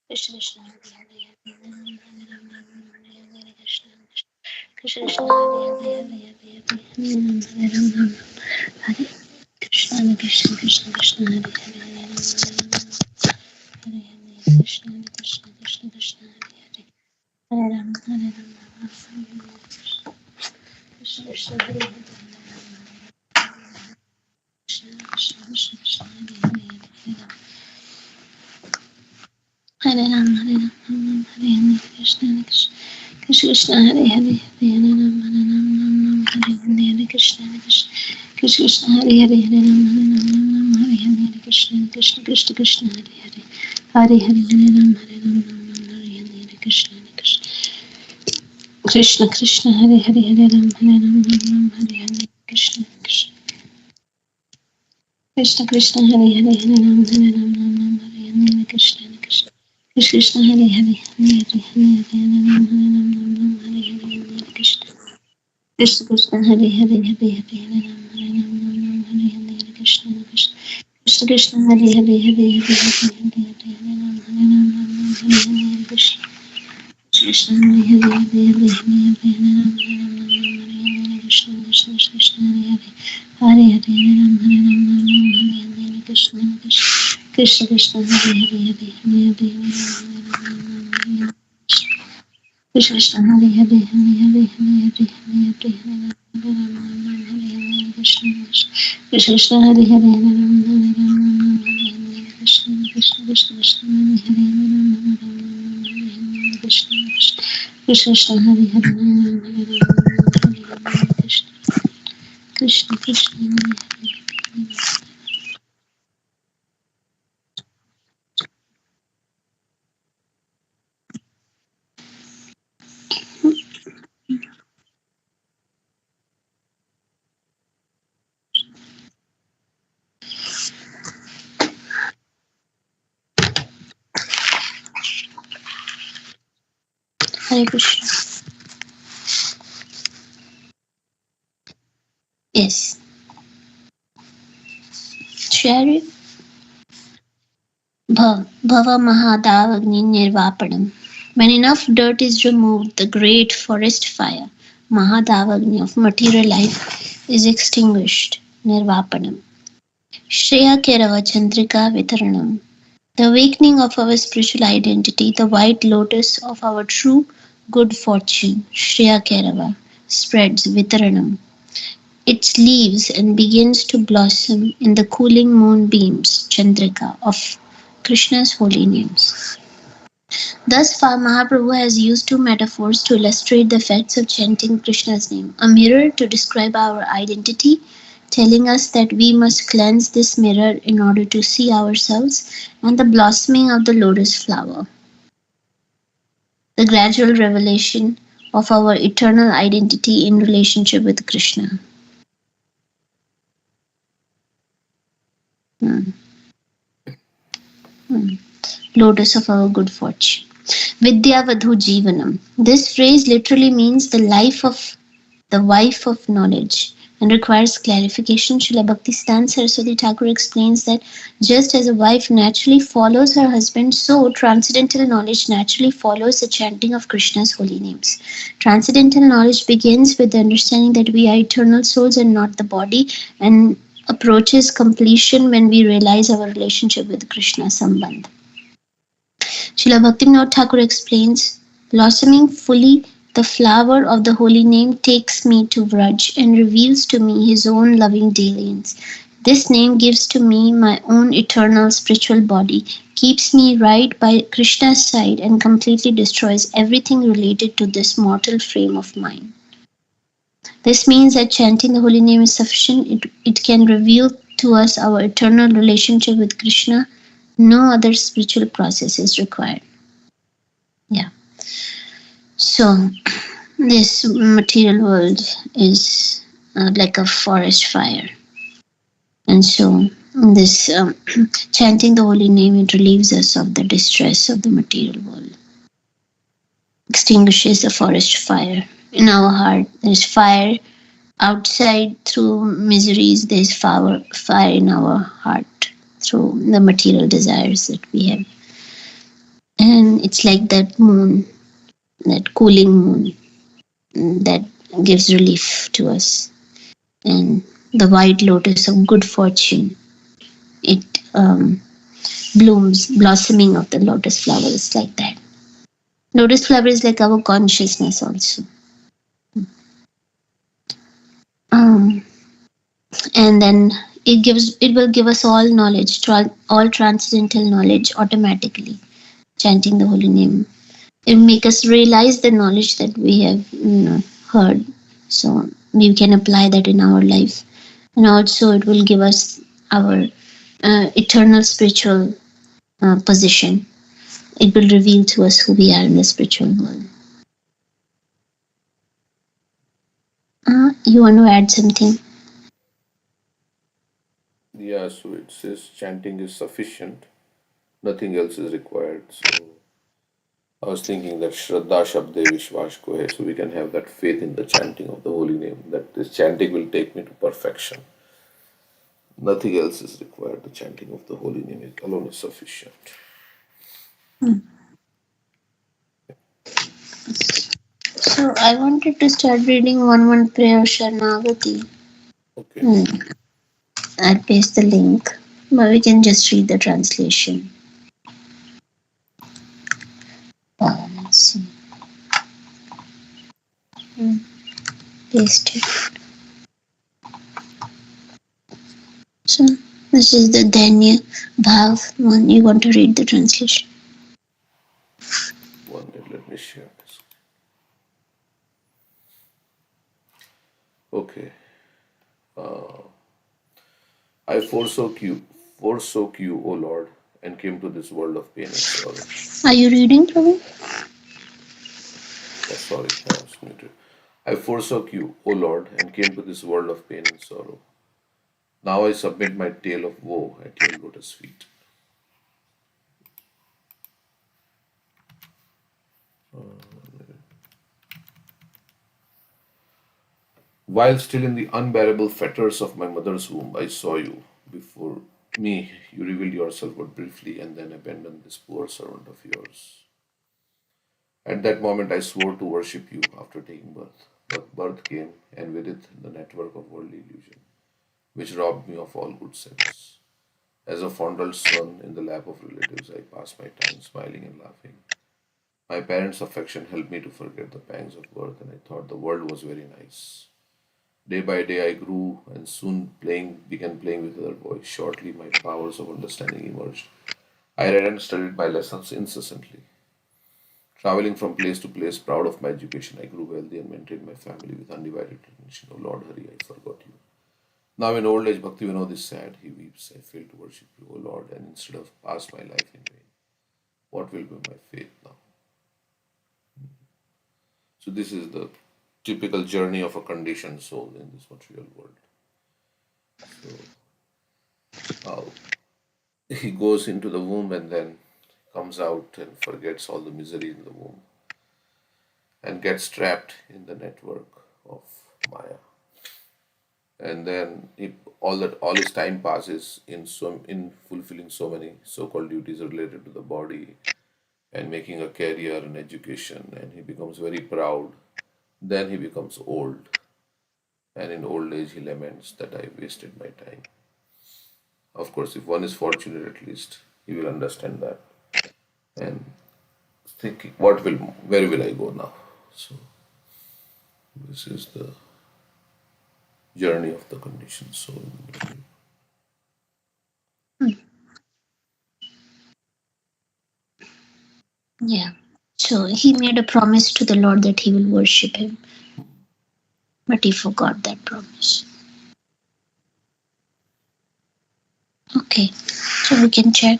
Krishna Krishna Hare Hare Krishna Krishna Hare Hare Hare Krishna Krishna Krishna Hare Hare Hare Ram Hare Krishna Krishna Krishna Krishna Hare Hare Hare Krishna Krishna Krishna Krishna Hare Ram Krishna Krishna Hare Hare Krishna Krishna Krishna Krishna Hare Ram Hare Krishna Krishna Hare Hare Hare Ram Hare Krishna Krishna Hare Hare Hare Ram Hare Krishna Krishna Krishna Hare Hare Hare Hare Krishna Krishna Krishna Hare Hare Hare Ram Hare Krishna Krishna Krishna Hare Hare Hare Ram Hare Krishna Krishna Hare Hare Hare Ram Hare Krishna Krishna Hare Hare Hare Ram Krishna Krishna Hare Hare Hare Ram Krishna Krishna Hare Hare Hare Krishna Krishna Hare Hare Ram Krishna Krishna Hare Hare Hare Krishna Hare Hare Hare Krishna Krishna Hare Hare Krishna Krishna Krishna Hare Hare Krishna Krishna Hare Krishna. Yes. Share it. Bhava Mahadavagni Nirvapanam. When enough dirt is removed, the great forest fire, Mahadavagni of material life, is extinguished. Nirvapanam. Shreya Kerava Chandrika Vitaranam. The awakening of our spiritual identity, the white lotus of our true good fortune, Shreya Kerava, spreads Vitaranam. Its leaves and begins to blossom in the cooling moonbeams, Chandrika, of Krishna's holy names. Thus far, Mahaprabhu has used two metaphors to illustrate the effects of chanting Krishna's name. A mirror to describe our identity, telling us that we must cleanse this mirror in order to see ourselves, and the blossoming of the lotus flower, the gradual revelation of our eternal identity in relationship with Krishna. Lotus of our good fortune. Vidyavadhu Jivanam. This phrase literally means the wife of knowledge and requires clarification. Srila Bhaktisiddhanta Saraswati Thakur explains that just as a wife naturally follows her husband, so transcendental knowledge naturally follows the chanting of Krishna's holy names. Transcendental knowledge begins with the understanding that we are eternal souls and not the body, and approaches completion when we realize our relationship with Krishna Sambandh. Srila Bhaktivinoda Thakur explains, blossoming fully, the flower of the holy name takes me to Vraj and reveals to me his own loving dalliance. This name gives to me my own eternal spiritual body, keeps me right by Krishna's side, and completely destroys everything related to this mortal frame of mine. This means that chanting the holy name is sufficient. It can reveal to us our eternal relationship with Krishna No other spiritual process is required. Yeah. So, this material world is like a forest fire. And so, this chanting the holy name, it relieves us of the distress of the material world, extinguishes the forest fire. In our heart, there's fire outside through miseries, there's fire in our heart through the material desires that we have. And it's like that moon, that cooling moon that gives relief to us. And the white lotus of good fortune, it blooms, blossoming of the lotus flower is like that. Lotus flower is like our consciousness also. Um, and then it will give us all knowledge, all transcendental knowledge automatically. Chanting the holy name, it will make us realize the knowledge that we have heard, so we can apply that in our life. And also it will give us our eternal spiritual position. It will reveal to us who we are in the spiritual world. You want to add something? Yeah, so it says chanting is sufficient, nothing else is required. So I was thinking that Shraddha Shabde Vishwash Ko hai, so we can have that faith in the chanting of the holy name, that this chanting will take me to perfection. Nothing else is required. The chanting of the holy name is alone is sufficient. So I wanted to start reading one prayer Sharnagati. Okay, Hmm. I'll paste the link, but we can just read the translation. Let's see. Hmm. Paste it. So this is the Danya Bhav one. You want to read the translation? one minute, let me share this. Okay, I forsook you, O Lord, and came to this world of pain and sorrow. Are you reading, Prabhu? Yeah, sorry, I was muted. I forsook you, O Lord, and came to this world of pain and sorrow. Now I submit my tale of woe at your lotus feet. While still in the unbearable fetters of my mother's womb, I saw you. Before me, you revealed yourself but briefly and then abandoned this poor servant of yours. At that moment, I swore to worship you after taking birth. But birth came, and with it, the network of worldly illusion, which robbed me of all good sense. As a fondled son in the lap of relatives, I passed my time smiling and laughing. My parents' affection helped me to forget the pangs of birth, and I thought the world was very nice. Day by day, I grew and soon began playing with other boys. Shortly, my powers of understanding emerged. I read and studied my lessons incessantly. Traveling from place to place, proud of my education, I grew wealthy and maintained my family with undivided attention. Oh Lord Hari, I forgot you. Now in old age, Bhakti Vinod is sad. He weeps. I fail to worship you, O Lord, and instead of pass my life in vain. What will be my fate now? So this is the typical journey of a conditioned soul in this material world. So how he goes into the womb and then comes out and forgets all the misery in the womb and gets trapped in the network of Maya. And then all his time passes in fulfilling so many so-called duties related to the body and making a career in education, and he becomes very proud. Then he becomes old, and in old age he laments that I wasted my time. Of course, if one is fortunate, at least he will understand that and thinking, where will I go now? So this is the journey of the conditioned soul. Yeah. So he made a promise to the Lord that he will worship him, but he forgot that promise. Okay. So we can check.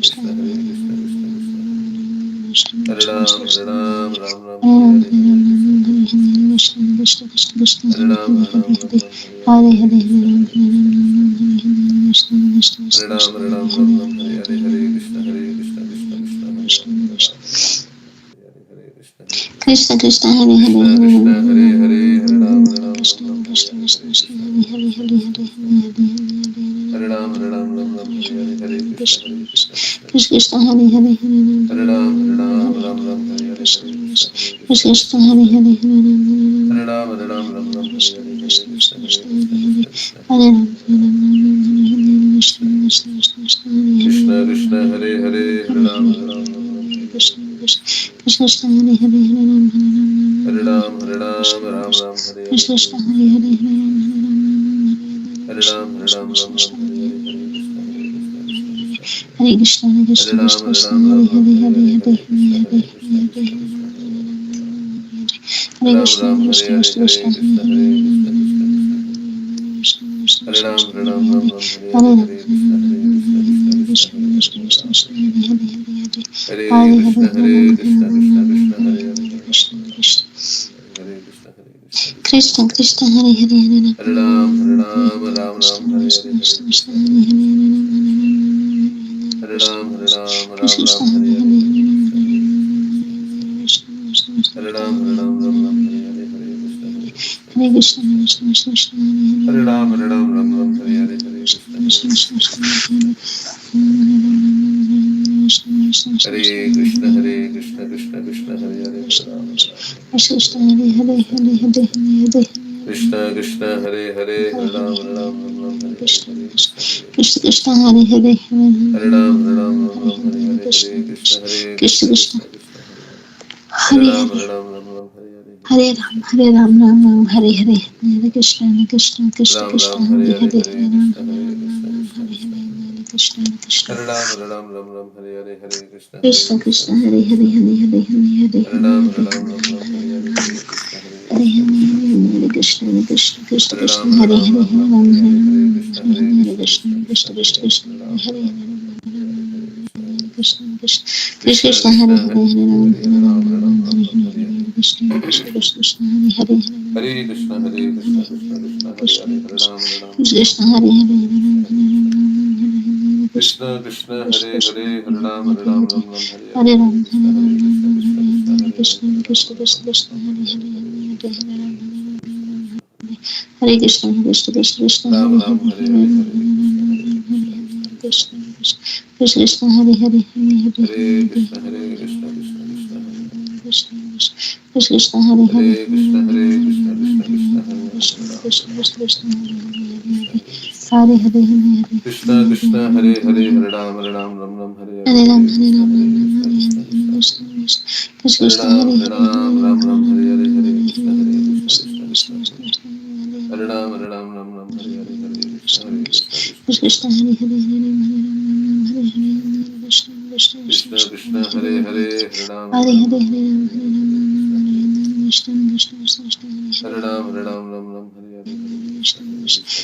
Krishna, Hare Krishna, Krishna Krishna, Hare Ram, Ram Ram, Hare Hare, Hare Krishna, Hare Krishna, Krishna Krishna, Hare Ram, Ram Ram, Hare Hare, Hare Krishna, Hare Krishna, Krishna Krishna, Hare Ram, Ram, Hare Hare, Hare Krishna, Krishna Krishna, Hare Ram, Hare Hare, Hare Krishna, Krishna Krishna Hare Hare Krishna Hare Krishna, Hare Hare, Hare Ram, Krishna Hare Krishna Hare, Krishna Hare Krishna Krishna, Hare Hare Hare Krishna Hare Krishna, Hare Hare Ram, Hare Hare, Hare Krishna, Krishna Krishna Krishna Krishna, Krishna Hare Hare Hare Hare Ram, Hare Hare Krishna Hare, Krishna Krishna Krishna Hare Krishna, Hare Hare Hare Ram, Hare Krishna Hare, Krishna Krishna Krishna Krishna, Krishna Hare Krishna Hare Krishna, Hare Hare Ram, Ram Hare Ram Krishna Krishna Krishna, Krishna Krishna Krishna Hare Krishna Hare Krishna, Hare Hare, Hare Hare Ram, Hare Hare Hare, Krishna Hare Krishna Krishna, Krishna Krishna Hare Hare Hare Ram, Krishna Krishna Hare Hare, Krishna Hare Krishna Hare Krishna, Hare Hare Krishna, Krishna Hare Krishna, Hare Krishna Ram, Krishna Krishna Krishna Hare Hare, Krishna Krishna, Hare Hare Krishna Hare Hare Krishna Ram, Krishna Krishna Hare Hare Hare Hare Hare, Hare Hare Krishna, Hare Hare Hare Krishna, Hare Krishna Krishna, Hare Ram, Hare Krishna Ram, Hare Hare Krishna Hare, Krishna Hare Krishna Krishna, Hare Hare Krishna, Krishna Krishna, Hare Hare Ram, Hare Ram, Hare Hare Hare Hare, Ram Hare Krishna, Krishna Krishna, Krishna Hare Krishna Hare Krishna Ram, Krishna Hare Hare Hare Hare Hare Krishna, Hare Ram Hare Hare Krishna, Krishna Krishna, Ram Hare Hare Hare, Hare Hare Ram, Krishna Krishna Hare Krishna, Hare Krishna, Krishna Krishna Krishna, Krishna Hare Hare Hare Hare Ram, Hare Ram, Krishna Hare Krishna Hare, Hare Krishna Krishna Krishna, Hare Hare Hare Krishna, Krishna Krishna, Hare Hare Krishna Ram, Krishna Ram, Hare Hare Hare, Hare Hare Krishna, Hare Krishna, Krishna Krishna, Krishna Krishna Hare Krishna Ram, Hare Ram, Hare Hare Hare, Hare Krishna, Hare Krishna Krishna Krishna, Krishna Krishna Krishna Hare Hare Ram, Ram, Hare Hare, Hare Krishna Krishna, Krishna Krishna Krishna Krishna Krishna, Hare Krishna Krishna Hare Krishna, Hare Krishna Krishna, Hare Hare, Hare Ram, Krishna Hare Hare Krishna, Hare Hare Hare Krishna, Hare Krishna Krishna, Hare Hare, Hare Hare Hare Ram, Hare Krishna Hare, Krishna Hare Krishna Krishna, Krishna Hare Hare Hare Ram, Hare Hare Krishna Hare, Krishna Hare Krishna Krishna, Krishna Krishna Krishna, Hare Hare, Hare Hare Ram, Hare Hare Hare, Hare Ram Krishna Hare Hare Ram Krishna, Ram Krishna Ram Krishna, Hare Hare Hare Hare, Hare Krishna Krishna Krishna Ram, Krishna Hare Hare Hare, Hare Hare Hare Ram Krishna, Hare Krishna Ram Krishna, Hare Krishna Hare Hare Hare Hare, Krishna Krishna Hare Ram, Hare Hare, Hare Krishna, Krishna Krishna Krishna Hare Krishna, Hare Krishna Hare Hare, Hare Hare Hare Ram, Hare Hare Hare, Hare Hare Krishna, Hare Krishna Krishna, Hare Krishna Krishna Krishna Hare Krishna Ram, Hare Hare Hare Ram Hare Hare Hare, Hare Krishna, Hare Hare Krishna Krishna Krishna, Krishna Hare Krishna Hare, Krishna Hare Ram, Hare Hare Krishna, Hare Hare Krishna, Krishna Krishna Krishna Krishna Krishna Hare Krishna, Hare Hare Hare Ram Hare, Hare Hare Ram, Hare Hare Hare Hare, Krishna Krishna Krishna Hare Hare Hare Krishna, Hare Krishna, Krishna Krishna, Hare Hare, Hare Ram, Krishna Hare Hare Hare Hare, Krishna Hare Krishna, Krishna Krishna Krishna, Hare Krishna Hare, Hare Ram, Hare Hare Hare, Ram Krishna Hare Krishna, Krishna Krishna, Hare Hare Hare, Hare Krishna Ram, Krishna Krishna Krishna Hare Hare Hare, Hare Krishna Hare Hare Ram Krishna, Krishna Krishna, Hare Krishna Krishna Krishna Krishna Ram Hare Ram, Hare Hare Hare, Hare Krishna, Hare Krishna, Krishna Krishna, Krishna Krishna Krishna Hare Hare Hare Hare Hare Krishna, Hare Krishna, Krishna Krishna, Hare Hare, Krishna Krishna Hare Hare Hare Krishna, Hare Krishna, Krishna Krishna, Hare Hare, Krishna Hare Ram, Krishna Krishna Krishna Hare Krishna, Hare Krishna, Hare Hare Hare Krishna Krishna, Hare Hare, Hare Ram, Hare Hare, Hare Ram Hare Hare Krishna, Ram Hare Hare Krishna, Ram Krishna Krishna, Hare Hare Hare, Krishna Hare Krishna Hare Hare Hare Ram, Hare Hare, Hare Krishna, Hare Krishna, Krishna Krishna Krishna, Krishna Hare Hare, Krishna Hare Ram, Hare Hare, Hare Krishna, Hare Krishna, Krishna Krishna, Krishna Hare Hare Hare Hare Krishna Krishna Krishna Krishna Krishna, Hare Hare Hare Hare, Hare Ram, Hare Hare Hare Ram Hare Hare, Hare Krishna, Hare Krishna, Krishna Krishna Krishna Hare Hare Ram, Hare Hare Hare, Hare Krishna, Hare Krishna, Krishna Krishna Krishna, Hare Hare Hare Ram Guru Ram, Hare Ram, Hare Krishna Hare, Hare Krishna Krishna, Krishna Hare Krishna Krishna, Krishna Krishna, Hare Ram, Hare Ram,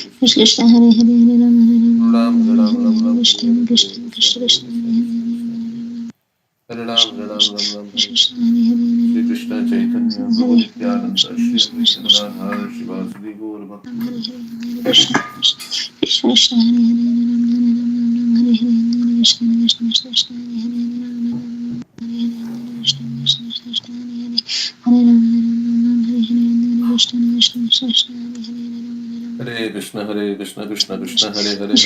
Hare Hare. Krishna Hare Shri Krishna Chaitanya Prabhu Hare Nityananda Shri Advaita Gadadhar Shivasadi Gaur Bhakta Vrinda. Krishna Krishna Hare Hare Krishna Krishna Krishna Hare Hare Krishna Krishna Hare Krishna, Hare Krishna, Krishna Krishna, Hare Hare, Hare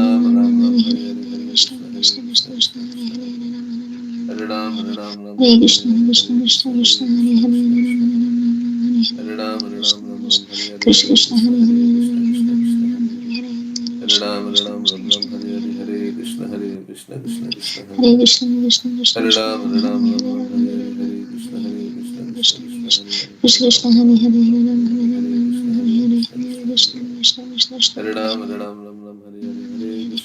Ram, Hare Hare, Hare Krishna, Krishna Krishna, Hare Hare, Hare Ram, Hare Hare, Hare Krishna, Krishna Krishna, Hare Hare, Krishna Krishna Hare Ram, Hare Hare, Hare Krishna, Krishna Krishna, Hare Hare, Hare Ram, Hare Hare, Hare Krishna, Krishna Krishna, Hare Hare, Krishna Krishna Hare Hare Hare Ram, Hare Hare Hare, Hare Krishna Krishna, Krishna Krishna Krishna Krishna, Hare Krishna Hare Krishna, Hare Ram, Hare Hare Krishna Hare, Krishna Hare Krishna Krishna, Krishna Hare Hare Krishna Krishna, Hare Hare, Hare Hare Ram, Hare Hare, Krishna Hare Krishna Krishna, Hare Krishna Krishna, Hare Hare, Hare Hare Krishna Ram, Krishna Hare Hare, Hare Krishna, Krishna Krishna, Hare Hare Hare, Krishna Krishna Krishna Hare Krishna Ram, Hare Hare Hare, Hare Krishna, Krishna Krishna, Hare Hare, Hare Krishna Ram, Hare Hare Hare Hare, Krishna Hare Krishna, Krishna Krishna Krishna, Hare Hare, Krishna Krishna Hare Ram, Hare Hare, Hare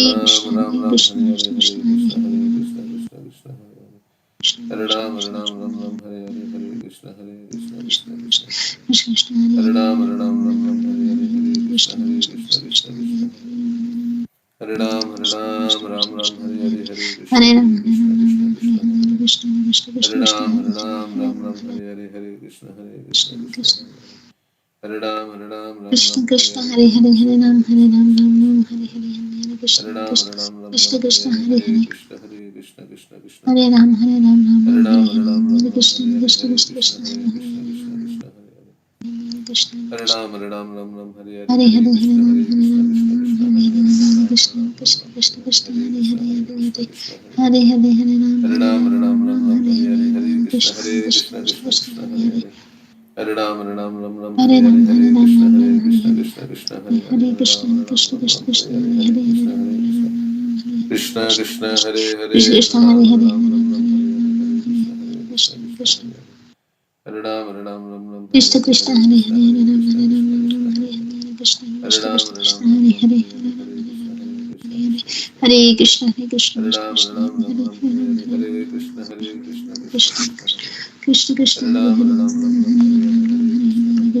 Ram Krishna, Ram Hare Ram Krishna, Hare Hare Krishna Hare Krishna, Krishna Hare Hare Hare Krishna Krishna Krishna Hare Hare Krishna Hare Krishna, Ram Hare Krishna Ram Ram Krishna, Ram Hare Hare Hare Krishna Krishna Krishna Krishna Krishna Hare Hare Krishna, Hare Hare Hare Ram Ram Ram Hare Hare Hare Krishna Krishna Krishna, Krishna Krishna Krishna Krishna, Hare Hare Hare Ram Ram Ram Hare Hare Hare Ram, Hare Krishna Krishna Hare Krishna Krishna, Krishna Krishna Hare Krishna, Hare Hare Ram Ram Ram Hare Hare Hare Krishna Krishna Krishna Krishna. Hare Hare Hare Ram Ram Krishna Ram Hare Krishna, Hare Hare Hare Hare, Hare Krishna Ram, Hare Krishna Ram, Krishna Ram Ram, Krishna Hare Hare Hare, Hare Hare Krishna Krishna, Ram Krishna Ram Krishna, Hare Hare Hare Hare, Krishna Krishna Hare Hare Ram, Hare Hare Ram, Ram Hare Ram, Hare Ram Hare, Ram Hare Ram Krishna Hare Krishna Hare Krishna, Krishna Hare Hare, Krishna Hare Hare Hare Krishna Hare Krishna, Ram Ram Hare Hare, Hare Ram, Hare Hare Ram, Krishna Ram Krishna Ram, Hare Hare Hare Hare, Hare Krishna Ram Krishna Ram Krishna Hare Krishna, Hare Hare Krishna Hare, Hare Hare Krishna Hare, Krishna Hare Hare Hare Hare, Hare Ram, Hare Hare Ram, Ram Ram, Ram Hare Hare Hare, Hare Krishna Krishna Krishna, Krishna Hare Hare Hare, Hare Hare Ram Hare Ram, Hare Ram, Ram Ram, Hare Hare, Krishna Hare Hare Hare Hare Krishna, Ram Krishna Ram Krishna Ram Krishna, Hare Hare Hare Hare, Hare Krishna Ram, Hare Ram Krishna Ram, Hare Hare, Krishna Krishna Krishna Krishna, Hare Hare Krishna Hare Hare Hare, Ram Hare Ram Ram, Hare Hare Hare Krishna Hare Hare Krishna Krishna Krishna, Hare Hare Hare Ram Hare Krishna Hare Krishna, Hare Hare Krishna Hare, Hare Hare Ram, Krishna Hare Ram, Krishna Ram Krishna Ram, Hare Hare Hare Hare, Krishna Hare Krishna Ram Krishna, Hare Hare, Hare Hare Ram, Krishna Hare Hare Krishna Hare, Krishna Krishna Hare Hare Hare Krishna, Hare Krishna, Hare Krishna Ram Krishna, Hare Hare, Hare Hare Ram, Hare Hare Hare Ram, Krishna Hare Hare Hare, Krishna Hare Krishna Krishna, Krishna Hare Hare Krishna Krishna, Hare Hare Ram Hare, Hare Ram Ram, Hare Hare Hare Ram, Krishna Hare Hare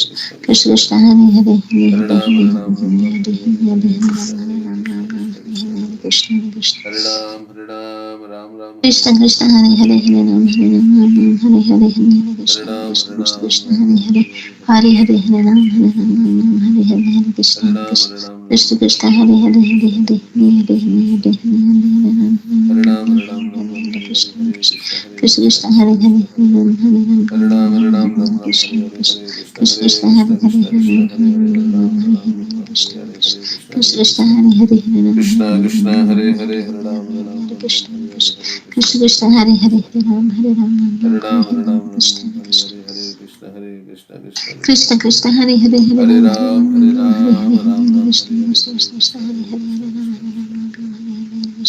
Krishna Krishna Krishna Krishna Hare Hare Hare Hare Hare Hare Hare Ram Hare Hare Ram Ram Ram Hare Hare Hare Hare Hare Hare Krishna Hare Hare Hare Krishna Hare Krishna Krishna Hare Hare Krishna Krishna Hare Ram Ram Hare Krishna Ram Krishna Hare Hare Krishna Hare Hare Hare Ram Krishna Hare Krishna Ram Krishna Hare Hare Hare Hare Krishna Krishna Ram Krishna Ram Krishna Ram Hare Ram Hare Hare Hare Hare Krishna Hare Hare Hare Ram Krishna Hare Krishna Ram Krishna Hare Hare Hare Krishna Hare Krishna Ram Ram Krishna Ram Krishna Hare Hare Hare Hare Hare Hare Krishna Hare Hare Krishna Hare Krishna Hare Krishna Hare Ram Ram Ram Hare Krishna Hare Krishna Krishna Hare Krishna Krishna Krishna Krishna Hare Hare Krishna Hare Ram Hare Ram Hare Ram Ram Ram Krishna Hare Hare Krishna Hare Krishna Krishna Hare Krishna Hare Krishna Hare Krishna Krishna Hare Hare Ram Ram Ram Hare Krishna Hare Krishna Hare Krishna Hare Krishna Krishna Krishna Hare Hare Ram Krishna Krishna Hare Hare Hare Ram Ram Hare Ram Ram Krishna Hare Hare Krishna Hare Krishna Krishna Hare Krishna Krishna Hare Hare Krishna Hare Hare Ram Hare Hare Ram Hare Ram Krishna Ram Hare Krishna Hare Hare Krishna Hare Krishna Krishna Krishna Krishna Krishna Hare Hare Hare Hare Ram Ram Hare Hare Ram Hare Ram Hare Ram Krishna Hare Hare Krishna Hare Krishna Krishna Hare Hare Hare Krishna Hare Krishna Krishna Ram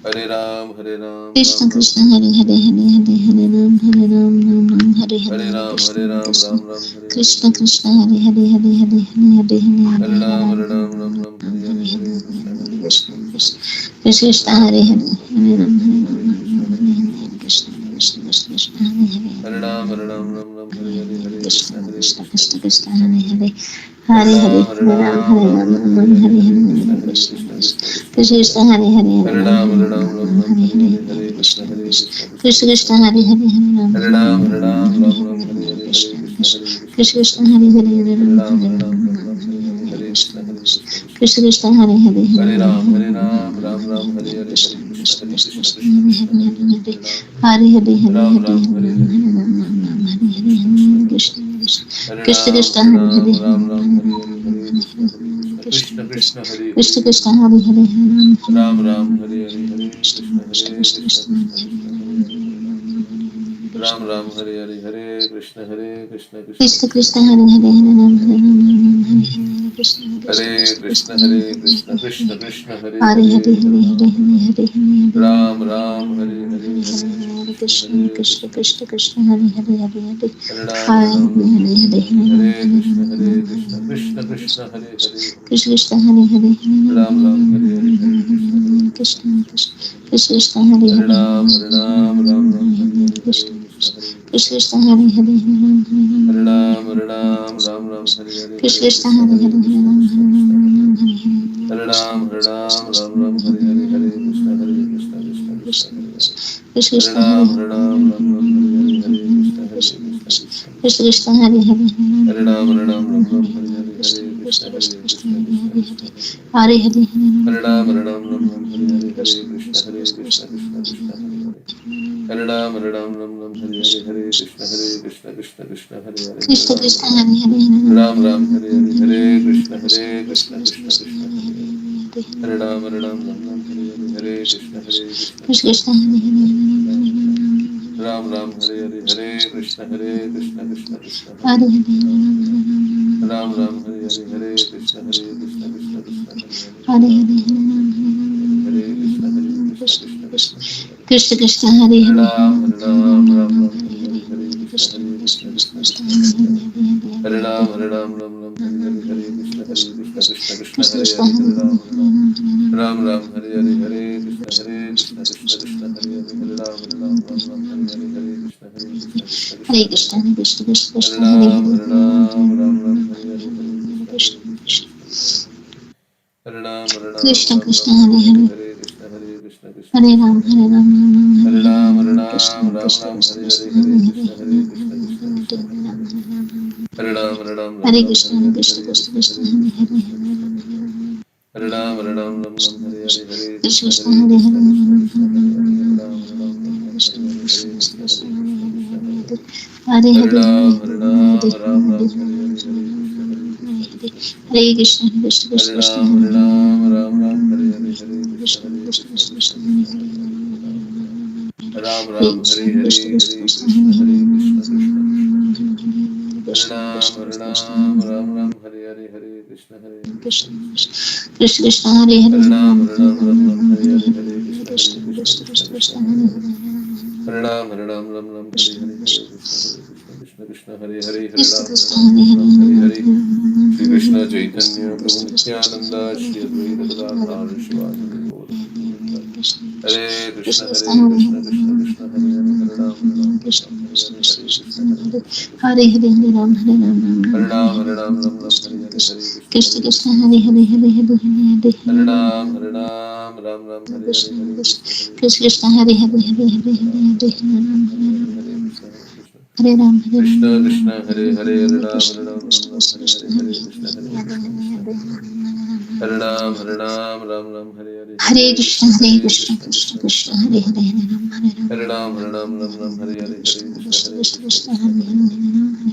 Hare Ram, Hare Ram, Krishna Ram Ram, Krishna Hare Hare Hare, Hare Hare Hare Hare Ram Hare Ram Ram Ram Hare Hare Hare Hare Ram, Krishna Hare Ram, Krishna Ram Ram, Hare Hare, Krishna Hare Krishna Krishna, Hare Hare Hare Krishna, Hare Hare Hare Hare Hare Hare Ram, Ram Hare Ram, Ram Ram, Hare Hare Hare, Hare Hare Hare Krishna, Hare Krishna Krishna, Krishna Hare Krishna Ram, Hare Hare Hare Ram, Ram Hare Ram, Ram Hare Hare Hare, Krishna, Ram Hare Hare Krishna, Hare Krishna Krishna Krishna, Krishna Hare Hare, Krishna Hare Hare Hare Ram, Ram Ram, Hare Hare, Hare Krishna Krishna, Hare Krishna Krishna, Krishna Krishna Krishna Krishna, Hare Hare Hare Hare, Hare Hare Hare Hare Ram, Ram Ram, Ram Hare Hare, Hare Hare Hare Krishna, Hare Hare Krishna Krishna, Krishna Krishna Krishna, Hare Krishna Hare, Hare Hare Hare Hare Ram Ram, Hare Hare Ram, Ram Ram Ram, Hare Hare Hare Hare, Hare Hare Krishna, Krishna Hare Krishna Krishna, Krishna Krishna Krishna, Krishna Hare Hare Hare, Hare Hare Ram Hare Hare Ram, Ram Hare Ram Ram, Hare Ram Ram, Hare Hare Hare Hare, Hare Krishna Krishna, Krishna Hare Krishna, Krishna Krishna Krishna Krishna, Hare Hare Hare Hare Ram Ram, Hare Hare Ram Ram, Ram Ram Ram, Hare Hare Hare, Hare Hare Krishna Krishna, Hare Krishna Krishna, Krishna Krishna Krishna, Krishna Hare Hare Hare Hare Ram Ram, Hare Hare Ram Ram, Ram Ram Hare Ram, Hare Hare Hare, Hare Krishna Krishna, Krishna Hare Krishna Krishna, Krishna Krishna Hare Krishna, Hare Hare Hare Hare, Hare Hare Ram, Hare Hare Hare Ram Hare Ram, Hare Ram Hare, Hare Ram Ram Ram Hare Hare Krishna Krishna, Hare Hare Krishna Hare, Krishna Hare Krishna Ram, Krishna Hare Hare Hare Ram, Ram Ram Ram, Hare Hare Hare, Hare Hare Krishna, Hare Krishna, Krishna Krishna Krishna Krishna, Hare Krishna Hare, Krishna Hare Hare Ram Hare Ram Ram, Ram Hare Hare, Hare Krishna Krishna, Krishna Hare Krishna Krishna, Krishna Krishna Hare Krishna, Hare Hare Ram Hare, Hare Ram Ram Ram Hare Hare Hare Krishna Krishna Krishna Krishna Krishna Hare Hare Hare Hare Hare Hare Ram Hare Hare Ram Hare Krishna Krishna Hare Krishna Krishna Krishna Hare Hare Hare Krishna Hare Krishna Hare Krishna Hare Hare Hare Hare Hare Hare Ram Hare Ram Hare Hare Ram Ram Ram Hare Hare Hare Hare Krishna Krishna Krishna Krishna Krishna Krishna Krishna Hare Hare Hare Hare Hare Ram Hare Ram Ram Hare Hare Hare Hare Hare Ram Hare Hare Krishna Krishna Ram Krishna Hare Hare Hare Krishna Hare Hare Ram Ram Hare Hare Hare Krishna Krishna Krishna Krishna Hare Hare Krishna Hare Hare Hare Hare Ram Ram Ram Hare Hare Krishna Hare Krishna Krishna Krishna Krishna Hare Hare Hare Hare Hare Ram Hare Ram Ram Hare Hare Hare Krishna Krishna Hare Hare Krishna Krishna Hare Hare Hare Hare Krishna Ram Ram Hare Hare Hare Krishna Krishna Krishna Hare Hare Hare Krishna Hare Ram Ram Hare Hare Hare Krishna Krishna Krishna Krishna Krishna Hare Hare Hare Hare Hare Ram Hare Hare Hare Krishna Krishna Krishna Hare Hare Hare Hare Hare Ram Hare Hare Hare Krishna Krishna Hare Hare Hare Ram Hare Hare Hare Krishna Krishna Hare Hare Hare Krishna Krishna Hare Ram Hare Hare Hare Krishna Krishna Krishna Hare Hare Hare Ram Hare Hare Hare Krishna Krishna Krishna Hare Hare Hare Hare Ram Hare Hare Hare Krishna Krishna Hare Hare Hare Hare Ram Hare Hare Hare Krishna Krishna Hare Hare Hare Hare Hare Hare Krishna Hare Krishna Krishna Hare Hare Hare Ram Hare Hare Hare Krishna Hare Ram Hare Hare Hare Krishna Hare Hare Ram Hare Hare Hare Krishna Hare Ram Hare Hare Hare Hare Krishna Krishna Hare Krishna Krishna Hare Krishna Hare Hare Ram Hare Hare Hare Krishna Krishna Krishna Ram Hare Hare Hare Hare Hare Hare Ram Hare Hare Ram Hare Krishna Krishna Ram Krishna Hare Hare Krishna Hare Hare Krishna Hare Hare Hare Hare Hare Hare Krishna Hare Krishna Hare Krishna Krishna Krishna Hare Hare Krishna Hare Krishna Hare Hare Hare Hare Hare Krishna Krishna Hare Krishna Krishna Hare Krishna Hare Hare Hare Krishna Hare Krishna Hare Krishna Krishna Krishna Hare Krishna Hare Krishna Hare Hare Hare Hare Hare Hare Ram Hare Hare Hare Krishna Krishna Hare Krishna Krishna Hare Krishna Krishna Ram Hare Hare Hare Hare Krishna Krishna Krishna Krishna Krishna Hare Krishna Hare Hare Hare Ram Krishna Hare Krishna Hare Krishna Hare Krishna Hare Krishna Hare Hare Krishna Krishna Hare Krishna Ram Hare Hare Hare Krishna Krishna Krishna Hare Hare Hare Krishna Krishna Krishna Krishna Hare Hare Hare Hare Krishna Hare Krishna Hare Hare Hare Krishna Ram Krishna Hare Hare Hare Shri Krishna Krishna Chaitanya Prabhu Krishna Nityananda Shri Advaita Gadadhar Shivasati Gaur Bhakta Hare Krishna Krishna Hare Krishna Krishna Krishna Hare Hare Hare Ram Hare Hare Krishna Hare Krishna Hare Krishna Hare Krishna Hare Ram Hare Hare Ram Ram Ram Hare Hare Krishna Hare Krishna Krishna Hare Krishna Hare Krishna Hare Hare Hare Hare Hare Hare Hare Ram Hare Hare Krishna Hare Krishna Krishna Krishna Krishna Hare Krishna Hare Hare Hare Hare Hare Hare Hare Hare Hare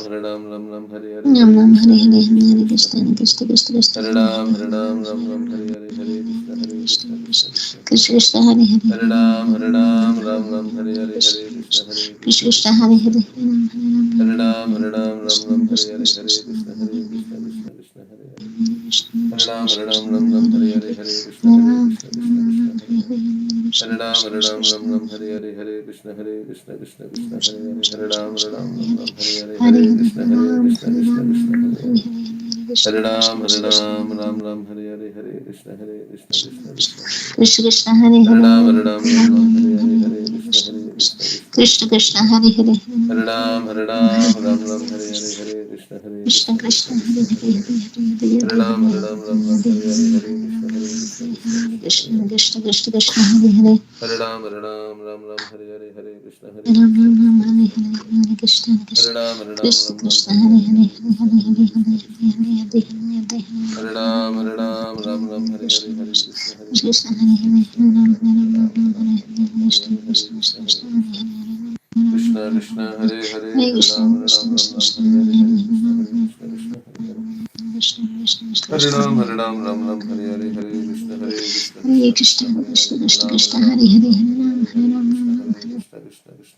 Hare Krishna Hare Ram Hare Ram Krishna Ram Krishna Hare Hare Hare Hare Krishna Krishna Ram Hare Krishna Hare Hare Hare Hare Krishna Hare Hare Ram Hare Hare Krishna Hare Krishna Krishna Krishna Krishna Krishna Hare Hare Hare Hare Hare Ram Hare Ram Ram Hare Krishna Krishna Hare Krishna Krishna Krishna Hare Hare Hare Hare Ram Ram Ram Hare Hare Hare Hare Krishna Krishna Hare Krishna Krishna Krishna Hare Hare Ram Hare Krishna Krishna Krishna Krishna Hare Krishna Hare Hare Hare Ram Hare Krishna Krishna Hare Krishna Hare Hare Ram Hare Hare Ram Krishna Krishna Hare Krishna Krishna Hare Hare Krishna Hare Krishna Ram Krishna Krishna Hare Hare Hare Ram Krishna Hare Krishna Hare Hare Hare Ram Hare Krishna Hare Krishna Hare Hare Hare Hare Krishna Krishna Hare Hare Krishna Krishna Hare Hare Hare Krishna Krishna Krishna Krishna Hare Hare Ram Ram Ram Hare Hare Hare Krishna Krishna Krishna Krishna Hare Hare Hare Hare Hare Hare Hare Krishna Hare Hare Ram Ram Ram Hare Hare Krishna Krishna Krishna Krishna Krishna Hare Hare Hare Hare Krishna Ram Krishna Krishna Ram Krishna Hare Hare Hare Hare Krishna Hare Hare Krishna Krishna Hare Hare Krishna Krishna Hare Krishna Ram Hare Hare Hare Krishna Hare Krishna Krishna Hare Krishna Hare Krishna Hare Krishna Ram Krishna Hare Hare Ram Hare Hare Ram Hare Hare Hare Ram Krishna Ram Hare Hare Krishna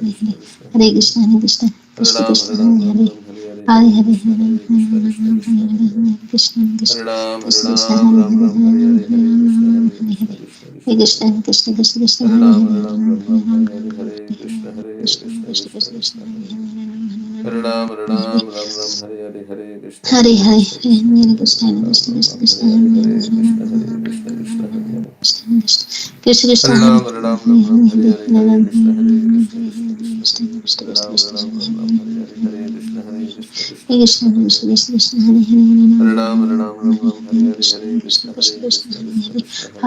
Hare Krishna, Hare Krishna, Hare Krishna Ram, Krishna, Hare Ram, Hare Ram Hare, Ram, Hare Hare, Hare Hare Hare, Krishna, Hare Krishna, Krishna Krishna, Hare Hare. Krishna Krishna, Hare Ram, Hare Krishna Krishna, Ram, Hare Ram Hare, Ram, Hare Hare, Hare Krishna, Hare Hare Krishna, Hare, Krishna Hare Krishna, Hare Krishna, Hare. Krishna Krishna, Krishna Hare Hare Ram, Hare, Hare Ram, Ram Ram, Hare Hare, Hare Krishna, Hare Krishna Krishna, Krishna, Krishna Krishna Krishna, Krishna, Hare Hare Hare. Hare Hare, Ram, Hare Ram, Ram Ram, Hare Hare, Hare Krishna, Hare Hare Hare, Krishna, Krishna Hare Hare Krishna, Hare Hare Ram, Krishna, Ram Krishna Ram, Krishna, Hare Hare, Hare Hare Krishna, Hare, Hare Krishna, Krishna Hare Hare. Krishna Krishna, Hare Hare Ram, Hare Ram, Ram Ram, Hare Hare, Hare Krishna, Hare Krishna, Krishna Krishna, Hare Hare. Hare Ram, Hare Ram, Ram Ram, Hare Hare, Hare Krishna, Hare Krishna, Krishna Krishna, Hare Hare. Hare Ram, Hare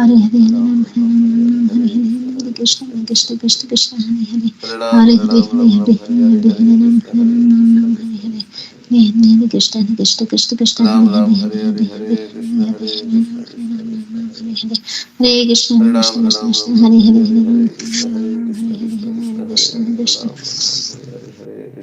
Ram, Ram Ram, Hare Hare, Hare Krishna, Hare Krishna, Krishna Krishna, Hare Hare. Hare Ram, Ram Ram, Hare Hare, Hare Krishna, Hare Krishna, Krishna Krishna, Hare Hare. Hare Ram, Hare Ram, Ram Ram, Hare Hare, Hare Krishna, Hare Krishna, Krishna Krishna, Hare Hare. Krishna Krishna Krishna, Ram Hare Ram, Hare, Hare Hare, Hare Krishna, Hare Krishna, Krishna Krishna, Hare Hare. Hare Krishna, Hare Krishna Ram, Hare Krishna Ram, Krishna, Ram Ram, Hare Hare Hare, Hare, Hare Hare Krishna, Hare Krishna, Krishna Krishna, Hare Krishna Hare. Hare Krishna. Ram, Ram Ram, Hare Hare, Hare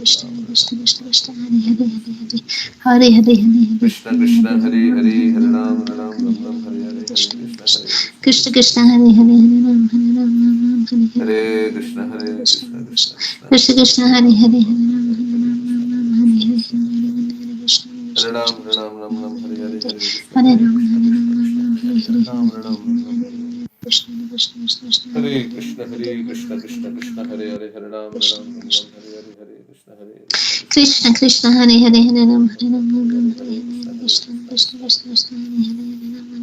Krishna Krishna Hare Hare Hare Ram Ram Ram Hare Hare Hare Krishna Hare Krishna Krishna Krishna Hare Hare Hare Ram Hare Ram Hare Hare Hare Krishna Hare Krishna Krishna Krishna Krishna Hare Krishna Hare Hare Ram Hare Ram Hare Hare Ram Hare Hare Hare Ram Krishna Ram Hare Hare Krishna Hare Krishna Hare Krishna Hare Krishna Ram Krishna Hare Hare Hare Krishna Hare Hare Ram Krishna Hare Krishna Ram Krishna Hare Krishna Hare Hare Ram Hare Ram Krishna Krishna Krishna Hare Hare Hare Krishna Hare Hare Hare Krishna Hare Krishna Krishna Hare Hare Hare Hare Ram Krishna Ram Hare Hare Hare Krishna Hare Krishna Krishna Krishna Krishna Hare Hare Hare Ram Hare Ram Hare Hare Hare Ram Hare Hare Krishna Hare Hare Krishna Krishna Hare Ram, Hare Ram, Ram Ram, Hare Hare, Hare Krishna, Krishna Krishna Krishna Hare Hare Krishna, Hare Krishna Krishna, Hare Hare, Hare Ram, Hare Ram, Ram Ram, Krishna Hare Hare, Krishna Hare Krishna Krishna, Krishna Krishna Hare Krishna, Hare Hare Hare Hare Ram, Krishna Hare Ram, Ram Ram, Hare Krishna Hare, Hare Krishna, Hare Krishna, Hare Krishna Hare Krishna, Hare Hare Hare, Krishna Krishna Hare Krishna Krishna, Hare Krishna, Krishna Krishna, Hare Hare Hare, Hare Hare Hare Hare Hare Hare Ram, Hare Ram, Ram Ram, Hare Hare, Hare Krishna Krishna Krishna, Hare Krishna Hare Krishna, Krishna Krishna, Hare Ram, Krishna Hare Ram, Ram Ram, Hare Krishna Hare, Krishna Hare Hare Krishna, Hare Hare Krishna, Krishna Krishna, Hare Ram, Hare Ram, Krishna Hare Hare, Krishna Hare Hare Hare Ram, Hare Ram, Ram Ram, Hare Hare, Krishna Hare Krishna, Hare Krishna, Krishna Krishna, Hare Hare, Krishna Hare Ram, Krishna Hare Ram, Krishna Ram Krishna Ram, Hare Hare Hare, Hare Hare Hare Krishna, Hare Krishna, Krishna Hare Krishna, Hare Hare Hare, Ram Hare Hare Krishna Krishna, Hare Krishna Krishna, Krishna Krishna Hare Krishna, Hare Hare Hare, Hare Ram, Hare Ram, Ram Ram, Hare Hare, Hare Krishna, Hare Krishna Krishna, Krishna Krishna Krishna Krishna, Hare Hare, Hare Ram, Hare Ram, Ram Ram, Hare Hare, Hare Krishna, Krishna Hare Hare Krishna, Krishna Krishna, Hare Krishna Ram, Hare Ram, Ram Ram, Hare Hare, Hare Krishna, Hare Krishna, Hare Krishna Hare Krishna, Hare Ram Hare, Hare Ram, Hare Ram, Ram Ram, Hare Hare, Krishna Hare Krishna Krishna, Krishna Hare Krishna Krishna, Krishna Krishna, Hare Hare Ram Hare, Hare Ram, Hare Ram, Ram Ram, Hare Hare, Hare Krishna, Hare Krishna Krishna, Krishna Krishna Krishna, Krishna Krishna Hare Hare Ram, Ram Ram, Hare Hare, Hare Hare Ram Krishna, Hare Ram Hare Ram Krishna, Ram Krishna Krishna, Hare Krishna Hare Krishna Ram, Krishna Hare Ram, Ram Ram, Hare Hare, Hare Hare Hare Krishna, Hare Hare Hare Krishna, Ram Hare Ram Hare Krishna Hare Ram, Hare Krishna Ram, Ram Ram, Krishna Hare Hare Hare, Hare Hare Krishna, Hare Krishna, Krishna Krishna, Hare Hare, Krishna Krishna Krishna Hare Krishna Ram, Hare Ram, Ram Ram, Hare Hare, Hare Krishna, Hare Krishna, Krishna Krishna Krishna, Hare Hare, Hare Krishna Ram, Hare Hare Ram, Hare Ram Ram, Hare Hare, Hare Krishna, Hare Krishna, Krishna Krishna Krishna, Hare Krishna Hare, Krishna Hare Hare Ram, Hare Hare Ram, Ram Ram, Hare Hare, Hare Krishna, Hare Krishna, Krishna Krishna Krishna, Hare Krishna Hare, Hare Hare Hare Ram, Hare Ram, Ram Ram, Hare Hare, Hare Krishna, Hare Krishna, Krishna Krishna Hare Krishna, Hare Hare Ram, Hare Ram, Ram Ram, Hare Hare, Hare Krishna, Krishna Hare Hare Krishna, Krishna Krishna, Hare Hare, Hare Hare Ram, Hare Ram, Ram Ram, Hare Hare, Hare Krishna, Krishna Hare Hare Krishna, Hare Krishna Krishna, Hare Hare, Hare Ram, Hare Ram, Ram Ram, Hare Hare, Hare Krishna, Krishna Hare Hare Krishna, Hare Krishna Krishna, Hare Ram, Hare Ram, Ram Ram, Hare Hare, Krishna Hare Hare Krishna, Hare Hare Krishna, Krishna Krishna, Hare Hare, Hare Ram, Hare Ram, Ram Ram, Hare Hare, Krishna Hare Hare Krishna, Hare Hare Krishna, Krishna Krishna, Hare Hare, Hare Ram, Krishna Hare Ram, Hare Ram Ram, Hare Hare Hare, Hare Krishna, Hare Krishna, Krishna Krishna, Hare Krishna, Hare Ram Krishna, Ram Hare Krishna Hare Krishna, Hare Hare Hare, Krishna Hare Ram, Krishna Ram Krishna Ram, Krishna Hare Hare Hare, Hare Hare Krishna, Hare Krishna, Krishna Krishna, Hare Hare, Hare Ram, Hare Ram, Ram Ram, Hare Hare, Hare Krishna, Hare Krishna, Krishna Krishna, Hare Hare, Hare Ram, Hare Ram, Ram Ram, Hare Hare, Hare Krishna, Hare Krishna, Krishna Krishna, Hare Hare, Hare Ram, Hare Ram, Ram Ram, Hare Hare, Hare Krishna, Hare Krishna, Krishna Krishna, Hare Hare, Hare Ram, Hare Ram, Ram Ram, Hare Hare, Hare Krishna, Hare Krishna, Krishna Krishna, Hare Hare, Hare Ram, Hare Ram, Ram Ram, Hare Hare, Hare Krishna, Hare Krishna, Krishna Krishna, Hare Hare, Hare Ram, Hare Ram, Ram Ram, Hare Hare, Hare Krishna, Hare Krishna, Krishna Krishna, Hare Hare, Krishna Krishna Hare Hare Ram, Hare Hare Hare Ram, Ram Ram, Hare Hare Hare Hare, Hare Hare Krishna, Hare Krishna, Krishna Krishna, Hare Hare, Hare Ram, Hare Ram, Ram Ram, Hare Hare, Krishna Hare Hare Krishna, Hare Hare Krishna, Krishna Krishna, Hare Hare, Hare Ram, Hare Ram, Ram Ram, Hare Hare, Hare Krishna, Hare Krishna Krishna, Krishna Hare Hare Hare Krishna Hare Krishna, Hare Hare, Hare Ram, Hare Ram, Ram Ram, Hare Hare, Hare Krishna, Hare Krishna, Krishna Krishna, Hare Hare, Krishna Hare Krishna Ram, Hare Hare Hare Ram, Ram Ram, Hare Hare, Hare Krishna, Hare Krishna, Krishna Krishna, Hare Hare, Krishna Krishna Hare Hare Ram, Hare Hare Ram, Ram Ram, Hare Hare, Hare Krishna, Hare Hare Krishna, Krishna Krishna Krishna Krishna, Krishna Hare Hare, Krishna Hare Hare Hare Ram, Hare Ram, Ram Hare Ram, Hare Hare Hare, Hare Krishna, Hare Hare Krishna, Krishna Krishna Krishna Krishna, Hare Hare, Krishna Hare Krishna Ram, Hare Hare Ram, Hare Ram Hare Ram, Hare Hare Hare, Hare Krishna, Hare Krishna, Krishna Krishna, Hare Hare, Hare Ram, Hare Ram, Ram Ram, Hare Hare, Hare Krishna, Hare Krishna, Krishna Krishna, Hare Hare, Hare Ram, Hare Ram, Ram Ram, Hare Hare, Hare Krishna, Hare Krishna, Krishna Krishna, Hare Hare, Hare Ram, Hare Ram, Ram Ram, Hare Hare, Hare Krishna, Hare Krishna, Krishna Krishna, Hare Hare, Hare Ram, Hare Ram, Ram Ram, Hare Hare, Hare Krishna, Hare Krishna, Krishna Krishna, Hare Hare, Krishna Krishna Hare Hare Hare Ram, Hare Ram, Ram Ram, Hare Hare Hare, Hare Krishna, Krishna Hare Krishna, Krishna Krishna Krishna Krishna, Krishna Hare Hare, Hare Hare Ram, Hare Ram, Ram Ram, Hare Hare, Krishna Hare Krishna Krishna, Hare Krishna Krishna, Krishna Hare Krishna, Hare Hare Hare, Ram Hare Ram, Hare Hare Ram, Ram Krishna Ram, Krishna Hare Hare, Hare Krishna Krishna, Hare Krishna, Krishna Krishna, Hare Hare, Hare Ram, Hare Ram, Ram Ram, Hare Hare, Hare Krishna, Hare Krishna, Krishna Krishna, Hare Hare, Hare Ram, Hare Ram, Ram Ram, Hare Hare, Hare Krishna, Hare Krishna, Krishna Krishna, Hare Hare, Hare Ram, Hare Ram, Ram Ram, Hare Hare, Hare Krishna, Hare Krishna, Krishna Krishna, Hare Hare, Hare Ram, Hare Ram, Ram Ram, Hare Hare, Hare Krishna, Hare Krishna, Krishna Krishna, Hare Ram, Hare Ram, Ram Ram, Hare Hare, Hare Krishna, Hare Krishna, Krishna Hare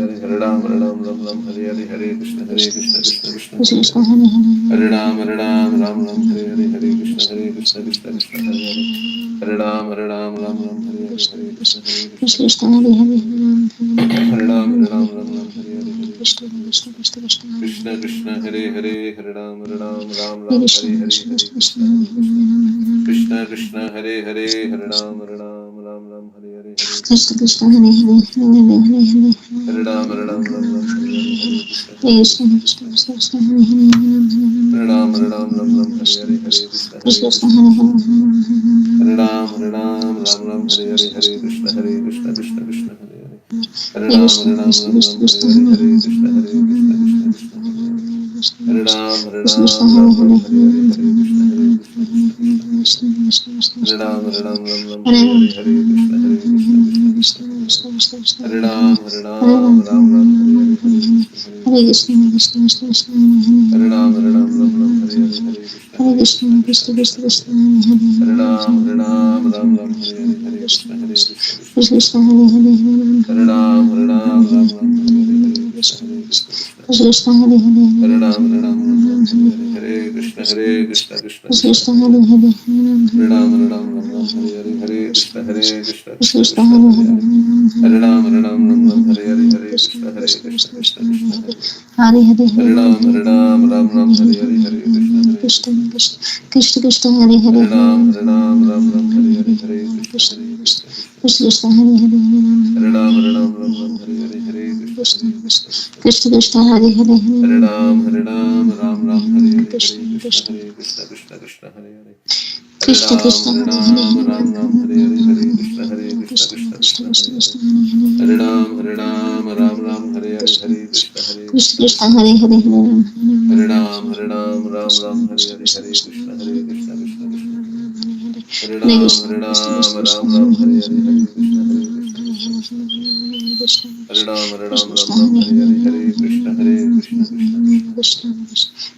Hare, Hare Ram, Hare Ram, Ram Ram, Hare Hare, Hare Krishna, Hare Krishna, Krishna Hare Hare, Hare Ram, Hare Ram, Ram Ram, Hare Hare, Hare Krishna, Hare Krishna, Krishna Krishna, Hare Hare, Hare Ram, Hare Ram, Ram Ram, Hare Hare, Hare Krishna, Hare Krishna, Krishna Krishna, Hare Hare, Hare Ram, Hare Ram, Ram Ram, Hare Hare, Hare Krishna, Hare Krishna, Krishna Krishna, Hare Hare, Hare Ram, Hare Ram, Ram Ram, Hare Hare, Hare Krishna Krishna Hare Hare Hare Ram Ram Ram Hare Hare Hare Krishna Hare Krishna Krishna Krishna Hare Hare Hare Ram Ram Ram Hare Hare Hare Krishna Hare Krishna Hare Ram Hare Hare Hare Krishna Hare Krishna Krishna Krishna Hare Ram Hare Hare Hare Krishna Hare Krishna Hare Ram Hare Hare Hare Krishna Hare Krishna Krishna Krishna Hare Hare Hare Ram Hare Hare Hare Krishna Hare Krishna Krishna Krishna Hare Hare Hare Ram Hare Hare Hare Krishna Hare Krishna Krishna Krishna Hare Hare Hare Ram Hare Hare Krishna Hare Krishna Krishna Krishna Hare Hare Hare Ram Hare Hare Krishna Hare Krishna Krishna Krishna Hare Hare Hare Ram Hare Hare Krishna Hare Krishna Krishna Krishna Hare Hare Hare Ram Hare Hare Krishna Hare Krishna Krishna Krishna Hare Hare Hare Ram Hare Hare Krishna Hare Krishna Krishna Krishna Hare Ram Hare Hare Krishna Hare Krishna Krishna Krishna Hare Hare Hare Ram Hare Hare Krishna Hare Krishna Krishna Krishna Hare Hare Hare Ram Hare Hare Krishna Hare Krishna Krishna Krishna Hare Hare Ram Hare Hare Krishna Hare Krishna Krishna Krishna Hare Hare Hare Ram Hare Hare Krishna Hare Krishna Krishna Krishna Krishna Hare Hare Hare Ram Hare Hare Krishna Hare Krishna Krishna Krishna Krishna Krishna Hare Hare Hare Ram Ram Hare Hare Krishna Krishna Krishna Hare Krishna Krishna Krishna Hare Hare Hare Krishna Ram Krishna Hare Hare Ram Hare Hare Krishna Hare Krishna Krishna Krishna Hare Hare Hare Ram Ram Hare Hare Krishna Hare Krishna Krishna Krishna Krishna Hare Krishna Hare Hare Hare Hare Hare Ram Ram Hare Hare Krishna Hare Krishna Krishna Krishna Hare Hare Hare Hare Ram Krishna Krishna Ram Krishna Hare Hare Krishna Hare Krishna Krishna Krishna Hare Hare Hare Ram Krishna Ram Hare Hare Krishna Hare Krishna Krishna Krishna Hare Hare Hare Ram Hare Hare Krishna Hare Krishna Krishna Krishna Hare Hare Hare Ram Hare Hare Krishna Hare Krishna Krishna Krishna Hare Hare Hare Ram Hare Hare Krishna Hare Krishna Krishna Krishna Hare Hare Hare Ram Hare Hare Krishna Hare Krishna Krishna Krishna Hare Hare Hare Ram Hare Hare Hare Krishna Hare Krishna, Hare Krishna Krishna,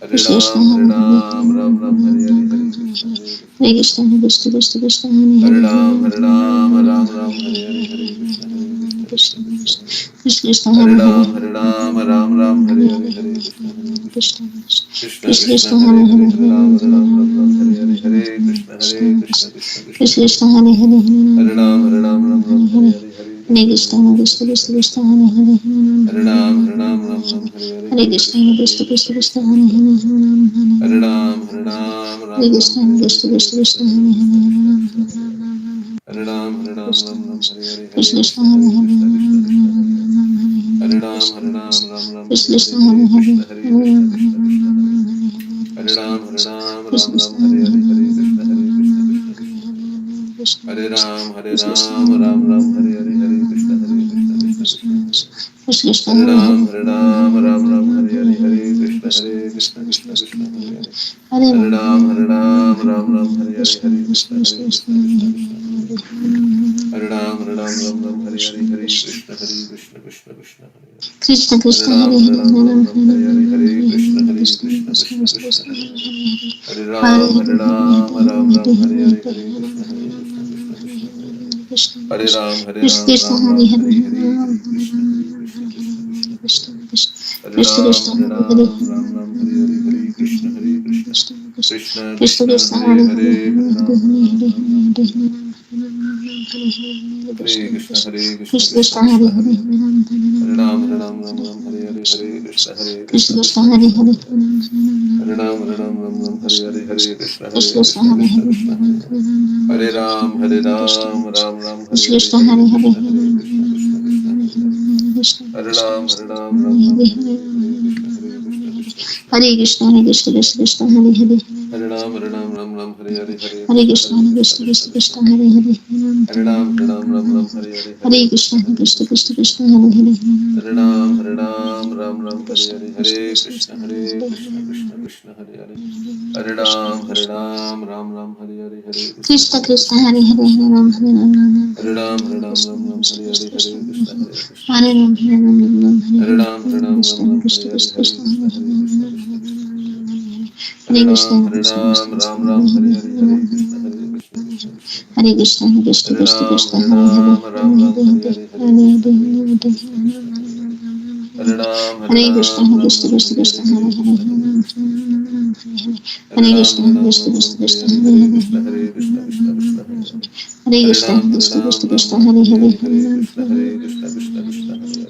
Krishna Krishna Krishna Krishna, Hare Hare Hare Hare, Hare Hare Hare Hare Krishna, Krishna Hare Hare Krishna, Krishna Krishna Krishna Krishna, Krishna Hare Hare Hare Hare Hare, Hare Krishna, Hare Hare Hare Krishna, Hare Krishna Krishna Krishna, Hare Hare Krishna Krishna Hare, Krishna Hare Hare Hare Krishna Hare Hare Krishna, Krishna Hare Hare Hare, Krishna Krishna Krishna Hare Hare Hare Krishna Hare Krishna, Hare Hare Hare, Krishna Hare Krishna Krishna Krishna Hare Hare Hare Krishna Hare Krishna Hare Krishna Krishna Krishna Hare Hare Hare Ram Hare Krishna Hare Krishna Krishna Krishna Hare Hare Krishna, Hare Hare Ram, Hare, Hare Ram, Hare Hare Krishna, Krishna Krishna, Hare Hare, Hare Hare Ram, Ram, Hare Krishna, Krishna Krishna, Hare Hare, Hare Ram, Hare Krishna, Krishna Krishna, Hare Hare, Krishna Hare Krishna, Hare Ram, Hare, Hare Krishna, Krishna Krishna, Hare Hare, Hare Ram, Hare Krishna, Krishna Krishna, Hare Hare, Hare Ram, Hare Krishna, Krishna Krishna, Hare Ram, Hare Krishna, Krishna Krishna, Hare Ram, Hare Krishna, Krishna Krishna Krishna, Hare Krishna, Hare Hare, Hare, Hare Ram, Hare Krishna Krishna, Krishna, Krishna Hare Krishna, Hare, Hare Hare, Hare Ram, Hare Krishna Krishna, Hare Krishna Hare, Krishna, Hare Hare, Hare Ram, Krishna Hare Hare Hare, Krishna, Krishna Krishna, Hare Hare, Hare Ram, Hare Krishna, Krishna Hare Krishna, Krishna, Hare Hare Hare, Krishna, Krishna Krishna, Hare Hare, Hare Ram, Hare Krishna, Hare Krishna, Krishna Krishna, Krishna, Hare Hare Hare, Hare, Hare Ram, Hare Krishna, Hare Krishna, Krishna Krishna, Hare Hare, Hare Ram, Krishna Krishna, Hare Krishna Krishna, Krishna, Hare Hare Krishna, Krishna Hare, Krishna, Hare Hare, Hare Krishna Ram, Krishna, Hare Krishna, Krishna Hare Krishna, Krishna, Hare Krishna Hare, Krishna, Hare Ram, Hare Hare Hare, Ram, Hare Ram, Krishna Krishna, Krishna Hare Krishna, Krishna, Krishna Hare Krishna, Ram, Hare Hare Hare, Ram, Hare Hare Ram, Krishna Krishna, Hare Krishna Krishna, Hare Krishna Hare, Krishna, Krishna Krishna, Hare Hare, Hare Hare Ram, Krishna, Krishna Krishna, Krishna Hare Krishna, Hare Krishna, Krishna Krishna, Hare Hare Hare, Krishna, Krishna Hare Krishna, Ram, Krishna Hare Hare, Hare Krishna, Krishna Krishna, Hare Hare, Hare Ram, Hare Krishna, Krishna Krishna, Krishna Hare Hare Hare, Krishna, Krishna Krishna, Hare Hare, Hare Hare Ram, Krishna, Krishna Krishna, Krishna Hare Krishna Krishna, Hare Hare, Hare Hare Krishna, Ram, Krishna Krishna, Krishna Hare Hare, Hare Krishna, Krishna Krishna, Hare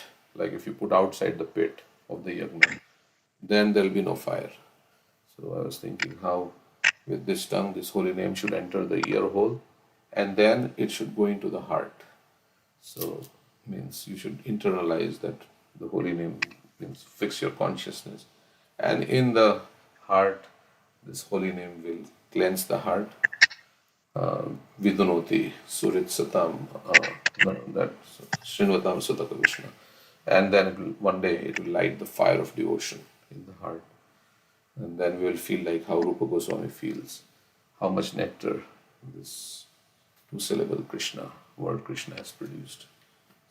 pit, like if you put outside the pit of the yagna, then there'll be no fire. So I was thinking how with this tongue, this holy name should enter the ear hole and then it should go into the heart. So means you should internalize that the holy name means fix your consciousness. And in the heart, this holy name will cleanse the heart. Vidunoti Surit Satam, no, that Srinvatam Sutaka Krishna. And then one day it will light the fire of devotion in the heart. And then we will feel like how Rupa Goswami feels, how much nectar this two-syllable Krishna, word Krishna has produced.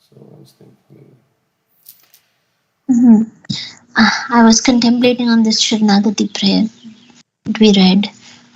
So I was thinking, I was contemplating on this Shivnagati prayer that we read,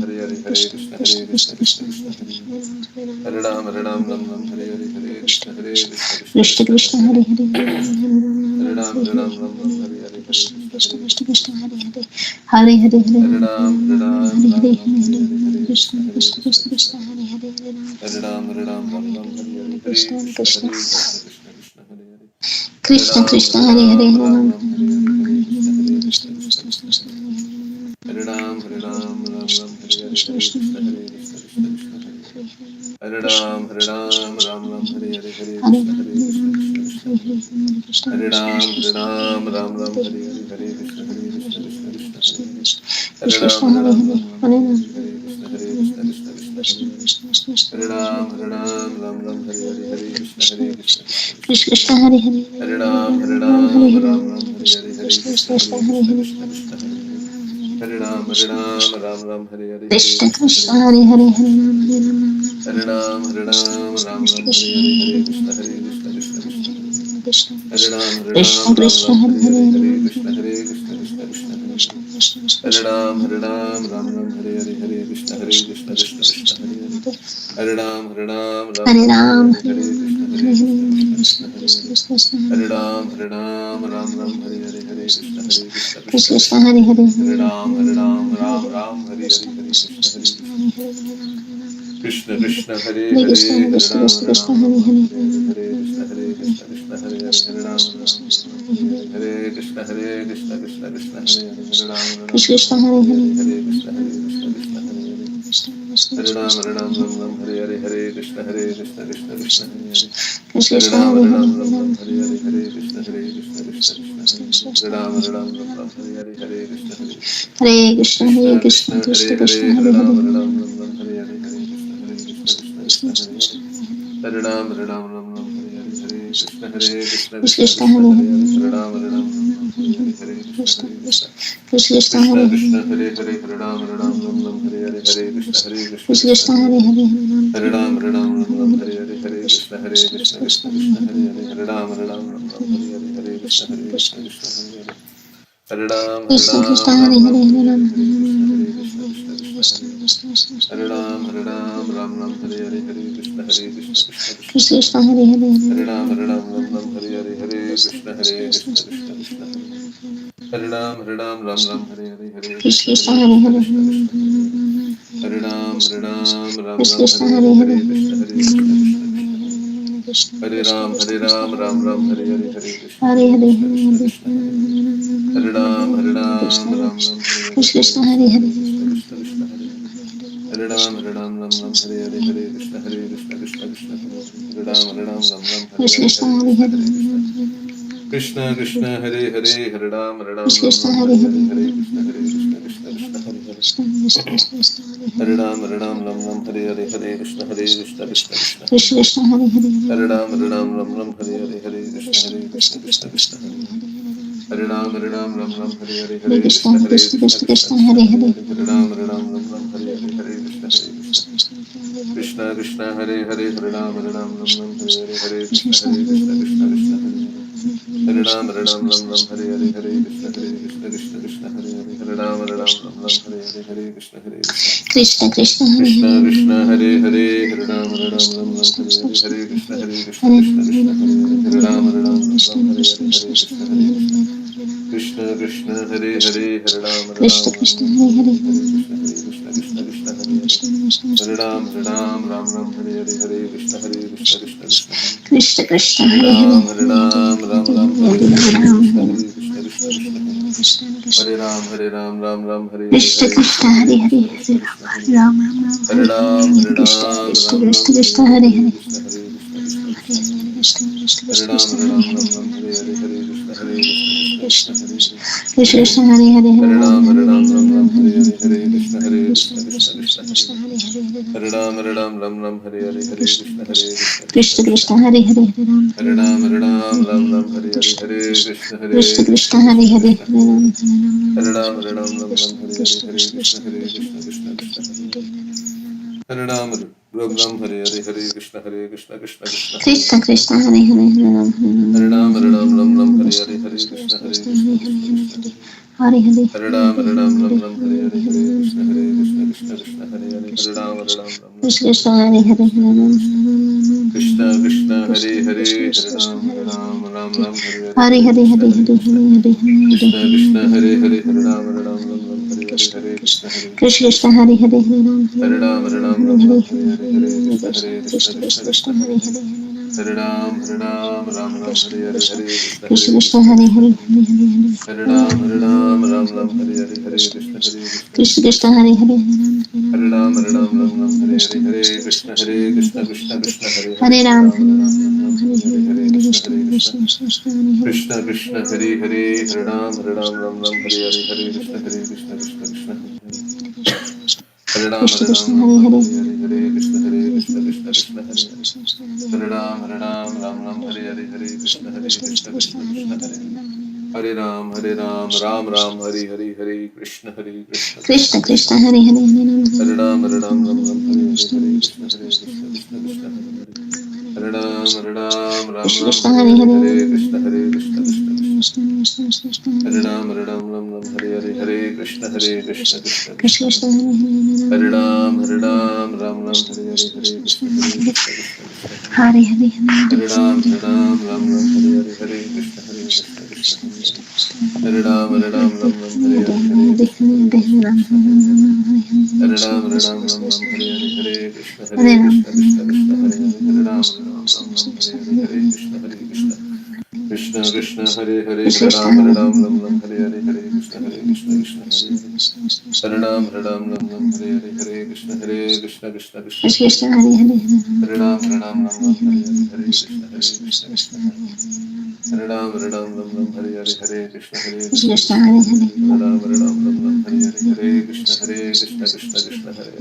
Hare Hare, Hare Krishna, Hare Krishna, Krishna Krishna, Hare Hare. Hare Ram, Ram Ram, Hare Hare, Hare Krishna, Hare Krishna, Krishna Krishna Krishna, Krishna Hare Hare Hare. Hare Hare Ram Ram, Hare Hare Ram Ram, Hare Hare, Hare Krishna Krishna, Krishna Hare Krishna Krishna, Krishna Krishna Hare Krishna. Hare Hare Hare Hare Hare Ram, Hare Hare Ram Hare Hare Hare, Hare Hare Krishna, Hare Krishna Krishna, Krishna Krishna Krishna Hare. Hare Hare Hare Hare Ram Hare Hare, Krishna Hare Krishna, Krishna Hare Krishna, Krishna Krishna, Hare Hare. Krishna Krishna Hare Hare Hare Ram Hare Hare, Hare Krishna, Hare Krishna, Krishna Krishna Krishna Krishna, Krishna Hare Hare. Hare Hare Ram, Hare Hare, Hare Krishna Krishna, Hare Krishna, Krishna Krishna, Hare Hare. Hare Ram, Hare Hare, Hare Krishna, Hare Krishna, Krishna Krishna, Hare Hare. Hare Ram, Hare Hare, Hare Krishna, Hare Krishna, Krishna Krishna, Hare Hare. Hare Ram, Hare Ram, Ram Ram, Hare Hare, Hare Krishna, Krishna Krishna, Hare Hare. Hare Ram, Ram Ram, Hare Hare, Hare Krishna, Krishna Krishna, Hare Hare. Hare Ram, Ram Ram, Hare Hare, Hare Krishna, Krishna Krishna, Hare Hare. Hare Ram, Ram Ram, Hare Hare, Hare Krishna, Krishna Krishna, Hare Hare. Hare Ram, Ram Ram, Hare Hare, Hare Krishna, Krishna Krishna, Hare Hare. Hare Ram, Ram Ram, Hare Hare, Hare Krishna, Krishna Krishna, Hare Hare. Hare Ram, Ram Ram, Hare Hare, Hare Krishna, Krishna Krishna, Hare Hare. Hare Ram, Ram Ram, Hare Hare, Hare Krishna, Krishna Hare Hare. Hare Ram, Ram Ram, Hare Hare, Hare Krishna, Krishna Krishna, Hare Hare. Hare Ram, Ram, Hare Hare, Hare Krishna, Krishna Krishna, Krishna Hare Hare, Hare Ram, Ram Hare Hare, Hare Krishna, Krishna Hare Hare, Hare Ram, Ram Hare Hare, Hare Krishna, Krishna Krishna Hare Hare, Hare Ram, Ram Hare Hare, Hare Krishna, Krishna Hare Hare. Hare Ram, Ram Hare Hare, Hare Krishna, Krishna Hare Hare. Hare Ram, Ram Hare Hare, Hare Krishna, Krishna Hare Hare. Hare Ram, Ram Hare Hare, Hare Krishna, Krishna Krishna, Hare Hare. Hare Ram, Ram Hare Hare, Hare Krishna, Krishna Hare Hare. Hare Ram, Ram Hare Hare, Hare Krishna, Krishna Hare Hare. Hare Ram, Ram Hare Hare, Hare Krishna, Krishna Krishna, Hare Hare. Hare Ram, Ram Hare Hare, Hare Krishna, Krishna Hare Hare. Hare Ram, Ram Hare Hare, Hare Krishna, Krishna Hare Hare. Hare Ram, Ram Hare Hare, Hare Krishna, Krishna Hare Hare. Hare Ram, Ram Hare Hare, Hare Krishna, Krishna Hare Hare. Hare Ram, Ram Hare Hare, Hare Krishna, Krishna Hare Hare. Hare Ram, Ram Hare Hare, Hare Krishna, Krishna Hare Hare. Hare Ram, Ram Hare Hare, Hare Krishna, Krishna Hare Hare. Hare Ram, Ram Hare Hare, Hare Krishna, Krishna Hare Hare. Hare Ram, Ram Hare Hare, Hare Krishna, Krishna Hare Hare. Hare Ram, Ram Hare Hare, Hare Krishna, Hare Hare. Hare Ram, Ram Hare Hare, Hare Krishna, Krishna Hare Hare. Hare Ram, Ram Hare Hare, Hare Krishna, Krishna Krishna, Hare Hare. Hare Ram, Ram Hare Hare, Hare Krishna, Krishna Hare Hare. Hare Ram, Ram Hare Hare, Hare Krishna, Krishna Krishna Hare Hare. Hare Ram, Ram Hare Hare, Hare Krishna, Krishna Hare Hare. Hare Ram, Ram Hare Hare, Hare Krishna, Krishna Hare Hare. Hare Ram, Ram Hare Hare, Hare Krishna, Krishna Krishna, Hare Hare. Hare Ram, Ram Hare Hare, Hare Krishna, Krishna Hare Hare. Hare Ram, Ram Hare Hare, Hare Krishna, Krishna Hare Hare. Hare Ram, Ram Hare Hare, Hare Krishna, Krishna Krishna Hare Krishna Hare. Krishna, Hare Hare. Hare Ram, Ram Hare Hare, Hare Krishna, Krishna Hare Hare. Hare Ram, Ram Hare Hare, Hare Krishna, Krishna Krishna, Hare Hare. Hare Ram, Krishna Krishna Hare Hare. Hare Krishna, Hare Hare. Hare Ram, Ram Hare Hare, Hare Krishna, Krishna Hare Hare. Krishna Krishna Hare Hare Ram, Hare. Ram Hare Hare, Hare Krishna, Krishna Hare Hare. Hare Ram, Ram Hare Hare, Krishna Hare Krishna Krishna, Hare Hare. Krishna Hare Hare. Ram Ram Ram Hare Hare Ram, Hare. Krishna Krishna Krishna Krishna Hare Hare Hare. Krishna, Krishna Hare Hare Hare. Krishna Krishna Hare Krishna Ram, Krishna Hare Hare. Ram Hare Hare, Hare Krishna, Krishna Hare Hare. Krishna Krishna Hare Hare. Hare Ram, Ram Ram Hare Hare Hare, Hare Krishna, Krishna Krishna Krishna Krishna Hare Krishna Hare. Hare Hare. Hare Ram, Ram Hare Hare, Hare Krishna, Krishna Krishna Krishna Hare Hare Hare. Hare. Ram Hare Ram, Ram Hare Hare, Hare Krishna, Krishna Krishna Hare Krishna Hare. Krishna Hare Hare. Hare Ram, Krishna Ram Hare Hare, Krishna Hare Krishna Krishna, Krishna Krishna Krishna Hare Hare. Hare Ram, Ram Hare Hare, Hare Krishna, Krishna Hare Krishna Hare. Krishna Hare Hare. Ram Hare Ram, Ram Hare Krishna Hare, Hare Krishna Krishna, Krishna Krishna Krishna Hare Krishna Hare. Hare Hare. Hare Hare Hare Hare Ram, Hare Ram Hare Hare, Hare Krishna, Krishna Hare Hare. Hare Krishna Ram, Krishna Ram Krishna Hare Krishna Hare, Hare Hare Hare. Krishna, Krishna Krishna Ram Krishna, Hare Krishna Hare. Krishna Hare Krishna Ram, Hare Hare. Ram Hare Hare, Hare Hare Hare Krishna, Hare Hare Krishna Hare Hare Krishna Krishna, Hare Hare. Hare Hare. Ram, Ram Hare Krishna Hare, Krishna Hare Krishna Krishna, Krishna Krishna Hare Hare Hare Hare. Hare Ram Hare Ram, Hare Ram Hare Hare Hare, Hare Krishna, Krishna Krishna Krishna Krishna Krishna Hare Hare Hare Hare. Hare Ram, Ram Krishna Hare Hare, Krishna Hare Krishna Krishna Krishna, Hare Krishna Hare Hare Hare. Hare Ram, Ram Hare Hare, Hare Krishna Krishna, Krishna Krishna Krishna Krishna Hare Hare Hare Hare. Hare Ram, Hare Hare, Hare Krishna, Krishna Krishna, Hare Hare. Hare Hare Ram Ram, Hare Ram Hare Hare, Hare Hare Krishna, Krishna Krishna Krishna Krishna Hare Hare Krishna Krishna, Hare Hare. Hare Ram, Ram Hare Hare, Hare Krishna, Krishna Krishna, Hare Ram, Krishna Hare Ram, Krishna Ram Hare Ram, Hare Hare Hare, Hare Krishna, Hare Krishna, Krishna Krishna, Krishna Hare Hare. Krishna Krishna Hare Hare Ram, Hare Ram, Ram Ram, Hare Hare, Hare Krishna, Hare Krishna, Krishna Krishna Hare Krishna, Hare Hare. Hare Ram, Hare Ram, Ram Ram, Hare Hare, Hare Krishna, Krishna Krishna Krishna, Krishna Hare Hare Hare. Hare Hare Hare Ram, Hare Ram, Ram Ram, Hare Hare, Krishna Hare Krishna Krishna, Krishna Krishna, Hare Hare. Hare Ram, Hare Ram, Ram Ram, Krishna Hare Hare Hare, Hare Hare Krishna, Krishna Krishna, Hare Hare. Krishna Hare Hare Ram, Hare Ram, Ram Ram, Hare Hare, Hare Krishna, Krishna Krishna, Krishna Krishna Hare Hare. Hare Ram, Hare Ram, Ram Ram, Hare Hare, Hare Krishna, Krishna Krishna, Krishna Hare Hare. Hare Hare Hare Krishna Ram, Hare Hare Ram, Ram Ram, Hare Hare, Hare Krishna, Krishna Krishna, Hare Hare. Hare Ram, Hare Ram, Ram Ram, Hare Hare, Hare Krishna, Krishna Hare Hare. Hare Ram, Hare Ram, Ram Ram, Hare Hare, Hare Krishna, Krishna Krishna, Hare Hare. Hare Ram, Hare Ram, Ram Ram, Hare Hare, Hare Krishna, Krishna. Krishna Krishna, Hare Hare, Hare Ram, Hare Ram, Ram Ram, Hare Hare, Hare Krishna, Krishna Hare Hare. Hare Ram, Hare Ram, Ram Ram, Hare Hare, Hare Krishna, Krishna Krishna, Hare Krishna Hare. Hare Hare Hare Ram, Hare Ram, Ram Ram, Hare Hare, Hare Krishna, Krishna Hare Hare. Hare Ram, Hare Ram, Ram Ram, Hare Hare, Hare Krishna, Krishna Krishna Hare Hare Hare Hare. Hare Ram, Hare Ram, Ram Ram, Hare Hare, Hare Krishna, Krishna Hare Hare.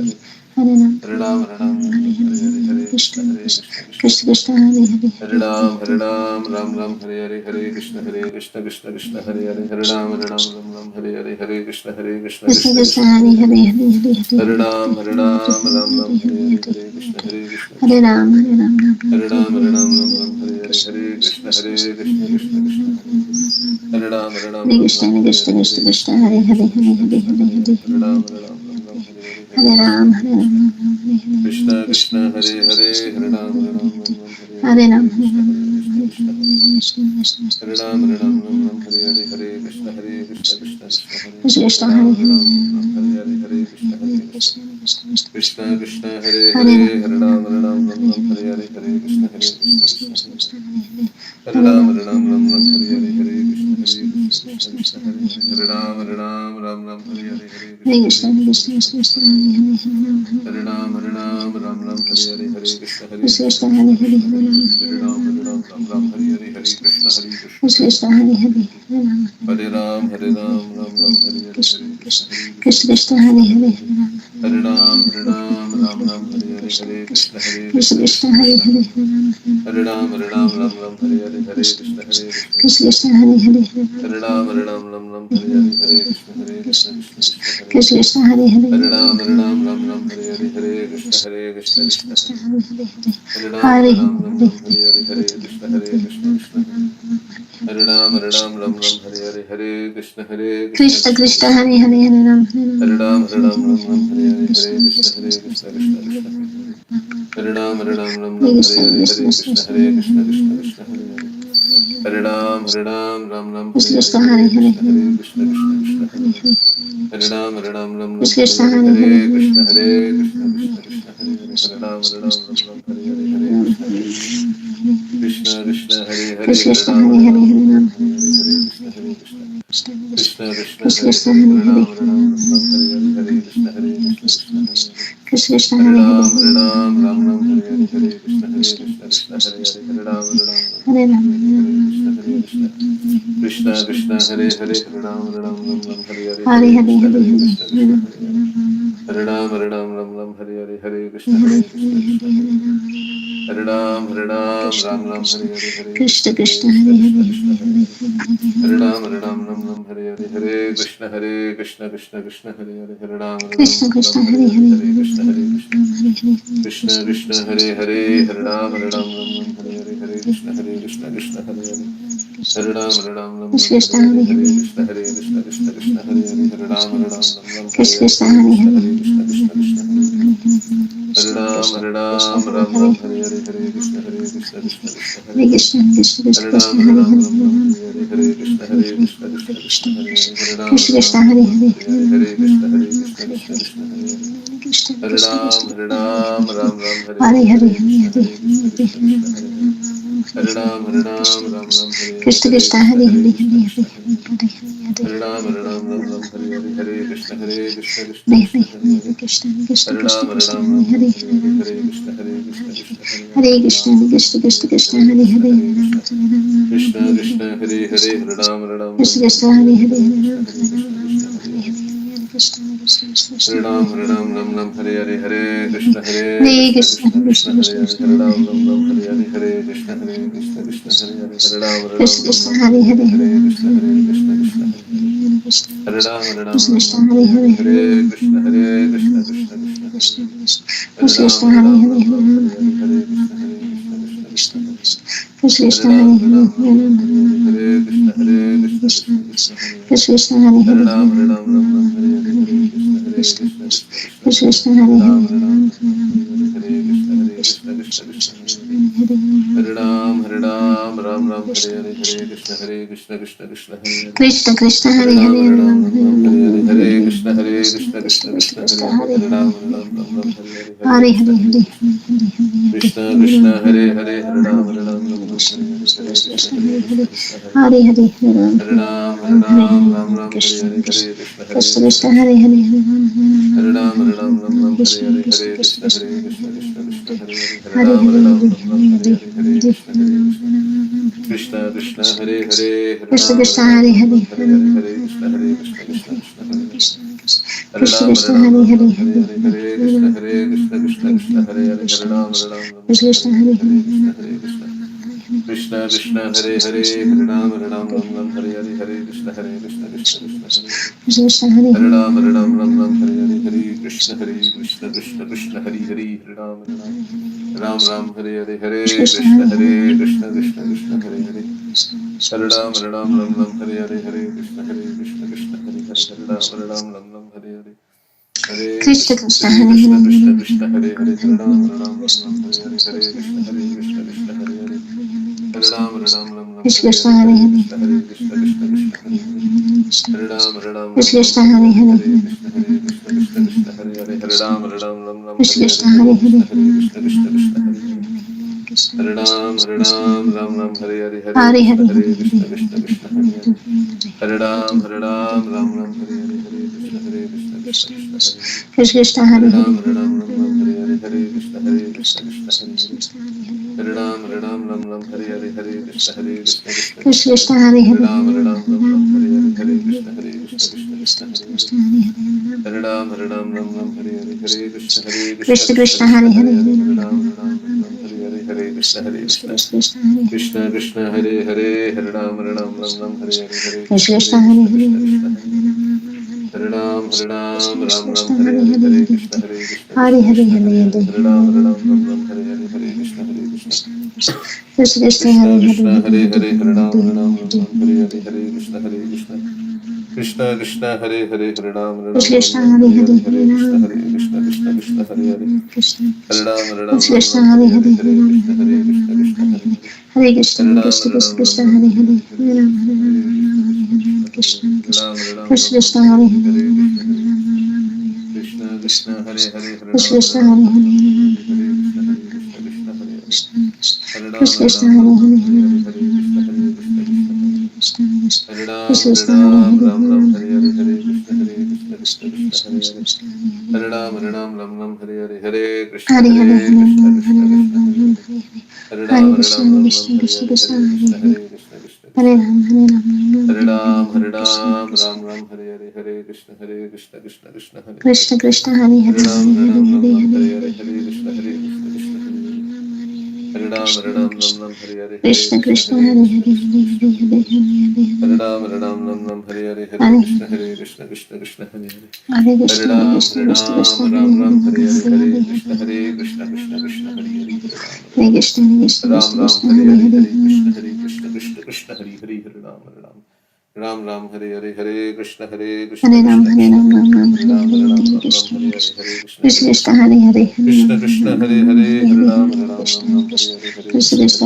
Hare Ram Hare Ram, Hare Ram, Ram Hare Ram, Hare Hare, Hare Hare Krishna Krishna Krishna Hare Krishna Hare. Hare Hare Hare Ram, Hare Ram, Ram Ram, Hare Hare, Hare Krishna, Krishna Hare Hare. Hare Ram, Hare Ram, Ram Ram, Hare Hare, Hare Krishna, Krishna Krishna Krishna Hare Hare Hare. Hare Hare Hare Hare Hare Ram, Hare Ram, Ram Ram, Hare Hare, Hare Krishna, Hare Krishna Ram Hare Hare Hare. Ram Ram Ram Hare Hare Ram, Hare Ram, Ram Ram, Hare Hare, Hare Krishna, Krishna Hare Hare. Hare Ram, Hare Ram, Hare Ram Krishna Ram, Hare Hare Krishna Hare, Krishna Hare Krishna Krishna, Hare Hare Hare Hare Krishna Hare Hare Hare Hare. Hare Ram, Hare Ram, Ram Ram, Hare Hare, Hare Hare Krishna, Ram Hare Ram Krishna. Hare Hare Krishna Krishna Krishna, Krishna Hare Krishna Hare, Hare Hare Ram, Hare Hare Ram, Ram Ram, Hare Hare, Hare Ram Hare Hare Krishna, Ram Krishna Hare Krishna, Hare Hare. Krishna Hare Krishna Ram, Hare Ram, Ram Hare Ram, Hare Hare, Hare Krishna, Krishna Krishna, Hare Hare. Krishna Hare Hare Ram, Hare Ram, Ram Ram, Hare Hare Hare, Hare Krishna, Krishna. Krishna Krishna Krishna Krishna Krishna, Hare Hare Hare, Ram Hare Hare Ram, Ram Hare Ram, Ram Hare Ram, Hare Hare Hare, Hare Krishna, Krishna Krishna Krishna Hare Hare. Krishna Hare Hare Hare Ram, Ram Hare Ram, Hare Ram Ram Ram, Hare Hare, Hare Krishna, Krishna Krishna Krishna Hare Hare Hare. Hare Hare Ram, Hare Ram, Ram Ram, Hare Hare, Hare Hare Krishna, Krishna Hare Krishna Krishna Krishna Hare Hare Hare. Hare Hare Hare Ram, Hare Ram, Ram Ram, Hare Hare, Hare Krishna, Krishna Hare Hare Krishna Hare Hare Hare. Ram Hare Ram, Hare Ram, Ram Ram, Hare Hare, Hare Krishna, Krishna Krishna Hare Hare Hare Hare. Hare Ram Hare Ram, Hare Ram, Ram Ram, Hare Hare, Hare Krishna, Krishna Hare Krishna Hare Hare Hare. Ram Hare Ram, Hare Ram, Ram Ram, Hare Hare, Hare Krishna, Krishna Hare Krishna Hare Hare Hare. Ram Hare Ram, Hare Ram, Ram Ram, Hare Hare, Hare Krishna, Krishna Krishna Hare Hare Hare Hare. Ram Hare Ram, Hare Ram, Ram Ram, Hare Hare, Hare Krishna, Krishna Hare Hare. Krishna Hare Hare Hare Ram, Hare Ram, Ram Ram Ram, Hare Hare, Hare Krishna, Krishna Hare Hare. Hare Ram, Hare Hare Ram, Ram Hare Ram, Hare Hare, Hare Krishna, Krishna Hare Hare. Hare Ram, Hare Ram, Ram Ram, Hare Hare, Hare Krishna, Krishna Krishna Krishna Hare Hare Hare Hare. Hare Ram Hare Hare Ram, Ram Hare Ram, Ram Ram, Hare Hare, Hare Krishna Krishna, Krishna Krishna Krishna Hare Hare. Hare Ram, Hare Ram, Ram Ram, Hare Krishna Hare, Krishna Hare Krishna, Krishna Krishna Hare Hare. Hare Ram, Hare Ram, Ram Ram, Hare Hare, Krishna Hare Hare Hare Krishna, Hare Krishna Hare Hare. Hare Ram, Hare Ram, Ram Ram, Hare Krishna Hare, Hare Hare Hare Krishna, Hare Krishna Hare Hare. Hare Ram, Hare Ram, Ram Ram, Hare Hare, Hare Krishna, Krishna Hare Hare. Hare Krishna Ram, Hare Hare Hare Ram, Ram Ram, Hare Hare Hare, Hare Krishna, Krishna Hare Krishna Hare. Hare Hare Hare Ram, Hare Ram, Ram Ram, Hare Hare, Hare Krishna, Krishna Hare Hare. Krishna Hare Hare Hare Ram, Hare Ram, Ram Ram, Hare Hare, Hare Krishna, Krishna Hare Hare. Hare Ram, Hare Ram, Ram Hare Ram, Ram Hare Hare, Hare Krishna, Krishna. Krishna Hare Hare. Hare Ram, Hare Ram, Ram Ram, Hare Hare, Hare Hare Hare Krishna, Hare Krishna Hare Hare. Hare Ram, Hare Ram, Ram Ram, Hare Hare, Hare Krishna, Krishna Hare Hare. Hare Ram, Hare Ram, Ram Ram, Hare Hare, Hare Krishna Krishna, Krishna Hare Hare Krishna Hare Hare Hare. Hare Ram, Hare Ram, Ram Ram, Hare Hare, Hare Krishna, Krishna Hare Hare. Hare Ram, Hare Ram, Krishna Ram Ram, Krishna Hare Hare Hare, Hare Hare Krishna, Krishna. Hare Krishna Hare Hare. Hare Ram, Hare Ram, Ram Ram, Hare Hare, Hare Krishna, Krishna Hare Hare. Hare Ram, Hare Ram, Ram Ram, Hare Krishna Hare, Hare Hare Hare Krishna, Krishna Hare Hare. Hare Ram, Hare Ram, Ram Ram, Hare Hare, Krishna Hare Hare Krishna, Hare Krishna Hare Hare. Hare Ram, Hare Krishna Ram, Hare Ram Hare Ram, Hare Hare, Hare Krishna, Krishna Hare Hare Hare. Krishna Krishna Hare Krishna Ram, Krishna Hare Hare Ram, Hare Ram Ram, Hare Hare, Hare Krishna, Krishna Hare Hare. Hare Ram, Krishna Hare Ram, Krishna Hare Ram Ram, Hare Hare Hare, Hare Krishna, Krishna Hare Hare. Krishna Hare Krishna Ram, Hare Ram, Ram Ram, Hare Hare Hare, Hare Hare Hare Krishna, Hare Krishna Hare Hare. Hare Ram, Hare Ram, Ram Ram, Hare Hare, Krishna Hare Krishna Krishna, Hare Hare Krishna Hare Hare. Hare Hare Ram, Hare Ram, Ram Ram, Hare Hare, Hare Krishna, Hare Krishna Hare Hare Hare. Krishna Krishna Hare Krishna Ram, Hare Krishna Ram, Ram Hare Ram, Hare Hare Hare, Hare Krishna, Krishna Hare Hare. Hare Hare Krishna Ram, Hare Ram, Krishna Hare Krishna Hare, Krishna Hare Hare Krishna, Hare Krishna Hare Krishna, Hare Hare, Hare Ram, Hare Ram, Ram Krishna Ram, Krishna Hare Hare Hare, Hare Hare Hare Krishna, Hare Krishna Hare Hare. Hare Ram Ram Ram Hare Hare Hare Krishna Krishna Krishna Hare Hare Hare Ram Hare Hare Hare Krishna Krishna Krishna Hare Hare Hare Ram Hare Krishna Krishna Hare Hare Hare Ram Hare Hare Krishna Krishna Krishna Hare Hare Hare Ram Hare Hare Krishna Krishna Krishna Hare Hare Hare Ram Hare Hare Krishna Krishna Hare Hare Hare Ram Hare Hare Hare Krishna Krishna Krishna Hare Hare Hare Krishna Krishna Hare Hare Ram Hare Ram Hare Hare Krishna Krishna Hare Hare Krishna Hare Hare Ram Hare Hare Krishna Krishna Hare Hare Ram Hare Krishna Krishna Hare Hare Hare Ram Hare Hare Krishna Hare Hare Hare Hare Hare Ram Hare Ram Hare Hare Krishna Krishna Krishna Hare Hare Hare Ram Hare Hare Krishna Krishna Hare Hare Hare Ram Hare Krishna Krishna Hare Hare Hare Ram Hare Krishna Hare Hare Hare Ram Hare Krishna Hare Hare Hare Ram Hare Krishna Krishna Hare Hare Hare Ram Hare Krishna Hare Hare Hare Ram Hare Hare Krishna Krishna Hare Hare Hare Ram Hare Hare Krishna Hare Hare Hare Ram Hare Hare Krishna Hare Hare Hare Ram Hare Hare Hare Krishna Krishna Krishna Hare Hare Krishna Hare Krishna Hare Hare Hare Ram Hare Hare Krishna Hare Hare Hare Ram Hare Krishna Hare Hare Hare Krishna Hare Hare Hare Krishna Hare Hare Hare Krishna Hare Hare Hare Ram Krishna Hare Hare Hare Hare Krishna Hare Hare Krishna Hare Ram Hare Hare Hare Krishna Hare Krishna Hare Hare Hare Ram Hare Hare Krishna Hare Hare Krishna Hare Hare Ram Hare Hare Krishna Hare Krishna Hare Hare Hare Krishna Krishna Hare Hare Hare Hare Hare Ram Hare Krishna Krishna Hare Hare Krishna Krishna Krishna Krishna Hare Hare Hare Hare Hare Ram Hare Krishna Krishna Krishna Hare Hare Hare Ram Hare Krishna Hare Krishna Hare Hare Hare Hare Ram Krishna Hare Hare Hare Hare Krishna Hare Hare Hare Hare Hare Hare Ram Hare Krishna Krishna Krishna Hare Krishna Hare Hare Hare Hare Ram Hare Krishna Krishna Krishna Hare Hare Hare Ram Krishna Hare Hare Krishna Hare Hare Krishna Hare Ram Krishna Hare Hare Hare Hare Krishna Hare Hare Hare Krishna Hare Ram Krishna Krishna Hare Hare Hare Ram Hare Krishna Krishna Hare Krishna Krishna Hare Hare Hare Ram Krishna Hare Hare Krishna Hare Hare Hare Ram Krishna Hare Krishna Hare Hare Hare Ram Krishna Hare Krishna Krishna Hare Hare Hare Ram Hare Hare Hare Krishna Hare Hare Hare Hare Ram Krishna Krishna Krishna Krishna Hare Hare Hare Hare Hare Ram Krishna Krishna Hare Krishna Krishna Hare Hare Krishna Krishna Hare Hare Hare Ram Hare Hare Krishna Hare Hare Hare Ram Krishna Krishna Hare Krishna Krishna Hare Hare Hare Hare Hare Hare Hare Krishna Hare Hare Hare Hare Krishna Ram Krishna Krishna Krishna Hare Krishna Hare Hare Hare Ram Hare Ram Ram Krishna Hare Hare Hare Hare Hare Krishna Krishna Hare Hare Hare Ram Hare Krishna Hare Ram Hare Krishna Ram Hare Ram Hare Ram Hare Hare Ram Hare Hare Krishna Krishna Krishna Hare Hare Hare Krishna Ram Krishna Hare Hare Hare Ram Hare Hare Ram Hare Krishna Krishna Krishna Hare Hare Krishna Hare Ram Krishna Krishna Hare Hare Hare Hare Ram Krishna Krishna Krishna Krishna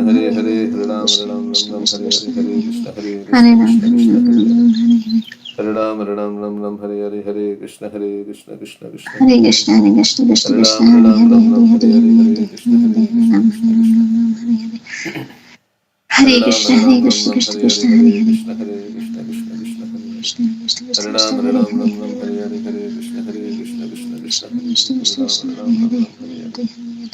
Hare Hare Krishna Hare Ram Krishna Hare Krishna Ram Hare Ram Hare Ram Hare Hare Hare Ram Hare Hare Krishna Krishna Hare Hare Hare Krishna Hare Krishna Krishna Hare Krishna Ram Hare Ram Hare Ram Hare Ram Hare Hare Hare Hare Hare Krishna Hare Krishna Ram Krishna Hare Krishna Hare Ram Hare Hare Hare Hare Ram Krishna Hare Ram Ram Krishna Ram Krishna Hare Hare Krishna Hare Hare Hare Krishna Krishna Hare Hare Krishna Krishna Hare Krishna Ram Krishna Hare Ram Ram Hare Ram Hare Hare Hare Krishna Krishna Krishna Hare Hare Krishna Hare Krishna Ram Krishna Ram Hare Ram Hare Ram Hare Hare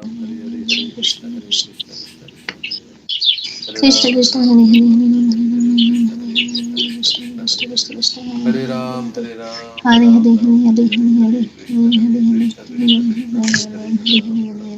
Hare Hare, Hare Krishna, Hare Krishna, Krishna Krishna, Hare Hare. Hare Krishna Ram, Krishna Hare Hare Ram, Hare Ram Ram, Hare Hare Hare, Krishna Hare Krishna, Hare Krishna Krishna Krishna, Krishna Hare Krishna Hare. Krishna Hare Hare Ram, Hare Hare Ram, Hare Ram Hare Ram, Hare Hare Hare Hare, Hare Hare Krishna, Hare Hare Krishna, Krishna Krishna, Hare Hare. Hare Ram,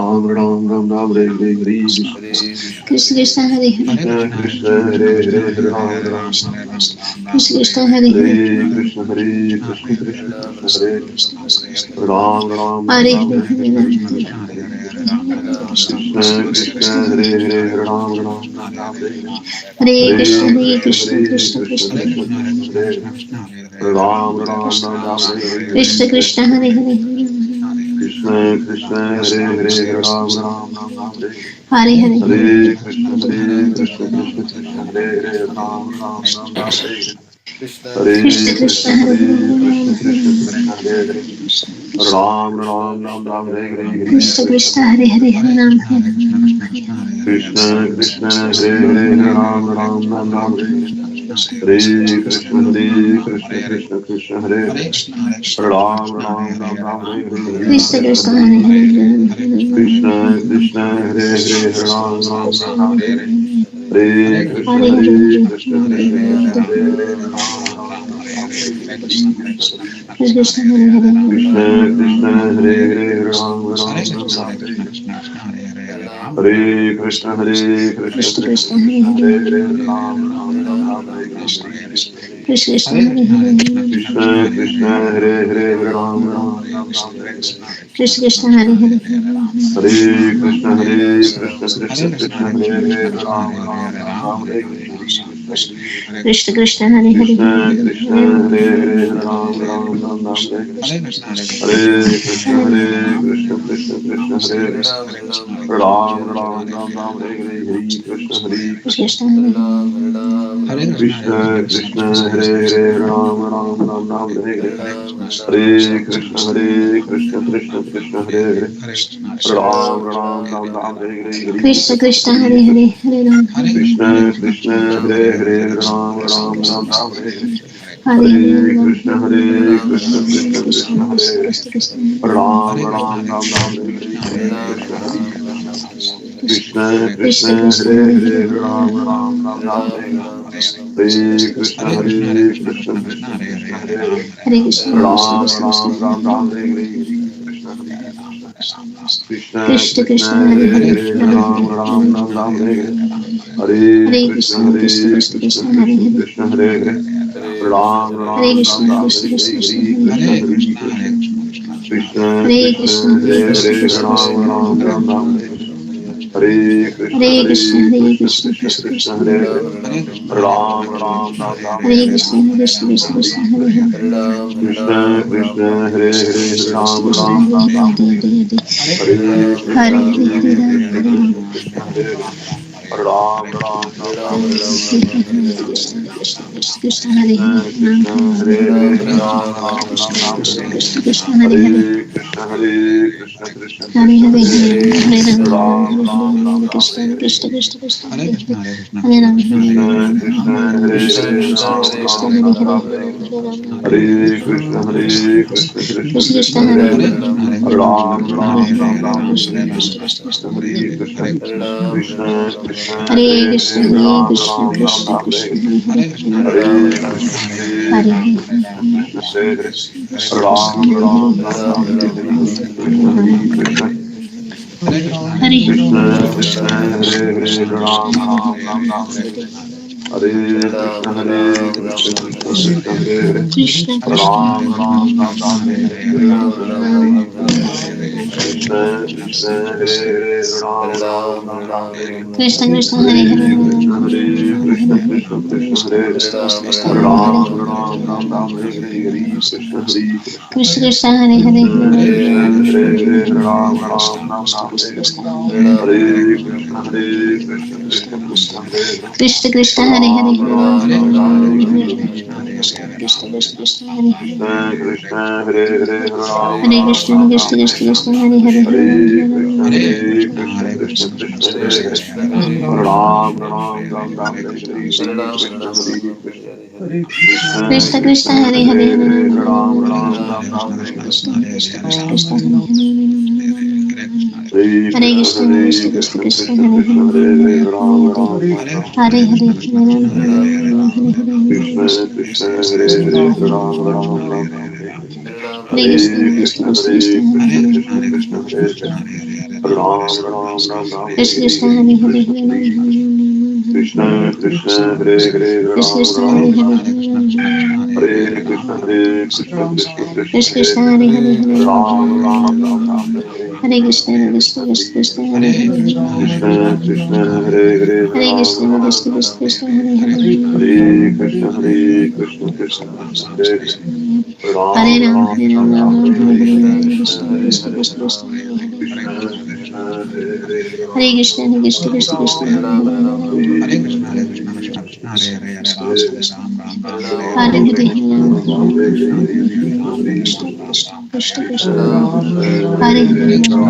Ram Ram Ram Ram Hare Hare Hare Krishna Krishna Hare Hare Hare Krishna Krishna, Krishna Krishna Hare Krishna, Hare Hare Hare Hare, Ram Hare Ram Ram, Ram Ram Ram Ram, Ram Krishna Hare Krishna Hare, Hare Hare Hare Krishna Krishna Krishna Krishna, Krishna Hare Krishna Ram, Hare Ram Ram, Hare Hare, Ram Ram Ram Hare Ram Hare Hare Hare Hare Hare Krishna, Ram Krishna Hare Hare, Hare Ram Ram, Hare Hare, Krishna Krishna Krishna Krishna, Hare Krishna Hare Hare Hare Ram, Ram Ram Ram Ram, Ram Hare Hare Hare, Hare Hare Krishna Hare Hare Krishna Krishna Hare Krishna Krishna Krishna Hare Krishna Krishna, Hare Krishna Krishna, Hare Krishna Krishna, Hare Hare, Ram Hare Ram Krishna, Ram Ram Hare Hare Hare, Hare Krishna Krishna Hare Hare Krishna Krishna Hare Hare Hare Ram Krishna, Ram Ram Ram Hare Hare Hare Hare Krishna Hare Hare Krishna Ram, Krishna Hare Krishna Ram, Hare Hare Hare Hare, Ram Ram Krishna Ram Ram Krishna, Hare Krishna Hare Krishna Krishna Hare Hare Krishna Hare Krishna Krishna Hare Hare Ram Ram Ram Ram Hare Hare Krishna Krishna Hare Hare Hare Ram Krishna, Hare Hare Krishna, Krishna Hare Krishna, Hare Hare, Hare Krishna Ram, Hare Krishna Hare, Hare Hare Hare Ram Hare Ram Krishna, Ram Ram Hare Hare Krishna, Krishna Krishna, Hare Krishna Hare Hare Krishna Hare, Krishna Krishna Hare Hare Hare Krishna, Hare Krishna, Krishna Ram Krishna, Hare Ram Hare, Ram Hare Ram Hare Ram, Hare Hare Hare, Krishna Krishna Krishna Hare Hare Hare Hare Hare, Ram Hare Krishna, Hare Krishna Krishna, Krishna Krishna Hare Hare Krishna, Hare Krishna Ram Krishna, Ram Hare Ram Ram, Hare Hare Hare Hare, Hare Hare Krishna Krishna, Hare Hare Hare Hare Krishna, Krishna Hare Krishna Hare, Krishna Hare Hare Ram, Hare Hare Ram Ram, Ram Ram Ram Ram, Hare Ram Hare, Hare Hare Krishna, Hare Hare, Krishna Krishna Hare Hare Ram Ram Ram Ram Hare Hare Krishna Hare Krishna Krishna Krishna Krishna, Hare Krishna Hare, Hare Hare Ram Ram Ram Ram Hare Krishna Krishna, Hare Hare, Krishna Krishna Hare Hare Ram Ram Ram Ram Hare Krishna Krishna, Hare Hare, Hare Krishna Hare Krishna Krishna Krishna Hare Hare Ram Ram Ram Ram Hare Krishna Krishna, Hare Hare, Krishna Krishna Hare Hare Ram Ram Ram Ram Hare Hare Krishna Hare Krishna Krishna Krishna Hare Hare Ram Ram Ram Ram Hare Hare Hare Krishna Hare Krishna Krishna Krishna, Hare Hare, Krishna Krishna Hare Hare Ram Ram Ram Ram Hare Hare Hare Krishna Hare Krishna Krishna Krishna Hare Hare Ram Ram Ram Ram Hare Hare Hare Krishna Krishna Krishna, Hare Hare Hare, Hare Ram, Krishna Krishna Hare Hare Ram Ram Ram Ram Hare Hare Hare Hare Ram, Krishna Hare Krishna Krishna Krishna Krishna Hare Hare Krishna Krishna, Ram Ram Ram Ram Hare Hare Hare Krishna Hare Krishna Krishna Krishna Krishna, Hare Hare Hare Hare, Ram Ram Ram Ram Hare Hare Hare Krishna Hare Krishna Krishna Krishna Hare Hare Hare Krishna, Krishna Ram Krishna Krishna, Ram Ram Ram Hare Hare Hare Hare Krishna Hare Krishna Krishna Krishna Krishna Krishna, Hare Hare Hare, Hare Hare Ram Ram Ram Ram Hare Hare Hare Hare Krishna Krishna, Krishna Hare Krishna Krishna Krishna, Hare Krishna Hare, Krishna Hare Hare Ram Hare Ram Ram Krishna, Ram Krishna Hare Krishna Hare Krishna, Hare Hare Krishna Hare, Hare Krishna Krishna Hare Krishna Krishna, Hare Hare Krishna, Hare Krishna Ram Krishna, Hare Ram Ram Ram Hare, Hare Hare Krishna Hare Krishna, Hare Hare Krishna Krishna, Krishna Krishna Krishna Krishna, Hare Hare Hare Ram Ram Ram Ram Hare Hare Krishna, Hare Krishna Krishna Krishna Krishna, Hare Hare Hare, Krishna Krishna Hare Hare Krishna Ram Krishna, Ram Hare Ram Hare, Ram Hare Hare Hare, Hare Hare Krishna Hare, Hare Hare Ram, Krishna Hare Ram, Krishna Krishna Hare Ram Ram Ram Ram Hare Hare Krishna, Hare Krishna, Krishna Krishna Krishna, Hare Hare, Krishna Krishna Hare Hare Ram Ram Ram Krishna Ram Krishna, Hare Krishna Krishna, Hare Hare, Hare Krishna Hare Krishna Krishna Hare Krishna Hare, Hare Hare Hare Ram, Ram Hare Ram Ram Hare, Ram Krishna Hare Krishna Hare Krishna Krishna, Hare Hare, Hare Ram, Krishna Krishna Hare Krishna Hare Krishna Ram Krishna, Ram Hare Ram Hare, Ram Hare Hare Hare Ram, Krishna Krishna Hare Krishna Krishna Krishna Krishna Krishna Krishna, Hare Hare Hare Hare, Ram Ram Ram Ram Hare Krishna Hare Krishna Krishna Krishna, Hare Krishna Krishna Krishna Hare Hare Krishna, Hare Hare Ram Krishna, Ram Ram Krishna Ram Krishna, Hare Hare Hare, Hare Krishna Hare Hare Krishna Krishna Hare, Krishna Hare Hare Krishna Krishna, Ram Hare Ram Hare, Ram Ram Hare Hare Krishna Hare Hare Krishna Hare, Krishna Krishna Krishna Hare Hare Ram Ram Ram Ram Hare Hare Krishna Hare Krishna Krishna Krishna Hare Hare Krishna Krishna, Ram Ram Ram Ram Hare Hare Krishna Hare Krishna Krishna Krishna Hare Hare Ram Ram Ram Ram Hare Krishna Krishna, Hare Hare Hare, Krishna Hare Krishna Krishna Krishna Hare Hare Krishna Krishna, Hare Hare, Ram Ram Ram Ram Hare Hare Hare Krishna Hare Krishna Krishna Krishna, Hare Hare, Krishna Krishna Hare Hare Ram Ram Ram Krishna Ram Hare Hare Krishna, Hare Hare Krishna Hare Krishna Krishna Krishna Hare Hare Krishna Krishna, Hare Hare, Ram Ram Ram Ram Hare Hare Krishna Hare Hare, Krishna Krishna Hare Hare Ram Hare Ram Krishna, Ram Ram Krishna Hare Krishna Hare Krishna, Hare Hare, Hare Krishna Hare Krishna Krishna Krishna Hare Hare Ram Ram Ram Ram Hare Hare Hare Krishna Hare Krishna Krishna Krishna Krishna, Krishna Hare Hare Hare, Hare Ram Ram Ram Ram Hare Hare Krishna Krishna Krishna, Hare Hare, Hare Hare Krishna Krishna, Hare Krishna Krishna Krishna Krishna, Krishna Hare Krishna Hare Hare Ram Hare, Ram Ram Ram Hare Hare Hare, Krishna Krishna Hare Hare Ram Ram Ram Ram Hare Hare Krishna, Hare Krishna Krishna Krishna Hare Krishna, Krishna Hare Krishna Krishna Hare Hare Ram Ram Ram Ram Hare Krishna Hare Krishna, Hare Hare Hare, Krishna Hare Krishna Krishna Hare Hare Krishna Ram Krishna, Ram Hare Ram Hare, Hare Krishna Hare Krishna Krishna Krishna Krishna Hare Krishna, Hare Hare Hare, Ram Ram Ram Ram Hare Hare Hare Krishna, Krishna Krishna Krishna Krishna Hare Krishna, Krishna Hare Hare, Krishna Krishna Hare Hare Hare Ram Krishna, Ram Krishna Ram Krishna Krishna, Hare Hare Hare, Krishna Hare Krishna Krishna Krishna Hare Hare Hare Ram Ram, Ram Hare Ram Ram, Ram Ram Ram, Hare Hare Hare Hare, Hare Hare Krishna Krishna, Hare Krishna Hare Krishna Krishna, Hare Krishna Hare, Krishna Hare Hare Hare Ram Krishna, Ram Krishna Ram Krishna Ram Krishna, Hare Hare Hare, Krishna Hare Krishna Krishna Krishna Hare Hare Hare Ram Hare,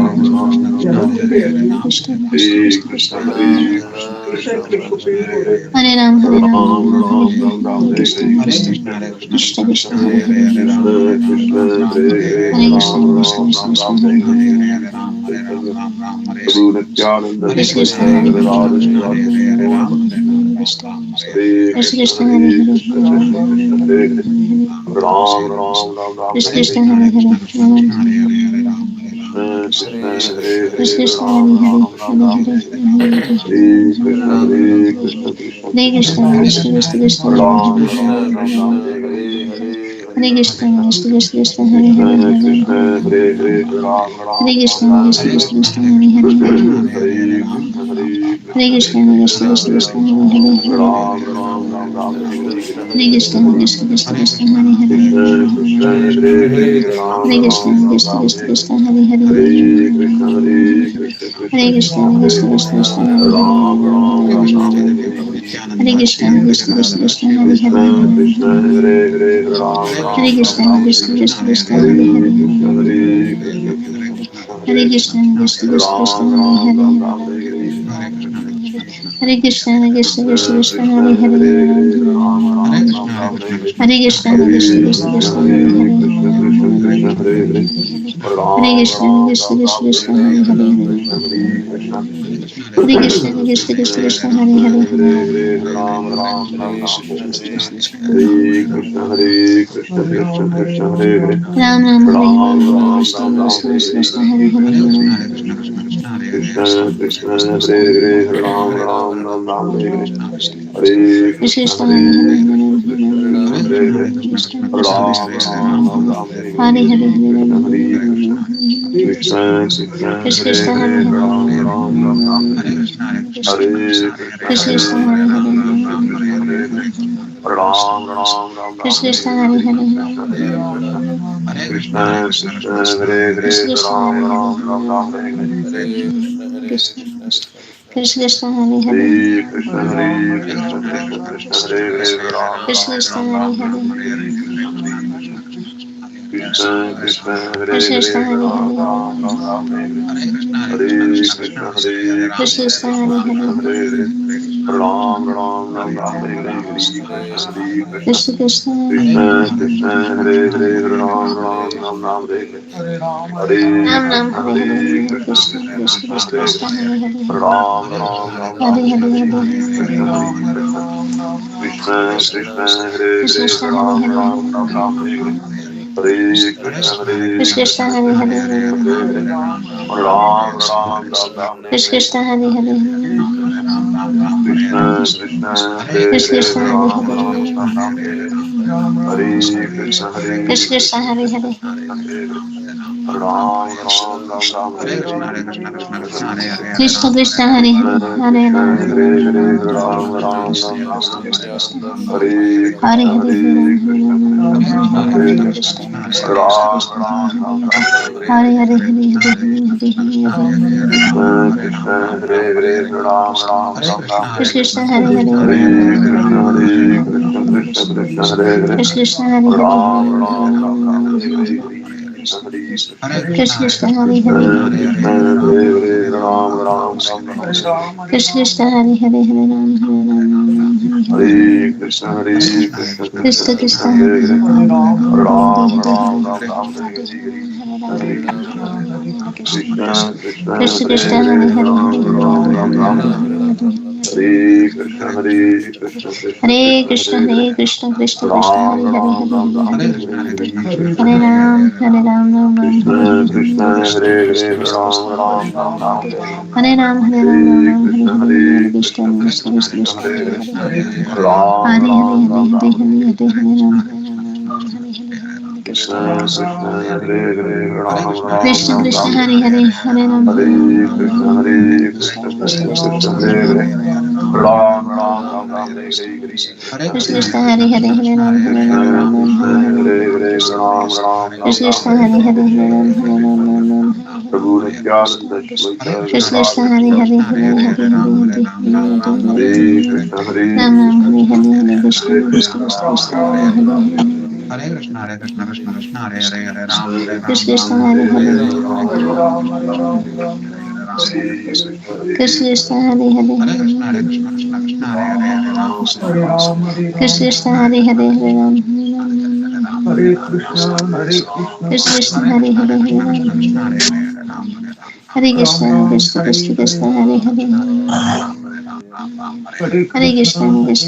Ram Ram Hare Hare Hare Krishna Hare Krishna Krishna Krishna Krishna Krishna, Krishna Hare Hare Hare Hare, Ram Ram Ram Ram Hare Krishna Krishna Hare Krishna Krishna Krishna, Hare Krishna Krishna Krishna Hare Hare Hare Ram, Hare Ram, Ram Ram Ram, Hare Ram Ram Ram Hare, Hare Krishna Hare Krishna Krishna Krishna Krishna Krishna Krishna, Hare Hare Krishna Hare, Krishna Hare Hare Hare Ram Krishna, Krishna Ram Ram Krishna Ram Krishna, Hare Hare Hare Hare, Hare Krishna Chaitanya Prabhu Krishna Nityananda Shri Krishna, Advaita Hare Gadadara Hare, Shri Gaur Bhakta Krishna Hare Krishna Krishna, Krishna Hare Hare Hare Krishna, Krishna Krishna, Hare Hare, Ram Ram, Ram Ram, Krishna Hare Krishna Hare, Hare Hare Krishna Krishna, Hare Krishna Hare, Krishna Ram Hare Hare Ram, Ram Ram, Hare Hare, Hare Krishna, Hare Krishna, Krishna Hare Krishna, Krishna Hare Hare, Krishna Krishna Krishna Hare Ram Hare Ram, Ram Ram, Hare Hare, Hare Hare Hare, Krishna Krishna Krishna Krishna Hare Krishna Hare Krishna, Hare Hare, Ram Hare Ram, Ram Krishna Ram, Krishna Hare Krishna Hare, Krishna Hare Hare Hare Krishna, Hare Hare Krishna, Krishna Krishna Krishna Krishna, Krishna Hare Krishna Hare, Hare Hare Ram Ram, Ram Ram, Hare Hare, Hare Krishna Krishna Krishna Krishna Hare Krishna Krishna, Hare Hare Hare, Ram Hare Krishna Ram, Ram Krishna Ram, Krishna Hare Hare, Krishna Hare Hare Hare Krishna, Hare Krishna, Krishna Hare Krishna, Krishna Hare Krishna Hare, Krishna Krishna Hare Ram Ram, Hare Ram Ram, Hare Hare, Hare Krishna Krishna Krishna Krishna Hare Krishna Krishna, Hare Hare Hare, Ram Hare Ram, Ram Krishna Ram, Hare Krishna Hare, Krishna Krishna Hare Hare Krishna, Hare Krishna, Krishna Krishna, Hare Hare Hare, Krishna Krishna Krishna Krishna Ram Hare Ram, Ram Ram, Hare Hare, Hare Krishna Krishna Krishna Krishna Krishna Krishna, Hare Hare Hare, Ram Ram, Ram Ram, Hare Hare, Hare Krishna Krishna Hare Krishna Krishna, Krishna Hare Hare Krishna, Krishna Krishna, Hare Hare, Hare Ram Krishna Ram, Krishna Ram Krishna Ram, Hare Krishna Hare, Hare Krishna Hare Krishna, Hare Krishna, Hare Krishna Krishna Krishna Krishna Krishna Hare Krishna, Hare Hare Hare, Ram Ram, Ram Ram, Hare Hare, Hare Krishna, Krishna Krishna, Hare Hare, Ram Ram Hare Hare Ram Hare Ram, Krishna Ram Ram, Krishna Hare Krishna Hare, Hare Hare Krishna Krishna, Hare Hare, Ram Ram, Ram Ram, Hare Hare, Hare Krishna, Krishna Hare Hare Hare Hare Krishna, Krishna Krishna, Hare Hare, Krishna Krishna Ram Krishna Ram, Ram Ram, Hare Hare Hare, Hare Hare Hare Krishna, Hare Krishna, Krishna Krishna, Hare Krishna Hare Hare, Hare Ram Ram, Ram Ram, Hare Hare, Hare Krishna, Krishna Hare Hare Krishna, Hare Krishna Krishna, Hare Hare, Ram Ram, Ram Ram, Hare Krishna Hare, Hare Hare Hare Krishna, Hare Krishna, Krishna Krishna, Hare Hare, Krishna Ram Hare Ram, Ram Ram, Hare Hare, Krishna Hare Hare Hare Krishna, Hare Krishna, Krishna Krishna, Hare Hare, Ram Ram, Krishna Ram Hare Ram, Hare Hare Hare, Krishna, Hare Krishna, Krishna Krishna, Hare Krishna Hare, Hare Ram Hare Ram, Ram Ram, Hare Hare, Hare Krishna, Hare Krishna, Krishna Krishna Hare Krishna, Hare Hare Hare, Ram Ram, Ram Ram, Hare Hare, Hare Krishna, Hare Krishna, Krishna Krishna Krishna Krishna, Hare Hare, Ram Ram, Ram Ram, Hare Hare, Hare Ram Ram Krishna, Hare Hare Hare Hare Krishna, Krishna Krishna Krishna Krishna, Krishna Hare Hare, Krishna Hare Hare Ram Ram, Ram Hare Ram, Hare Hare Hare, Hare Hare Krishna, Hare Krishna, Krishna Krishna, Hare Hare, Krishna Hare Ram Hare Ram, Ram Ram, Hare Hare, Hare Krishna, Hare Krishna Krishna, Hare Krishna Hare Krishna, Hare Hare Hare, Ram Ram, Ram Ram, Hare Hare, Krishna Hare Hare Krishna Krishna, Hare Hare, Krishna Hare Ram Hare Ram, Ram Ram, Hare Hare, Hare Krishna, Hare Krishna Krishna, Hare Krishna Hare Krishna, Hare Hare, Ram Ram, Ram Ram, Hare Hare, Hare Krishna, Hare Krishna, Krishna Krishna Hare Hare Krishna Hare Krishna, Ram Hare Hare, Ram Ram, Krishna Ram Ram, Krishna Hare Hare, Krishna Hare Hare Krishna, Hare Hare Hare Krishna, Krishna Krishna, Hare Hare, Krishna Ram Ram, Ram Ram, Hare Hare, Hare Hare Hare Hare Krishna Krishna, Hare Hare, Ram Ram, Ram Ram, Hare Hare, Krishna Hare Hare Hare Krishna, Hare Krishna, Krishna Krishna, Hare Hare, Krishna Hare Hare Ram Ram, Ram Ram, Hare Hare, Hare Krishna, Hare Krishna, Krishna Hare Hare Krishna Krishna, Hare Hare, Ram Ram, Ram Ram, Hare Hare, Krishna Hare Hare Hare Ram Hare Hare Krishna, Hare Krishna, Krishna Krishna Krishna, Krishna Hare Hare Hare, Hare Ram Hare Ram, Ram Ram, Hare Hare, Krishna, Hare Krishna, Krishna Krishna, Krishna Hare Krishna Hare, Hare Hare Ram Ram, Ram Ram, Hare Hare, Hare Hare Krishna, Hare Krishna, Krishna Hare Krishna, Krishna Hare Hare, Hare Krishna Krishna Krishna Ram Hare Hare Ram, Hare Ram Hare Ram, Hare Hare Hare, Krishna, Hare Hare Hare, Ram Hare Ram Ram Ram Hare Krishna Hare Krishna, Krishna Hare Krishna Hare, Krishna Ram Krishna Hare Ram, Ram Ram, Hare Hare Hare, Hare Ram Hare Ram Ram Hare Ram Hare Krishna, Hare Hare Hare Krishna, Krishna Krishna Krishna Krishna, Krishna Hare Hare Hare, Hare Hare Ram Hare Hare Ram, Hare Ram Hare Ram, Hare Hare Hare, Hare Hare Ram Hare Ram Ram Hare Hare Hare Krishna Krishna Krishna, Hare Hare, Ram Ram, Krishna Ram Krishna Ram, Hare Hare Hare Ram Hare Hare Ram Krishna, Hare Krishna, Krishna Krishna Krishna Krishna, Krishna Hare Hare Hare, Hare Ram Ram, Ram Ram, Hare Hare, Krishna Krishna Hare Krishna Krishna, Hare Hare Hare Ram Hare Ram Krishna Ram Krishna, Hare Hare Hare Hare, Krishna Ram Ram, Ram Krishna Ram, Krishna Hare Hare Hare, Hare Hare Ram Hare Ram Ram Ram Prabhu Hare Nityananda, Krishna Shvaita Krishna Krishna Gadadhar Hare Hare Shivasi Hare Hare Gauri Hare Bhakti Hare Hare Hare Krishna, Hare Ram Ram Krishna, Hare Krishna Hare Hare Krishna, Krishna Hare Hare, Krishna Krishna Ram Krishna Ram, Hare Ram Ram, Hare Hare Hare, Krishna Krishna Krishna, Krishna Hare Hare Hare, Hare Ram Ram, Ram Ram, Hare Hare, Hare Krishna, Krishna Hare Krishna Krishna, Hare Hare Ram Ram, Ram Ram, Hare Hare, Krishna Krishna Hare Hare Hare Ram Ram Krishna Ram, Krishna Ram Hare Ram, Hare Hare Hare Hare, Ram Hare Krishna Krishna Krishna Hare Hare Hare Hare Krishna, Krishna, Hare Krishna Krishna Krishna, Krishna, Hare Krishna Hare, Krishna, Hare Hare, Hare Hare Rama, Hare Hare Hare Ram Hare Ram, Hare, Hare Hare, Hare Krishna, Hare Ram Ram Krishna, Hare Hare, Hare Krishna Hare Krishna, Hare Krishna Krishna Ram, Hare Hare Hare, Ram, Ram Ram, Hare Hare Hare Hare, Hare, Hare Krishna, Ram Hare Ram Hare Krishna, Krishna Hare, Krishna, Krishna Hare Hare, Krishna Hare Krishna Rama, Krishna Hare Ram Ram, Hare Hare, Hare, Hare Krishna, Hare Krishna, Krishna Ram Ram Hare Hare, Hare Krishna Ram, Hare Ram, Ram Krishna Ram, Krishna Hare Hare Hare, Hare, Hare Krishna, Hare Krishna, Hare Ram Ram, Ram Hare Hare Ram, Ram Hare, Ram, Krishna Hare Krishna Hare, Krishna Krishna Hare Hare, Hare Krishna, Hare Krishna, Krishna Krishna, Krishna Hare Krishna Hare Hare, Hare, Hare Ram, Ram Ram, Hare Hare, Krishna Krishna Hare Hare, Hare Krishna, Hare Krishna, Krishna Krishna, Krishna Krishna Hare Hare Hare, Hare, Hare Ram, Krishna Krishna Hare Hare Ram Hare Ram, Krishna Hare Hare, Krishna Hare Hare Krishna Krishna, Krishna Hare Hare Hare Hare, Krishna, Krishna Hare Ram Hare Ram Ram, Ram Hare Ram Ram, Hare Ram Hare Ram, Hare Hare, Krishna Hare Krishna Hare Krishna, Hare Hare Krishna, Ram Krishna Hare Ram Krishna, Ram Hare Ram Hare, Hare Hare Krishna Hare Krishna Ram, Nam Hare Ram Ram, Hare Ram Ram, Hare, Hare Krishna Hare, Krishna Krishna Hare Hare Hare Hare Hare Hare, Hare Ram Hare Hare Ram Hare Hare Krishna, Hare Ram Hare Hare Hare Krishna, Hare Krishna Krishna Krishna, Krishna Hare Krishna Hare, Hare Hare Hare, Ram, Hare Ram Ram, Hare Hare, Hare Krishna Krishna Krishna, Hare Hare Hare, Krishna Ram Krishna, Krishna Krishna, Hare Ram, Krishna Hare Krishna Ram, Hare Ram Hare, Ram, Hare Hare Hare, Ram Hare Krishna, Hare Krishna, Krishna Krishna Krishna Hare Krishna Krishna, Hare Hare, Hare Hare Ram Hare, Ram Hare Hare Ram, Hare Hare Hare Krishna Ram Krishna Ram, Krishna Hare Krishna Hare, Hare Hare Hare Hare, Ram Krishna, Hare Hare Ram Krishna, Hare Hare Krishna Hare Krishna Krishna Krishna Hare Krishna Ram, Krishna Hare Hare Hare Ram, Ram Ram Hare Hare, Ram, Ram Hare Ram Hare, Ram Hare Hare Hare Krishna, Krishna Hare Krishna Krishna, Krishna Krishna Krishna Krishna Hare Hare Ram Hare, Hare Hare Ram, Ram Hare Hare Ram, Hare Ram Ram, Krishna Hare Krishna Hare, Krishna Krishna Krishna Krishna Hare Hare, Hare Krishna Krishna Krishna Hare Krishna Krishna Hare Hare Hare Hare, Krishna, Hare Krishna, Hare Krishna Krishna Krishna, Hare Hare Krishna Hare, Krishna Hare Krishna Ram, Krishna Hare Krishna Hare Hare Hare, Ram Ram, Hare Hare, Hare Krishna, Hare Krishna Krishna, Krishna Krishna Hare Krishna Krishna Hare Krishna, Hare Hare Hare Ram Hare Hare Ram Hare, Hare Hare Hare Hare Ram, Hare Hare Hare Ram, Hare Ram Ram, Hare Hare, Hare Ram Hare Ram Ram Ram Hare Hare Hare Krishna Hare Krishna Krishna Krishna, Krishna Hare Hare Krishna, Hare, Krishna Krishna, Hare Hare Ram Hare Hare, Ram Hare Ram Ram, Hare Hare Krishna Ram Krishna Hare Krishna Krishna Krishna Ram Hare Krishna Hare, Ram, Krishna Hare Hare, Hare Hare Krishna, Ram Hare Hare Hare Ram Ram Krishna, Ram Hare Hare Ram Ram Hare Hare, Hare Hare Krishna Hare Hare Krishna Krishna, Hare Hare Krishna Ram, Hare Krishna Ram, Krishna Ram Hare Hare Hare, Ram, Ram Hare Hare Ram Hare, Ram Hare Ram Krishna, Hare Hare Krishna Krishna, Hare Krishna Krishna Krishna Krishna Hare Hare, Hare Ram Hare Hare Ram Ram, Ram Hare Hare Ram, Hare Ram Krishna Ram, Hare Hare Krishna Hare, Krishna Hare Krishna Krishna, Hare Hare Hare Krishna, Ram Hare Ram Ram Ram Hare Hare Hare Krishna Hare Hare Ram, Krishna Hare Krishna Ram, Hare Ram Hare, Ram, Hare Hare, Hare Krishna, Hare Krishna, Krishna Krishna Krishna Hare Krishna Hare, Hare Hare Hare Ram Ram, Ram Hare Hare Ram, Hare Ram Hare Ram, Krishna Hare Hare, Krishna Krishna Krishna Hare Hare Hare Ram Hare Hare Ram Ram Ram Krishna, Hare Hare Hare Krishna, Krishna Krishna Krishna Krishna, Krishna Hare Krishna Hare, Hare Ram. Krishna Hare Krishna Ram Hare Hare Hare, Ram Ram Ram Ram, Hare Hare Krishna Hare, Hare Hare Krishna Krishna, Krishna Hare Krishna Krishna, Krishna Krishna Hare Krishna Ram Krishna. Hare Hare Ram Hare, Ram Ram Hare Hare Krishna Hare Krishna Ram, Hare Hare Krishna Ram, Krishna Ram Hare Ram, Hare Ram Krishna Ram Krishna Hare Hare Hare Hare, Hare Krishna Krishna Krishna Hare Hare Hare Krishna Hare Krishna Hare Ram Krishna Krishna, Ram Hare Ram Ram Krishna, Hare Hare Krishna Krishna Krishna, Krishna Hare Krishna Hare, Ram Krishna Ram Hare Hare Ram, Hare Hare, Ram, Krishna Hare Hare Ram Krishna Hare Ram Krishna Ram Ram Krishna, Hare Hare Hare Krishna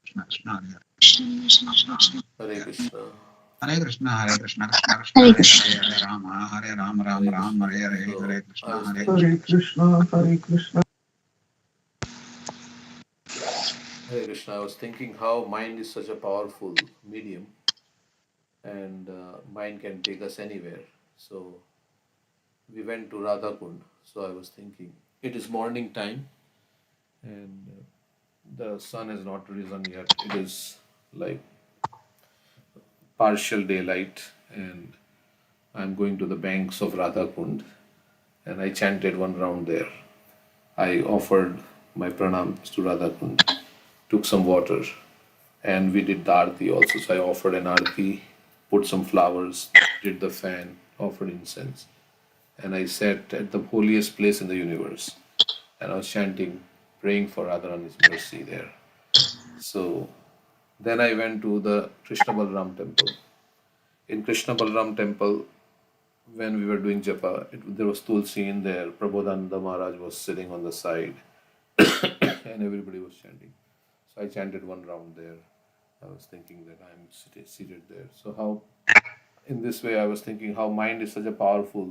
Krishna Krishna Hare Jai Krishna Shri Krishna Chaitanya Prabhu Nityananda Hare Ram Hare Ram Gadadhar Shivasadi Gaura Bhaktavrinda Hare Ram Hare Hare, Hare Krishna Hare Krishna Hare Krishna. Hare Krishna. So I was Hare thinking, Krishna, Hare Krishna. Hare Krishna, I was thinking how mind is such a powerful medium and mind can take us anywhere. So we went to Radha Kund. So I was thinking, it is morning time and the sun has not risen yet. It is like partial daylight and I'm going to the banks of Radha Kund and I chanted one round there. I offered my pranams to Radha Kund, took some water, and we did the arti also. So I offered an arti, put some flowers, did the fan, offered incense, and I sat at the holiest place in the universe, and I was chanting, praying for Radharani's mercy there. So then I went to the Krishna Balram temple. In Krishna Balram temple, when we were doing japa, there was Tulsi in there. Prabodhananda Maharaj was sitting on the side, and everybody was chanting. So I chanted one round there. I was thinking that I'm seated there. So how, in this way, I was thinking how mind is such a powerful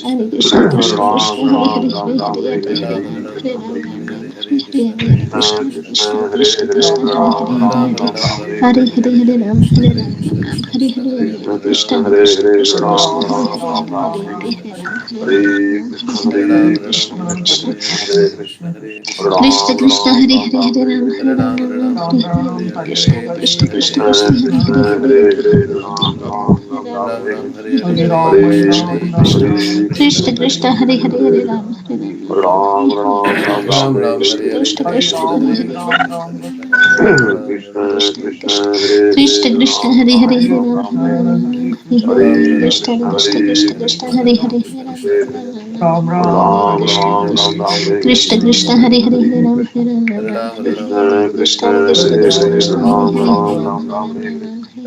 Hare Krishna, Krishna Krishna, Ram Hare Hare, Ram Hare Ram Ram Hare, Hare Hare Hare Hare, Krishna Hare Krishna Ram, Ram Krishna Ram, Krishna Hare Hare, Hare Krishna Krishna, Krishna Krishna Hare Krishna, Hare Krishna Hare Ram Hare, Hare Ram Hare, Ram Ram Hare Hare Hare Hare, Hare Ram, Hare Ram, Ram Hare Hare, Krishna Hare Krishna Krishna, Hare Krishna Hare Krishna, Ram Krishna Ram Hare Ram Hare, Ram Hare Hare Hare, Hare Hare Ram, Hare Hare Ram, Krishna Hare Hare Hare, Krishna Krishna Krishna Krishna. Krishna Hare Hare Krishna Ram Krishna Ram Hare Ram Hare Ram Hare Hare Ram Hare Hare Ram Ram Hare Hare Krishna Krishna Krishna Krishna Krishna Hare Krishna Hare Hare Hare Hare Hare Ram Hare Ram Hare Ram Ram Ram Hare Hare Hare Ram Hare Krishna Krishna Krishna Hare Krishna Krishna Krishna Krishna Hare Krishna Hare Hare Hare Hare Ram Hare Ram Ram Ram Hare Ram Ram Krishna Hare Krishna Hare Krishna Krishna Krishna Krishna Hare Hare Hare Hare Ram Krishna Krishna Krishna Krishna Hare Krishna Hare Krishna Ram Hare Hare Ram Hare Ram Ram Ram Hare Hare Hare Hare Hare Krishna Krishna Krishna Hare Krishna Krishna Krishna Hare Krishna Hare Krishna Hare Hare Hare Ram Ram Krishna Ram Ram Krishna Ram Hare Hare Krishna Krishna Krishna Hare Krishna Hare Hare Hare Ram Krishna Hare Ram Hare Krishna Hare Krishna Krishna Hare Krishna Hare Krishna Ram Hare Hare Ram Ram Ram Hare Hare Hare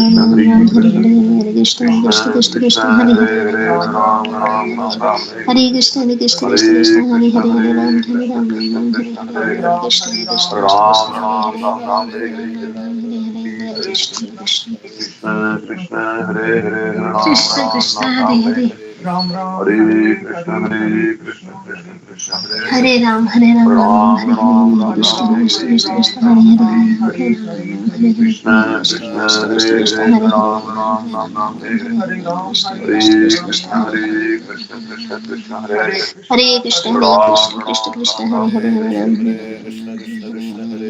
Krishna Hare Ram Krishna Hare Hare Hare Krishna Krishna Krishna Krishna Krishna Krishna Hare Hare Hare Hare Ram Ram Hare Ram Hare Ram Ram Hare Hare Krishna Krishna Hare Krishna Krishna Krishna Hare Hare Krishna Hare Hare Ram Hare Krishna Ram Krishna Ram Hare Krishna Hare Hare Hare Hare Krishna Krishna Krishna Ram Krishna Hare Ram Hare Ram Ram Ram Hare Hare Ram Krishna Ram Hare Hare Hare Krishna Krishna Krishna Krishna Hare Hare Ram Krishna Ram Krishna Ram Hare Ram Hare Hare Hare Hare Krishna Krishna Krishna Hare Hare Hare Ram Hare Ram Ram Ram Hare Ram Hare Ram Krishna Ram Hare Krishna Krishna Hare Krishna Hare Hare Hare Hare Hare Ram Hare Hare Krishna Krishna Krishna Krishna Hare Krishna Krishna Hare Hare Hare Ram Ram Ram Ram Ram Hare Hare Hare Krishna Krishna Hare Krishna Krishna Krishna Hare Hare Hare Krishna Krishna Krishna Hare Hare Hare Krishna Ram Krishna Ram Krishna Ram Hare Ram Hare Hare Ram Krishna Hare Hare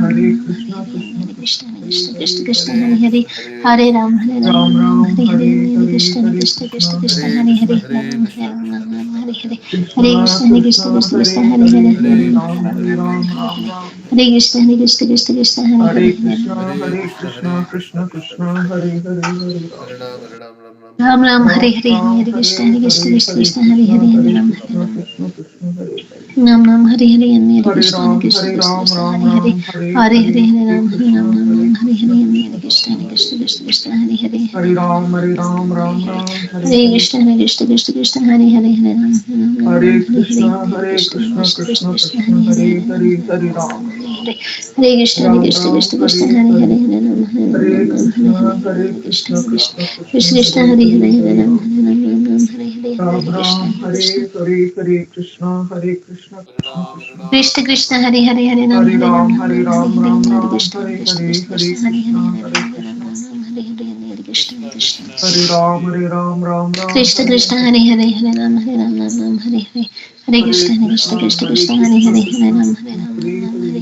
Hare Krishna Krishna Krishna Hare Hare Hare Ram Hare Hare Hare Krishna Krishna Hare Hare Hare Ram Hare Hare Hare Krishna Hare Hare Hare Krishna Hare Hare Krishna, Krishna Krishna, Hare Hare, Hare Ram, Hare Ram. Ram Ram Hare Hare Hare Krishna Hare Hare Hare Ram Krishna, Krishna Krishna, Hare Hare. Nam Nam Hare Hare Hare Hare Krishna Ram, Krishna Hare Ram, Krishna Ram Hare Hare Ram, Hare Hare Hare, Hare Hare Hare Ram Hare Ram Krishna, Ram Hare Ram Hare Krishna, Hare Krishna Krishna Krishna, Hare Krishna Hare. Krishna Hare Hare Hare Hare Ram, Hare Ram Ram, Ram Hare Ram, Hare Hare Hare. Krishna Hare Hare Hare Ram Ram Hare Hare Hare Krishna, Hare Hare Krishna Krishna, Krishna Krishna Krishna Krishna, Hare Hare Hare Hare, Ram Hare Ram Ram, Hare Hare Hare Hare. Hare Krishna Ram Krishna Ram, Krishna Hare Hare Hare Hare. Ram Hare Hare Krishna, Hare Hare Krishna Krishna, Krishna Krishna Krishna, Krishna Hare Hare Hare, Hare Hare Ram Ram. Ram Ram Hare Hare Ram Hare Krishna Ram, Krishna Hare Hare, Hare Krishna, Hare Krishna, Krishna Krishna. Krishna Krishna Hare Hare Hare Ram Hare Hare Ram Ram, Ram Hare Ram Ram, Hare Hare Ram Hare Ram, Krishna Hare Krishna Hare, Krishna Hare Krishna Hare Hare Krishna, Hare Hare Ram Ram Krishna. Ram Hare Hare Hare Krishna Krishna Hare Ram, Hare Ram, Ram Ram, Krishna Hare Krishna Hare. Hare Hare Hare Ram Hare Ram Ram Ram Hare Hare Hare Hare Krishna Krishna, Krishna Hare Krishna Hare Krishna, Hare Hare Krishna Ram Hare Krishna, Ram Hare Ram Hare,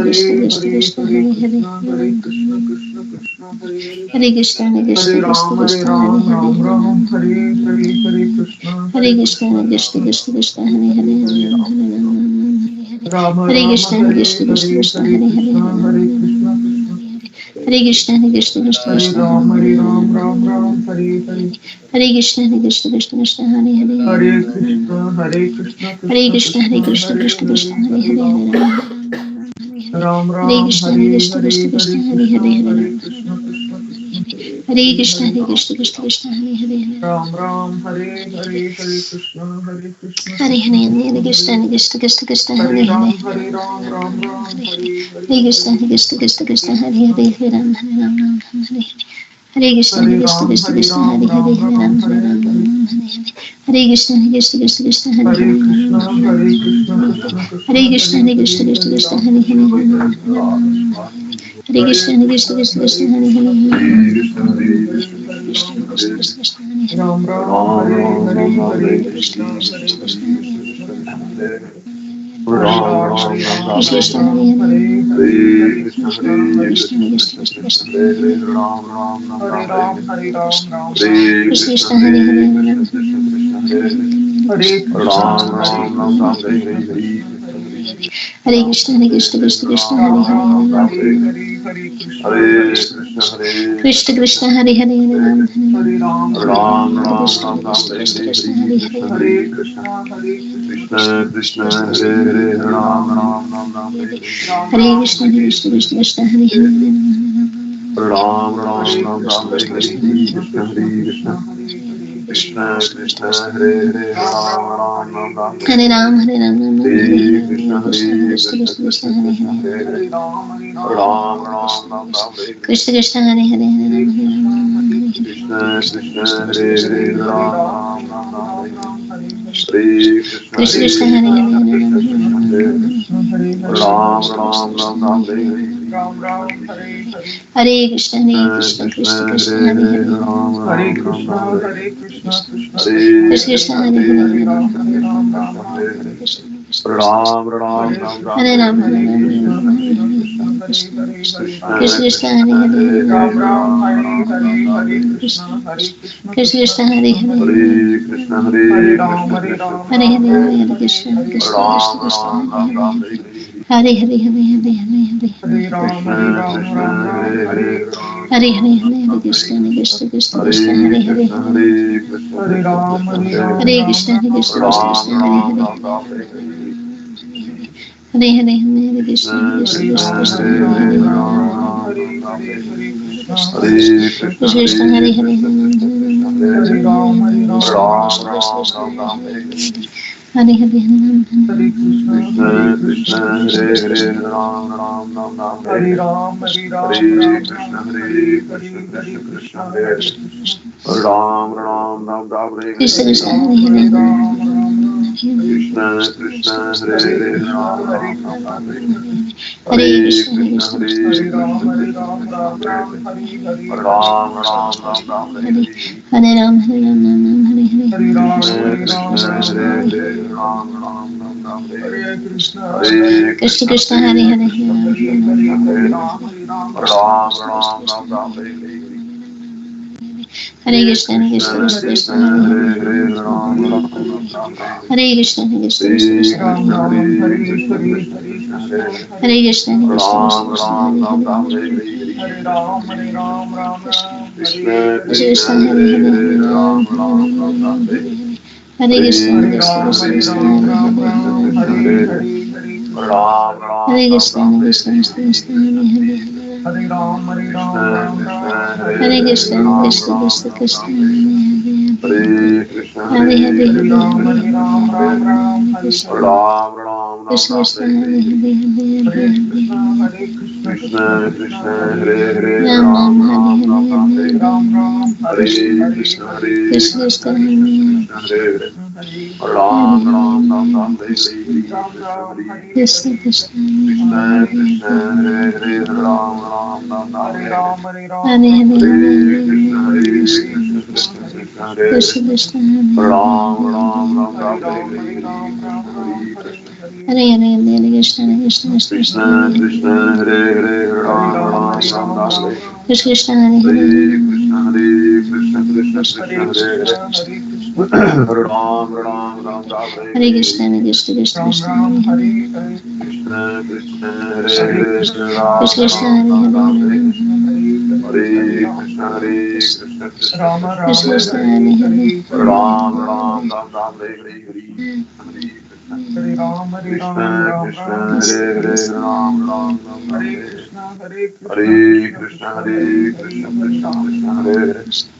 Krishna Krishna Krishna Hare Hare Hare Krishna Krishna Krishna Hare Hare Hare Krishna Krishna Krishna Hare Krishna Ram Hare Hare Ram Ram Hare Hare Hare Krishna Hare Hare Krishna Krishna Krishna Krishna Krishna Krishna Krishna Hare Hare Hare Hare Ram Hare Ram Rama Hare Rama Krishna Hare Krishna Krishna Hare Krishna Hare Hare Hare Krishna Hare Krishna Krishna Hare Krishna Krishna Krishna Hare Krishna Ram Hare Ram Ram Ram Hare Hare Hare Krishna Krishna Krishna Krishna Hare Hare Hare Krishna Hare Krishna Krishna Hare Krishna Krishna Hare Krishna Krishna Hare Hare Hare Hare Ram Ram Hare Ram Krishna Hare Krishna Hare Krishna Hare Krishna Hare Krishna Hare Hare Krishna Krishna Krishna Hare Hare Hare Krishna Hare Hare Ram Krishna Krishna Krishna Hare Hare Ram Ram Hare Hare Hare Krishna Hare Krishna Hare Krishna Hare Hare Krishna Krishna Krishna Krishna Hare Hare Hare Hare Ram Ram Hare Hare Hare Hare Krishna Krishna Krishna Krishna Hare Hare Hare Ram Hare Ram Ram Hare Hare Krishna Hare Krishna Ram Krishna Hare Krishna Ram Hare Hare Ram Hare Ram Ram Hare Hare Ram Hare Ram Hare Hare Krishna Krishna Krishna Krishna Hare Hare Hare Ram Krishna Hare Krishna Krishna Hare Krishna Krishna Hare Hare Hare Krishna Krishna Hare Krishna Ram Hare Hare Hare Hare Hare Ram Hare Hare Krishna Krishna Krishna Krishna Krishna Hare Hare Krishna Hare Krishna Krishna Hare Hare Hare Krishna Ram Krishna Hare Krishna Krishna Hare Hare Ram Hare Hare Hare Hare Krishna Krishna Krishna Hare Krishna Hare Krishna Krishna Hare Krishna Hare Ram Ram Ram Ram Krishna Hare Krishna Hare Hare Hare Hare Krishna Hare Krishna Krishna Krishna Krishna Krishna Krishna Krishna Hare Hare Hare Hare Ram Ram Ram Ram Hare Hare Hare Krishna Krishna Krishna Hare Hare Hare Krishna Ram Krishna Krishna Hare Hare Ram Ram Ram Ram Hare Hare Hare Krishna Hare Hare Krishna Hare Krishna Hare Krishna Krishna Ram Hare Hare Ram Ram Ram Hare Hare Hare Krishna Hare Krishna Krishna Krishna Krishna Hare Krishna Hare Hare Ram Hare Ram Hare Ram Krishna Ram Ram Krishna Hare Krishna Hare Krishna Hare Hare Krishna Hare Hare Krishna Krishna Krishna Hare Hare Ram Ram Ram Ram Hare Hare Hare Krishna Krishna Krishna Krishna Hare Ram Ram Ram Ram Hare Hare Krishna Hare Krishna Hare Krishna Krishna Krishna Hare Hare Ram Ram Ram Ram Hare Hare Hare Ram Hare Ram Ram Ram Hare Hare Hare Krishna Krishna Hare Krishna Krishna Krishna Krishna Krishna Hare Krishna Hare Hare Hare Ram Ram Ram Ram Hare Hare Krishna Krishna Hare Hare Hare Ram Hare Ram Hare Krishna Krishna Krishna Krishna Hare Krishna Hare Hare Ram Hare Ram Ram Ram Hare Hare Hare Krishna Krishna Krishna Hare Hare Hare Krishna Hare Krishna Ram Hare Krishna Hare Hare Ram Krishna Ram Ram Krishna Ram Hare Hare Hare Hare Hare Krishna Hare Krishna Krishna Krishna Krishna Krishna Hare Hare Hare Hare Ram Ram Ram Ram Hare Hare Hare Krishna Krishna Krishna Hare Hare Hare Krishna Hare Krishna Hare Krishna Hare Hare Krishna Ram Ram Ram Ram Hare Hare Ram Hare Ram Hare Ram Krishna Hare Krishna Krishna Hare Krishna Krishna Krishna Krishna Hare Krishna Hare Hare Hare Ram Ram Ram Ram Hare Hare Hare Krishna Krishna Krishna Hare Hare Hare Krishna Hare Krishna Krishna Hare Krishna Hare Hare Hare Hare Krishna Krishna Ram Krishna Ram Krishna Ram Hare Ram Hare Hare Hare Hare Hare Hare Hare Krishna Krishna Hare Hare Ram Hare Ram Hare Ram Hare Ram Hare Krishna Hare Krishna Krishna Krishna Hare Hare Hare Krishna Hare Krishna Krishna Krishna Hare Hare Hare Krishna Krishna Krishna Ram Krishna Hare Ram Hare Ram Ram Hare Hare Hare Hare Hare Krishna Krishna Krishna Krishna Krishna Krishna Hare Hare Hare Hare Ram Ram Ram Ram Hare Hare Krishna Hare Krishna Krishna Krishna Hare Hare Krishna Krishna Krishna Hare Hare Krishna Ram Krishna Krishna Ram Krishna Ram Ram Hare Hare Hare Hare Hare Hare Krishna Krishna Hare Hare Ram Ram Ram Ram Hare Hare Hare Krishna Hare Krishna Krishna Krishna Hare Hare Ram Ram Ram Ram Hare Krishna Hare Krishna Hare Hare Krishna Krishna Hare Hare Ram Ram Ram Ram Hare Hare Hare Hare Krishna Krishna Hare Krishna Krishna Krishna Hare Hare Ram Ram Ram Ram Hare Hare Hare Hare Ram Hare Ram Ram Ram Hare Krishna Krishna Hare Hare Ram Ram Ram Ram Hare Hare Hare Krishna Krishna Krishna Hare Hare Hare Krishna Krishna Krishna Hare Hare Ram Ram Ram Ram Hare Hare Hare Krishna Krishna Krishna Krishna Krishna Krishna Hare Hare Hare Hare Ram Ram Ram Ram Hare Hare Hare Krishna Krishna Hare Krishna Krishna Krishna Hare Krishna Krishna Krishna Hare Hare Hare Krishna Krishna Ram Krishna Ram Hare Ram Hare Ram Hare Hare Hare Krishna Hare Krishna Krishna Krishna Krishna Hare Hare Hare Hare Hare Ram Ram Hare Ram Ram Ram Ram Ram Ram Hare Hare Hare Hare Hare Krishna Hare Krishna Krishna Krishna Krishna Hare Hare Krishna Hare Krishna Krishna Hare Hare Hare Ram Ram Hare Ram Krishna Ram Hare Krishna Hare Krishna Hare Krishna Hare Krishna Hare Krishna Krishna Hare Hare Hare Krishna Ram Krishna Ram Krishna Ram Krishna Ram Hare Hare Hare Hare Krishna Hare Hare Hare Hare Krishna Hare Krishna Krishna Hare Hare Hare Krishna Ram Ram Ram Krishna Ram Krishna Hare Hare Hare Hare Hare Hare Krishna Krishna Hare Hare Ram Ram Ram Hare Ram Hare Ram Ram Hare Hare Hare Hare Krishna Hare Krishna Krishna Krishna Krishna Hare Krishna Hare Hare Hare Ram Ram Ram Ram Hare Krishna Hare Hare Krishna Hare Krishna Krishna Krishna Krishna Hare Krishna Hare Hare Ram Ram Ram Ram Hare Hare Hare Hare Krishna Hare Krishna Krishna Krishna Hare Hare Krishna Krishna Ram Ram Ram Ram Hare Hare Krishna Hare Krishna Hare Hare Hare Krishna Krishna Krishna Krishna Krishna Hare Hare Ram Ram Ram Ram Hare Hare Krishna Hare Hare Hare Krishna Hare Krishna Krishna Krishna Hare Hare Ram Ram Ram Ram Hare Hare Hare Krishna Hare Krishna Krishna Krishna Hare Hare Krishna Krishna Hare Hare Ram Krishna Ram Hare Ram Hare Ram Hare Hare Hare Hare Krishna Hare Krishna Krishna Krishna Krishna Hare Krishna Hare Hare Hare Ram Ram Ram Ram Hare Hare Hare Krishna Krishna Krishna Hare Hare Ram Ram Ram Ram Hare Hare Hare Krishna Hare Krishna Krishna Krishna Hare Hare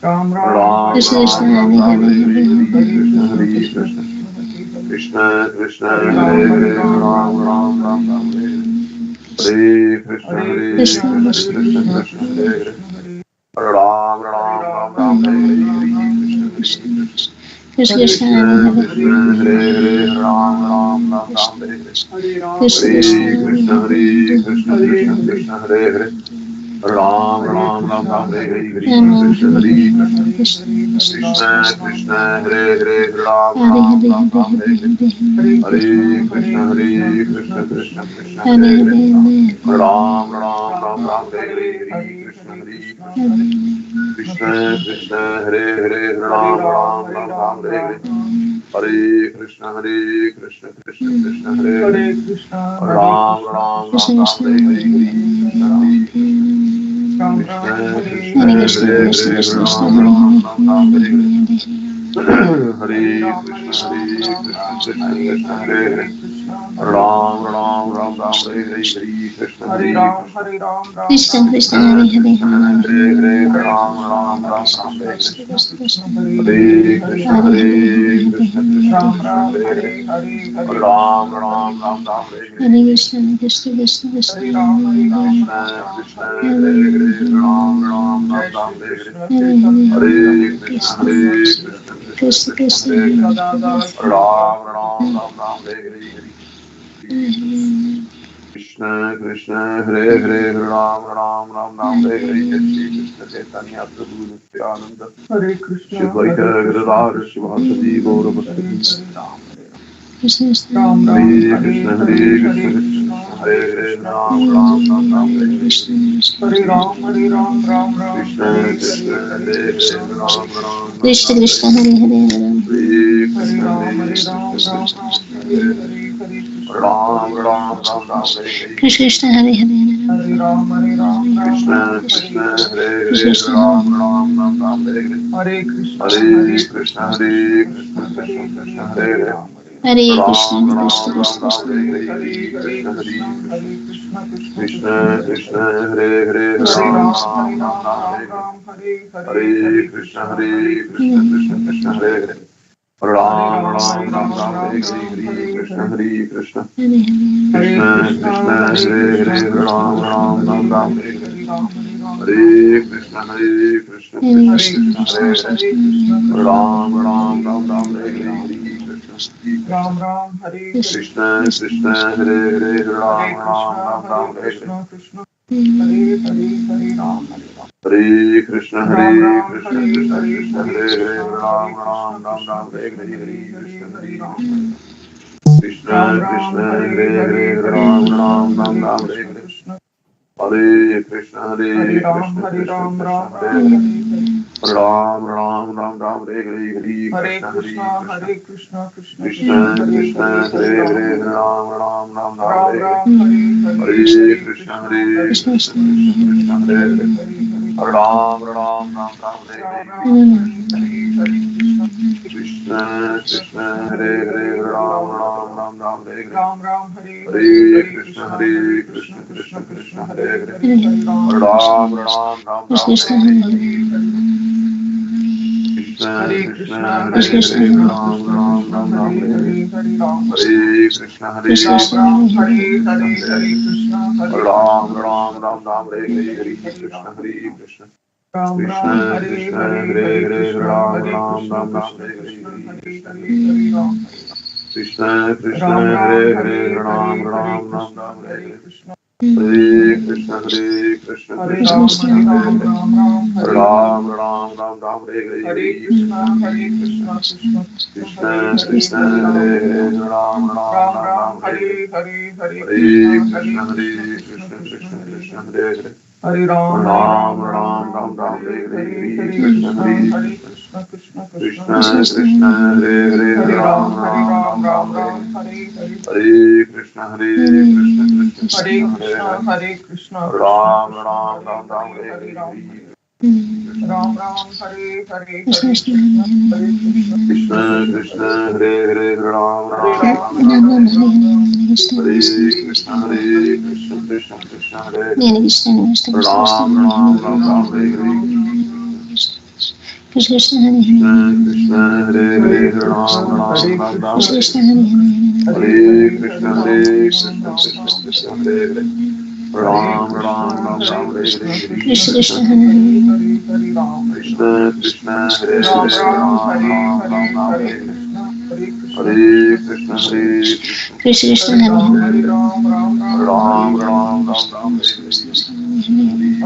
Ram Krishna Krishna Ram Hare Ram Ram Hare Hare Hare Krishna Hare Hare Krishna Krishna Krishna Hare Hare Ram Ram Ram Ram Hare Hare Hare Krishna Hare Krishna Krishna Krishna Krishna Krishna Hare Hare Ram Ram Ram Ram Hare Hare Hare Krishna Hare Krishna Krishna Krishna Hare Krishna Hare Krishna Hare Hare Ram Ram Ram Ram Hare Hare Krishna Krishna Hare Hare Krishna Hare Hare Krishna Krishna Krishna Hare Hare Ram Ram Ram Ram Hare Hare Hare Krishna Hare Krishna Krishna Krishna Hare Hare Ram Ram Ram Ram Hare Hare Hare Krishna Krishna Krishna Hare Hare Ram Ram Ram Ram Hare Hare Hare Krishna Hare Krishna Krishna Hare Hare Ram Ram Ram Ram Hare Hare Hare Krishna Krishna Krishna Hare Hare Ram Ram Ram Ram Hare Hare Hare Krishna Hare Krishna Krishna Hare Hare Ram Ram Ram Ram Hare Hare Hare Krishna Krishna Krishna Hare Hare Ram Ram Ram Ram Hare Hare Hare Krishna Hare Krishna Krishna Hare Hare Hare Hare Ram Ram Ram Ram Hare Hare Hare Krishna Krishna Krishna Hare Hare Ram Ram Ram Ram Hare Hare Hare Krishna Krishna Krishna Krishna Krishna Krishna Hare Hare Ram Ram Ram Ram Hare Hare Hare Hare Krishna Krishna Krishna Krishna Krishna Hare Hare Hare Ram Ram Ram Ram Hare Hare Krishna Krishna Hare Hare Ram Ram Ram Ram Hare Hare Jai Shri Krishna Chaitanya Prabhu Nityananda Shri Advaita Gadadhar Shivasadi Gaura Bhakti Krishna Hare Krishna Krishna Hare Hare Ram Ram Ram Ram Hare Hare Krishna Krishna Hare Hare Ram Ram Krishna Krishna Hare Hare Ram Hare Krishna Krishna Krishna Hare Hare Ram Ram Ram Ram Hare Hare Krishna Krishna Hare Hare Krishna Krishna Hare Hare Ram Ram Ram Ram Hare Hare Hare Krishna Krishna Krishna Hare Hare Hare Krishna Ram Ram Krishna Ram Krishna Ram Hare Hare Hare Krishna Krishna Krishna Hare Hare Ram Ram Ram Ram Hare Hare Hare Krishna Krishna Krishna Hare Hare Ram Ram Ram Ram Hare Hare Hare Krishna Krishna Hare Krishna Krishna Hare Hare Ram Ram Ram Ram Hare Hare Hare Krishna Krishna Krishna Hare Hare Ram Ram Ram Ram Hare Hare Hare Krishna Krishna Hare Hare Ram Ram Ram Ram Hare Hare Hare Krishna Krishna Krishna Hare Hare Ram Ram Ram Ram Hare Hare Hare Krishna Krishna Hare Hare Ram Ram Ram Ram Hare Hare Hare Krishna Krishna Krishna Hare Hare Ram Ram Ram Ram Hare Hare Hare Krishna Krishna Krishna Hare Hare Ram Ram Ram Ram Hare Hare Hare Krishna Krishna Krishna Hare Hare Ram Ram Ram Ram Hare Hare Krishna Krishna Hare Hare Ram Ram Ram Ram Hare Hare Hare Krishna Krishna Krishna Hare Hare Ram Ram Ram Ram Hare Hare Krishna Krishna Hare Hare Ram Ram Ram Ram Hare Hare Hare Krishna Krishna Hare Hare Ram Ram Ram Ram Hare Hare Hare Krishna Krishna Krishna Krishna Hare Hare Ram Ram Ram Ram Hare Hare Krishna Krishna Hare Hare Ram Ram Ram Ram Hare Hare Hare Krishna Krishna Krishna Hare Hare Ram Ram Ram Ram Hare Hare Krishna Krishna Hare Hare Ram Ram Ram Ram Hare Hare Hare Krishna Krishna Krishna Hare Hare Ram Ram Ram Ram Hare Hare Krishna Krishna Krishna Hare Hare Ram Ram Ram Hare Hare Krishna Krishna Krishna Hare Ram Ram Ram Ram Hare Hare Krishna Krishna Krishna Hare Hare Ram Ram Ram Hare Krishna Krishna Krishna Hare Hare Ram Ram Ram Ram Hare Hare Krishna Krishna Krishna Hare Hare Ram Ram Ram Ram Hare Krishna Hare Krishna Krishna Krishna Hare Hare Ram Ram Ram Ram Hare Hare Krishna Krishna Krishna Hare Hare Ram Ram Ram Hare Hare Krishna Krishna Krishna Hare Hare Ram Ram Ram Ram Hare Hare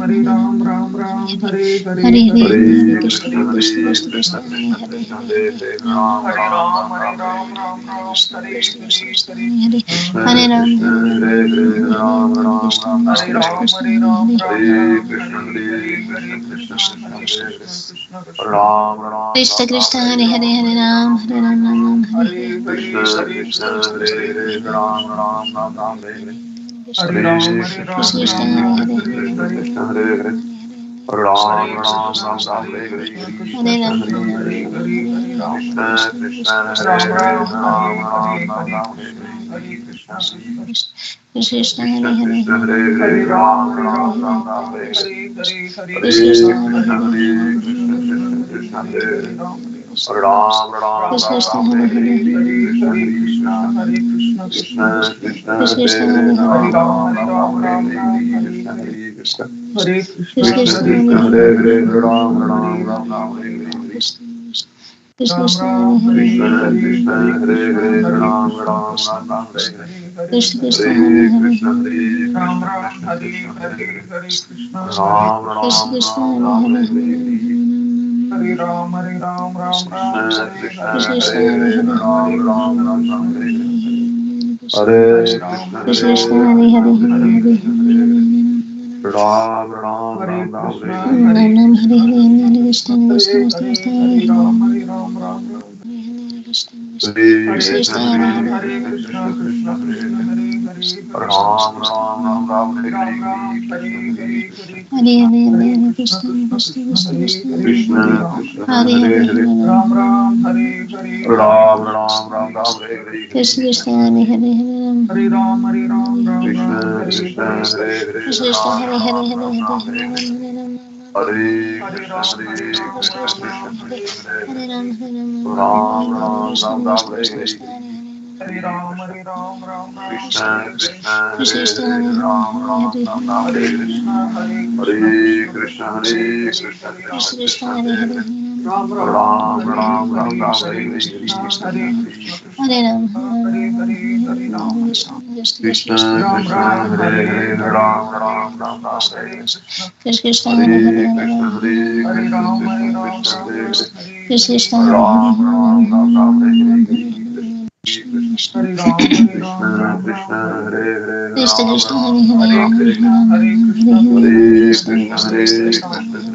Hare Hare Hare Krishna, Krishna Hare Krishna Krishna Krishna, Krishna Krishna Hare Krishna, Hare Hare Hare Hare, Ram Ram Ram, Ram Ram Hare Ram, Hare Hare Hare. Hare Krishna Krishna Krishna Krishna Hare Krishna Hare Ram Krishna, Hare Hare Hare Hare, Hare Ram Hare Ram, Krishna Ram Ram, Krishna Hare Krishna Hare. Hare Hare Krishna, Hare Krishna, Krishna Krishna, Hare Hare. Ram Ram, Krishna Ram Ram, Krishna Hare Hare Hare. Hare Hare Ram Ram Ram Hare Krishna Hare Krishna, Krishna Krishna Hare Krishna Hare, Hare Ram Ram, Ram Ram, Hare Hare. Krishna Hare Krishna, Krishna Hare Hare Hare Krishna, Krishna Krishna, Hare Hare. Ram Ram Ram Ram Hare Hare Hare Krishna Ram, Hare Hare Ram, Hare Hare Ram, Krishna Hare Krishna Krishna, Hare Krishna Hare Hare Ram Hare, Ram Ram Ram Hare Hare Krishna Hare Krishna Hare Krishna Hare, Krishna Hare Hare Hare Ram Ram, Hare Ram Ram Ram Hare Hare Hare Krishna, Hare Krishna Krishna Hare Hare, Hare Krishna Krishna Krishna Hare Hare Ram Ram Ram Krishna Ram Hare Hare Hare Hare, Krishna Hare Krishna Krishna Krishna Hare Krishna Hare Hare Hare, Ram Ram Ram Ram Hare Hare Krishna Hare Krishna Krishna Krishna Hare Krishna Hare, Hare Hare Ram Ram Ram Ram Hare Hare Krishna Hare Hare, Krishna Krishna Hare Hare Ram Ram Ram Ram Hare Hare Krishna Hare Hare Hare, Krishna Hare Krishna Krishna Krishna Hare Hare Ram Ram Krishna Ram Hare Ram Hare, Hare Hare Krishna Krishna Hare Hare Hare Hare, Ram Ram Ram Ram Hare Hare Krishna Hare Krishna Krishna Hare Hare Krishna Hare, Krishna Hare Krishna Hare Hare Hare, Ram Ram Ram Ram Hare Hare Nam Nam Hare Hare, Hare Krishna, Krishna Krishna Hare Hare, Hare Krishna, Hare Krishna Krishna Krishna Hare Hare Hare, Krishna Krishna Krishna Hare Hare Ram Ram Ram Ram Hare Hare Hare Krishna Hare Krishna Hare Hare, Hare Krishna, Krishna Krishna Krishna Hare Krishna Hare, Krishna Hare Hare Hare, Hare Ram Ram Ram Ram Hare Hare Krishna Hare Krishna Hare Hare, Hare Krishna Krishna Hare Hare Krishna, Ram Hare Hare, Ram Hare Ram Hare, Ram Hare Hare Hare Ram, Hare Krishna Hare Krishna Krishna Krishna Krishna Hare Krishna Hare Hare Hare Ram, Hare Ram Ram, Hare Ram Krishna, Ram Ram Krishna Hare Krishna Hare Krishna Hare Hare Krishna Krishna, Krishna Krishna Hare Krishna Hare Hare Hare, Ram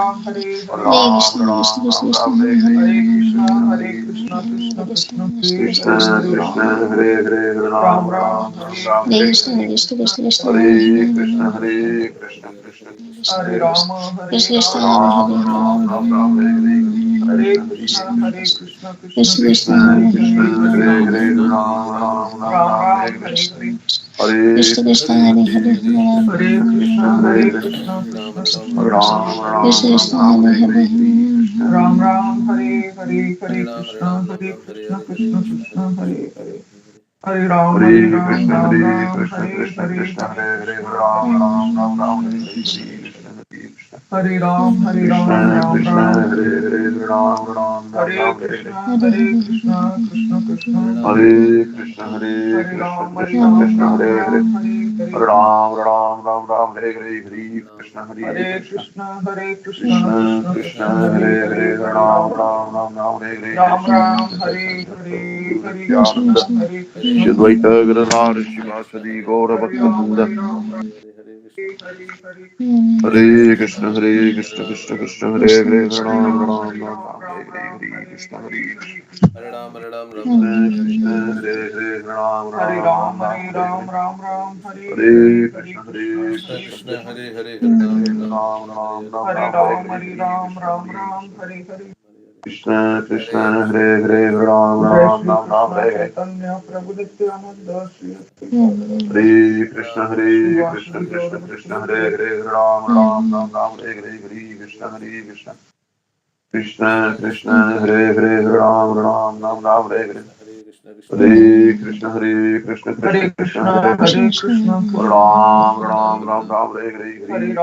Hare Ram Hare, Ram Ram Hare Hare Hare Krishna Hare Krishna Krishna Krishna Krishna Krishna Hare Hare Hare, Hare Hare Ram Ram Ram Ram Hare Hare Krishna, Hare Krishna Krishna Hare Hare Ram, Hare Ram, Hare Krishna, Krishna Krishna Krishna Hare Krishna Hare, Hare Hare Ram Ram Hare Ram Ram Hare Hare Krishna, Hare Hare Hare Krishna Ram, Hare Krishna Krishna Krishna Hare Hare Krishna Hare Hare Ram Ram Ram Ram Hare Hare Hare Krishna, Krishna Krishna Krishna Krishna Hare Hare Krishna Ram Krishna Ram Hare Ram Hare Ram Ram, Hare Hare Hare Hare Krishna, Krishna Krishna Hare Krishna Krishna Hare Krishna Hare, Krishna Hare Hare Hare Ram Krishna, Krishna Ram Ram Krishna Ram Krishna Hare Hare Hare Krishna Hare, Hare Krishna Hare Krishna, Krishna Krishna Krishna Krishna Hare Krishna Hare, Hare Hare Ram Ram Ram Ram Hare Hare Krishna, Hare Krishna Krishna Krishna Hare Hare Krishna Hare, Hare Krishna Krishna Krishna Hare Hare Krishna Krishna Hare Ram Hare Ram Ram Ram Hare Hare Krishna Hare Krishna Krishna Krishna Krishna Hare Krishna Hare Hare, Hare Ram Ram Ram Ram Hare Hare Hare Krishna Krishna Krishna Hare Hare Hare Krishna Krishna Krishna Hare Hare Ram Ram Krishna Ram Krishna Ram Hare Hare Hare, Hare Krishna Hare Krishna Hare Krishna Hare Krishna Krishna Krishna Hare Hare Ram Ram Ram Ram Hare Hare Krishna Hare Krishna Krishna Krishna Hare Hare Ram Ram Ram Ram Hare Hare Hare Hare, Hare Krishna Hare Krishna Krishna Krishna Hare Hare Ram Ram Ram Ram Hare Hare Hare Krishna Hare Krishna Krishna Krishna Hare Hare Ram Ram Ram Ram Hare Hare Jai Shri Krishna Chaitanya Prabhu Nityananda Shri Advaita Gadadhar Shivasadi Gaura Bhakta Hare Krishna Krishna Krishna Hare Hare Ram Ram Ram Ram Hare Hare Krishna Hare Krishna Krishna Hare Hare Ram Ram Ram Hare Hare Hare Krishna Krishna Krishna Krishna Hare Hare Ram Ram Ram Ram Hare Hare Krishna Hare Krishna Krishna Hare Hare Ram Ram Ram Ram Hare Hare Hare Krishna Krishna Krishna Hare Hare Ram Ram Ram Ram Hare Hare Hare Krishna Krishna Krishna Krishna Hare Hare Ram Ram Ram Ram Hare Hare Hare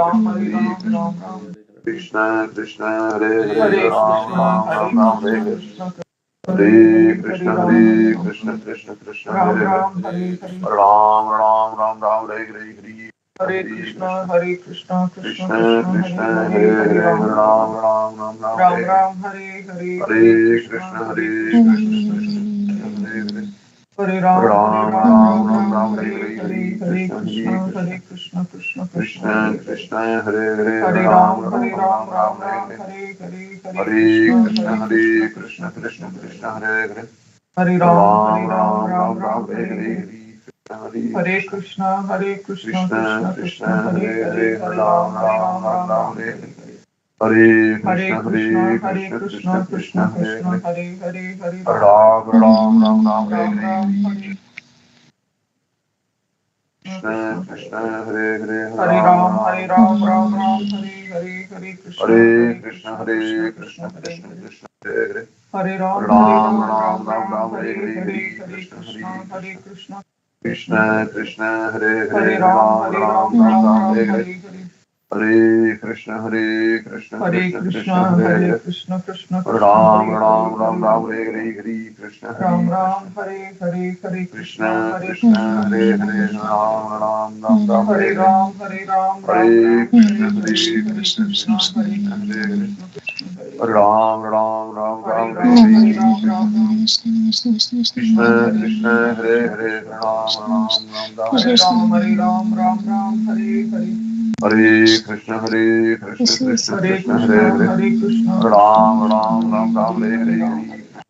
Krishna Krishna Hare Hare Ram Ram Ram Ram Hare Hare Hare Krishna Krishna Krishna Hare Hare Ram Ram Ram Ram Hare Hare Hare Krishna Krishna Krishna Hare Hare Ram Ram Ram Ram Hare Hare Hare Krishna Krishna Krishna Hare Hare Ram Ram Ram Ram Hare Hare Hare Krishna Krishna Krishna Hare Hare Ram Ram Ram Ram Hare Hare Hare Krishna Krishna Krishna Hare Hare Ram Ram Ram Ram Hare Hare Hare Krishna Krishna Krishna Hare Hare Ram Ram Ram Ram Hare Hare Hare Krishna, Hare Krishna, Krishna Krishna, Hare Hare, Hare Ram, Hare Ram, Ram Ram, Hare Hare. Hare Krishna, Hare Krishna, Krishna Krishna, Hare Hare, Hare Ram, Ram Ram, Ram Ram, Hare Krishna, Krishna Hare Hare, Hare Ram, Hare Ram, Ram Ram, Hare Hare, Hare Krishna, Hare Krishna, Krishna Krishna, Hare Hare, Hare Ram, Hare Ram, Ram Ram, Hare Hare, Hare Krishna, Hare Krishna, Krishna Krishna, Hare Hare, Ram, Hare Ram, Ram Ram, Hare Hare. Hare Krishna, Hare Krishna, Krishna Krishna, Hare Krishna, Krishna Ram, Ram Ram, Ram Hare Hare, Hare Krishna, Ram Ram, Hare Hare, Hare Krishna, Krishna Hare Hare, Ram Ram, Ram Ram, Hare Ram, Hare Ram, Hare Krishna, Hare Krishna, Hare Hare, Ram Ram, Ram Ram, Hare Hare, Krishna Krishna, Hare Hare, Ram Ram, Ram Ram, Hare Ram, Ram Ram, Hare Hare. Hare Krishna, Hare Krishna, Krishna Krishna, Hare Hare, Hare Krishna, Ram Ram, Ram Ram, Hare Hare,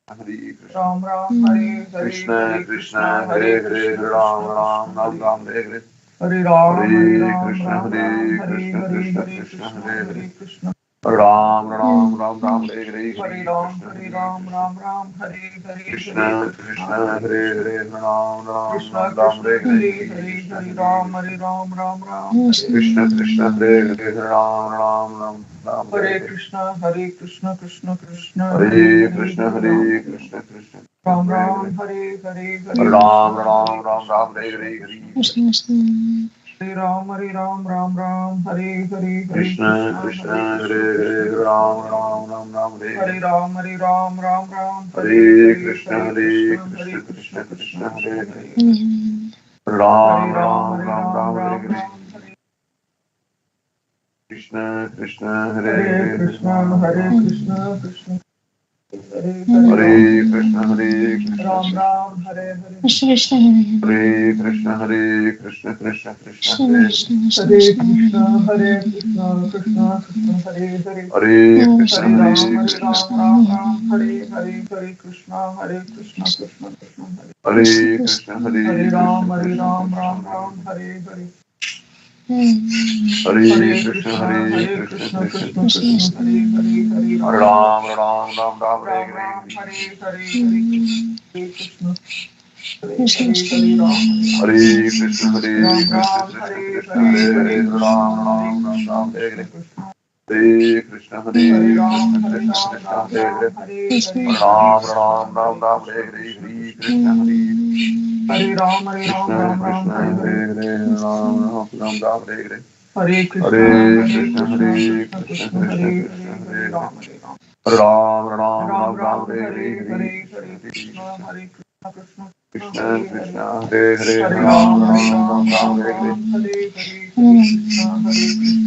Hare Krishna, Ram Ram, Hare Hare, Krishna Krishna, Hare Hare, Ram Ram, Ram Ram, Hare Hare, Hare Ram, Hare Krishna, Hare Krishna, Krishna Krishna, Hare Hare, Krishna, Ram Ram, Ram Ram, Hare Hare, Hare Ram, Hare Ram, Ram Ram, Hare Hare, Krishna Krishna, Hare Hare, Ram Ram, Ram Ram, Hare Hare, Hare Ram, Hare Ram, Ram Ram, Krishna Krishna, Hare Hare, Ram Ram, Ram Ram, Hare Krishna, Hare Krishna, Krishna Krishna, Hare Krishna, Hare Krishna, Krishna Ram Ram, Hare Hare, Hare Ram, Ram Ram, Ram Hare Hare, Hare Ram, Hare Ram, Ram Ram, Hare Hare, Krishna Krishna, Hare Hare, Ram Ram, Ram Ram, Hare Ram, Hare Ram, Ram Ram, Hare Krishna, Hare Krishna, Krishna Krishna, Hare Hare, Ram Ram, Ram Ram, Hare Hare, Krishna Krishna, Hare Krishna, Hare Krishna, Krishna Hare Hare, Krishna, Hare Krishna, Ram Ram, Hare Hare, Hare Krishna, Hare Krishna, Krishna Krishna, Hare Hare Krishna, Hare Krishna, Krishna Krishna, Hare Hare, Hare Krishna, Hare Krishna, Ram Ram, Hare Hare, Hare Krishna, Hare Krishna, Krishna Krishna, Hare Krishna, Hare Ram, Hare Ram, Ram Ram, Hare Hare, Hare Krishna, Hare Krishna, Krishna Krishna, Hare Hare, Hare Ram, Ram Ram, Ram Hare Hare, Hare Hare, Hare Krishna, Hare Hare, Hare Ram, Hare Krishna, Hare Krishna, Krishna Krishna, Hare Hare, Ram Ram, Ram Hare Hare, Hare Krishna, Hare Krishna, Krishna Krishna, Hare Hare, Ram Ram, Ram Ram, Hare Hare, Hare Krishna, Hare Ram, Hare Ram, Ram Ram, Hare Hare, Ram Ram, Ram Ram, Hare Hare, Hare Krishna, Hare Krishna, Krishna Krishna, Hare Ram, Ram Ram, Ram Ram, Hare Hare, Hare Krishna, Hare Krishna, Krishna Krishna, Hare Hare, Hare Ram, Ram Ram, Hare Hare, Hare Hare, Krishna, Hare Krishna,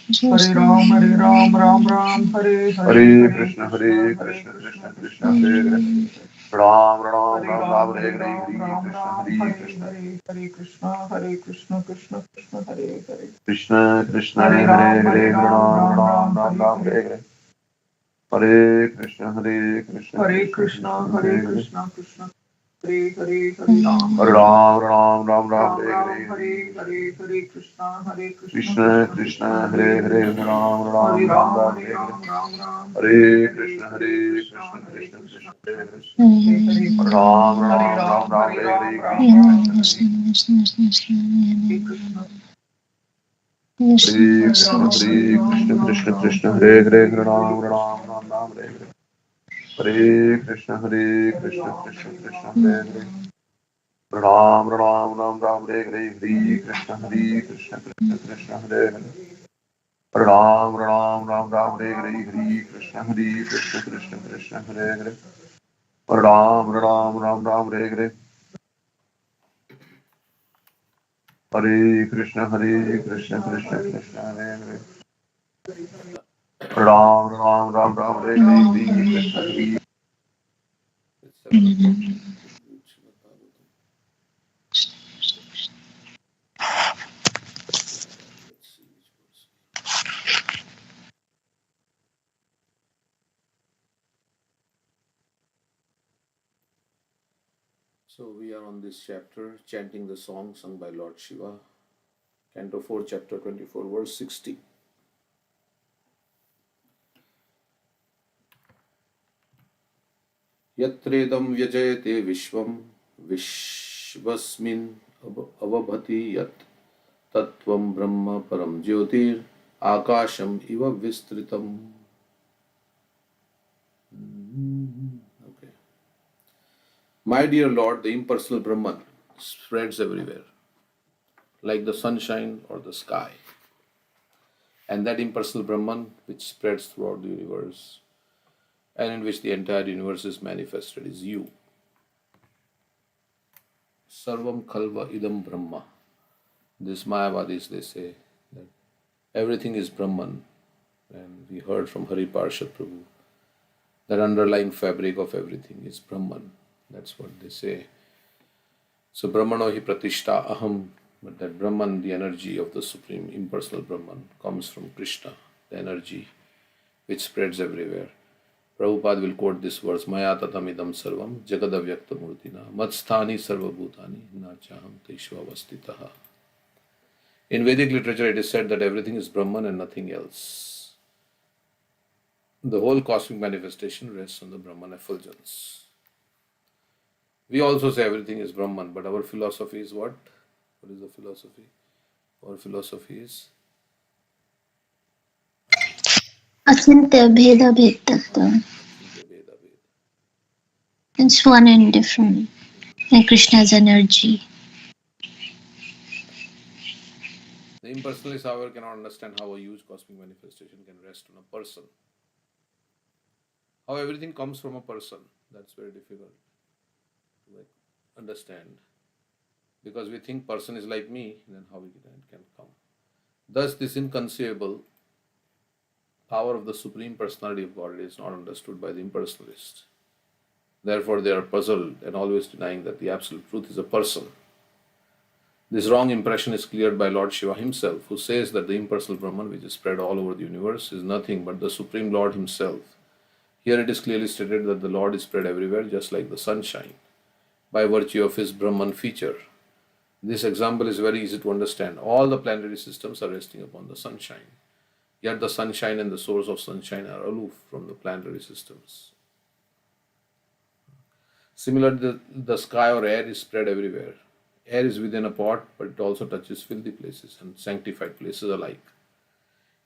Krishna Krishna, Hare Hare, Hare Ram, Ram Ram, Hare Hare, Krishna, Hare Krishna, Krishna Krishna, Hare Hare, Ram Ram, Ram Hare Hare, Hare Krishna, Hare Krishna, Hare Krishna, Krishna Krishna, Hare Hare, Krishna Krishna, Hare Hare, Ram Ram, Hare Hare, Hare Krishna, Hare Krishna, Hare Krishna, Hare Krishna, Krishna Hare Hare, Hare Ram, Ram Ram, Hare Hare, Hare Hare, Krishna, Hare Krishna, Krishna Hare Hare, Ram Ram, Hare Ram, Hare Krishna, Hare Krishna, Krishna Krishna, Hare Hare, Ram Ram, Hare Hare, Hare Krishna, Hare Krishna, Krishna Krishna, Hare Hare, Ram Ram, Hare Hare, Hare Krishna, Hare Krishna, Krishna Krishna, Hare Hare, Ram Ram, Hare Hare, Hare Krishna, Hare Krishna, Krishna Krishna, Hare Hare, Ram Ram, Hare Hare, Hare Krishna, Hare Krishna, Krishna Krishna, Hare Hare, Ram Ram, Hare Hare, Hare Krishna, Hare Krishna, Krishna Krishna, Hare Hare, Ram Ram, Hare Hare, Hare Krishna, Hare. It's 7 o'clock. Let's see which person. So we are on this chapter, chanting the song sung by Lord Shiva, Canto 4, Chapter 24, verse 60. Yatredam vyajayate vishvam vishvasmin avabhati yat tattvam brahma param jyotir akasham iva vistritam. Okay. My dear Lord, the impersonal Brahman spreads everywhere, like the sunshine or the sky. And that impersonal Brahman which spreads throughout the universe and in which the entire universe is manifested is you. Sarvam Khalva Idam Brahma. This Mayavadis, they say that everything is Brahman. And we heard from Hari Parshad Prabhu that underlying fabric of everything is Brahman. That's what they say. So Brahmano hi pratishta aham. But that Brahman, the energy of the Supreme Impersonal Brahman, comes from Krishna, the energy which spreads everywhere. Prabhupada will quote this verse, Maya tatamidam sarvam jagadavyakta murtina matsthani sarvabhutani nachaham teshvavastitaha. In Vedic literature it is said that everything is Brahman and nothing else. The whole cosmic manifestation rests on the Brahman effulgence. We also say everything is Brahman, but our philosophy is what? What is the philosophy? Our philosophy is Achintya Bheda Bheda. It's one and different. Like Krishna's energy. The impersonalist, however, cannot understand how a huge cosmic manifestation can rest on a person. How everything comes from a person, that's very difficult to understand. Because we think person is like me, then how it can come. Thus, this inconceivable power of the Supreme Personality of God is not understood by the impersonalists. Therefore, they are puzzled and always denying that the absolute truth is a person. This wrong impression is cleared by Lord Shiva himself, who says that the impersonal Brahman, which is spread all over the universe, is nothing but the Supreme Lord himself. Here it is clearly stated that the Lord is spread everywhere, just like the sunshine, by virtue of his Brahman feature. This example is very easy to understand. All the planetary systems are resting upon the sunshine. Yet the sunshine and the source of sunshine are aloof from the planetary systems. Similarly, the sky or air is spread everywhere. Air is within a pot, but it also touches filthy places and sanctified places alike.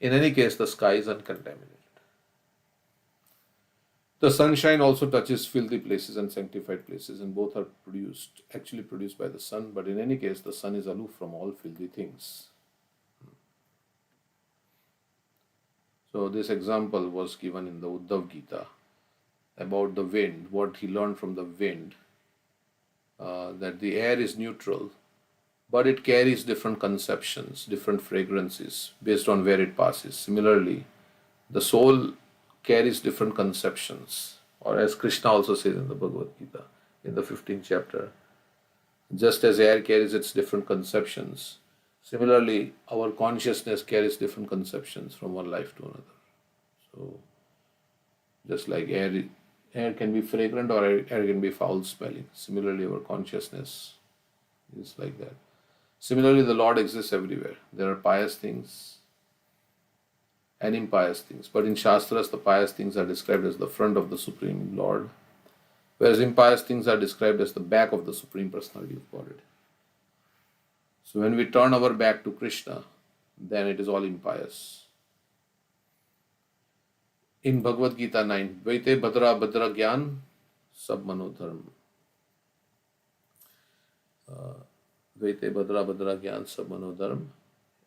In any case, the sky is uncontaminated. The sunshine also touches filthy places and sanctified places, and both are actually produced by the sun, but in any case, the sun is aloof from all filthy things. So, this example was given in the Uddhav Gita about the wind, what he learned from the wind, that the air is neutral, but it carries different conceptions, different fragrances based on where it passes. Similarly, the soul carries different conceptions, or as Krishna also says in the Bhagavad Gita, in the 15th chapter, just as air carries its different conceptions, similarly, our consciousness carries different conceptions from one life to another. So, just like air can be fragrant or air can be foul smelling. Similarly, our consciousness is like that. Similarly, the Lord exists everywhere. There are pious things and impious things. But in Shastras, the pious things are described as the front of the Supreme Lord, whereas impious things are described as the back of the Supreme Personality of Godhead. So when we turn our back to Krishna, then it is all impious. In Bhagavad Gita 9, Vaite Bhadra Bhadra Gyan Sab Manodharm. Vaite Bhadra Bhadra Gyan Sab Manodharm.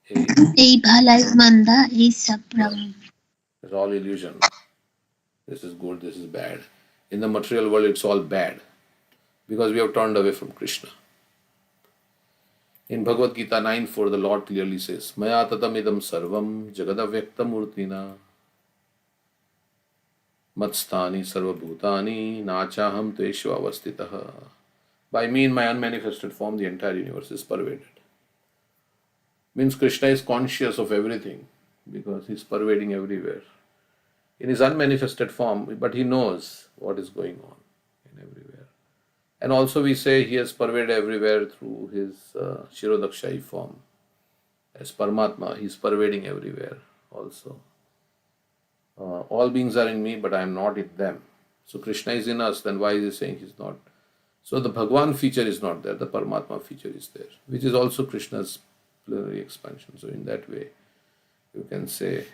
Ei bhalai manda, ei sabram. It's all illusion. This is good, this is bad. In the material world, it's all bad because we have turned away from Krishna. In Bhagavad Gita 9:4, the Lord clearly says, Maya tatamidam sarvam jagadavyakta murtina matsthani sarvabhutani nachaham teshva avastitaha. By me in my unmanifested form, the entire universe is pervaded. Means Krishna is conscious of everything because he is pervading everywhere. In his unmanifested form, but he knows what is going on in everywhere. And also we say he has pervaded everywhere through his Shirodakshayi form. As Paramatma, he is pervading everywhere also. All beings are in me, but I am not in them. So Krishna is in us, then why is he saying he's not? So the Bhagwan feature is not there, the Paramatma feature is there, which is also Krishna's plenary expansion. So in that way, you can say